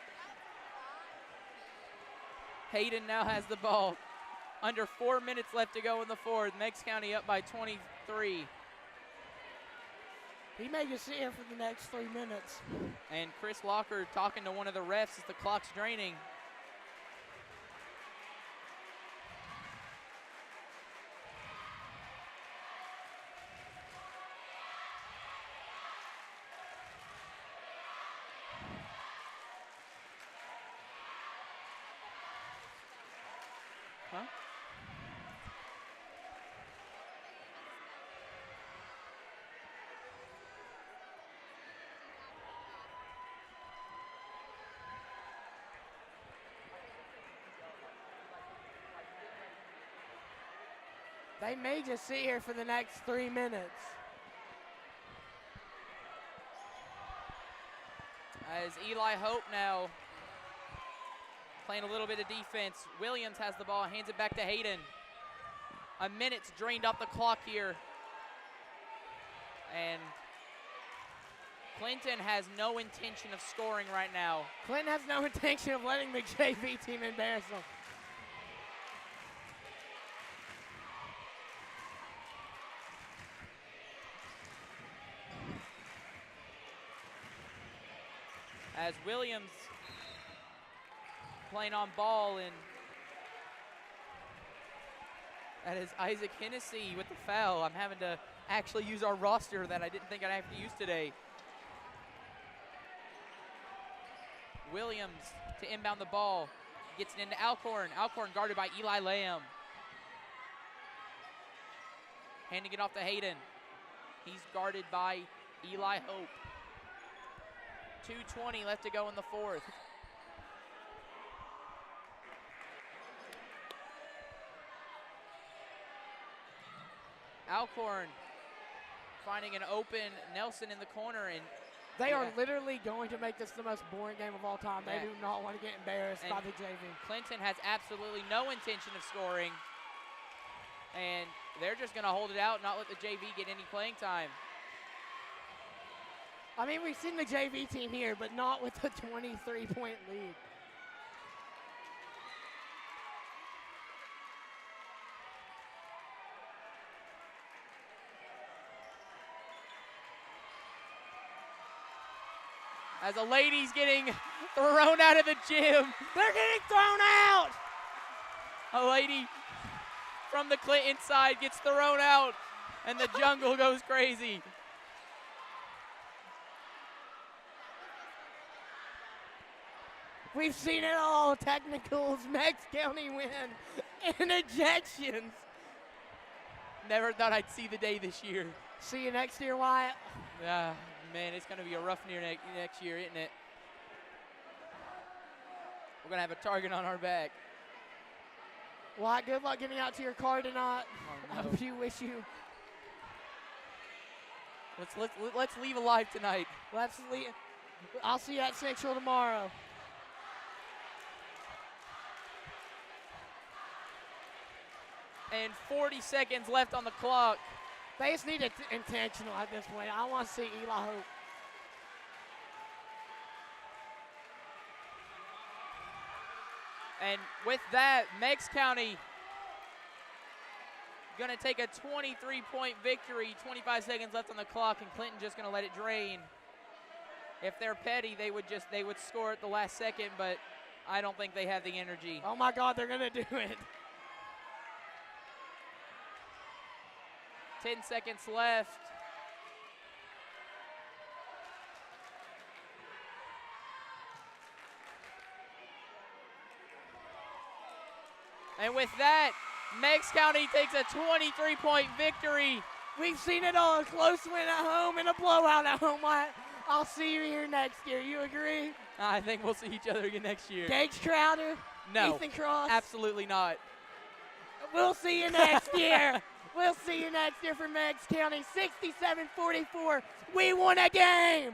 Hayden now has the ball. Under 4 minutes left to go in the fourth. Meigs County up by 23. He may just sit here for the next 3 minutes. And Chris Locker talking to one of the refs as the clock's draining. Huh? They may just sit here for the next 3 minutes. As Eli Hope now playing a little bit of defense. Williams has the ball, hands it back to Hayden. A minute's drained off the clock here. And Clinton has no intention of scoring right now. Clinton has no intention of letting the JV team embarrass them. As Williams playing on ball, and that is Isaac Hennessy with the foul. I'm having to actually use our roster that I didn't think I'd have to use today. Williams to inbound the ball. Gets it into Alcorn. Alcorn guarded by Eli Lamb. Handing it off to Hayden. He's guarded by Eli Hope. 2:20 left to go in the fourth. Alcorn finding an open Nelson in the corner, and they are literally going to make this the most boring game of all time. They do not want to get embarrassed by the JV. Clinton has absolutely no intention of scoring, and they're just going to hold it out, not let the JV get any playing time. I mean, we've seen the JV team here, but not with a 23-point lead. As a lady's getting thrown out of the gym. They're getting thrown out! A lady from the Clinton side gets thrown out, and the jungle goes crazy. We've seen it all. Technicals, Meigs County win, and ejections. Never thought I'd see the day this year. See you next year, Whyatte. Man, it's going to be a rough year next year, isn't it? We're going to have a target on our back. Whyatte, good luck getting out to your car tonight. Oh, no. I wish you. Let's leave alive tonight. Let's leave. I'll see you at Central tomorrow. And 40 seconds left on the clock. They just need it intentional at this point. I want to see Eli Hope. And with that, Meigs County going to take a 23-point victory. 25 seconds left on the clock, and Clinton just going to let it drain. If they're petty, they would score at the last second, but I don't think they have the energy. Oh my God, they're going to do it. 10 seconds left. And with that, Meigs County takes a 23-point victory. We've seen it all, a close win at home and a blowout at home. I'll see you here next year. You agree? I think we'll see each other again next year. Gage Crowder, No, Ethan Cross. absolutely not. We'll see you next year. We'll see you next year for Meigs County, 67-44. We won a game.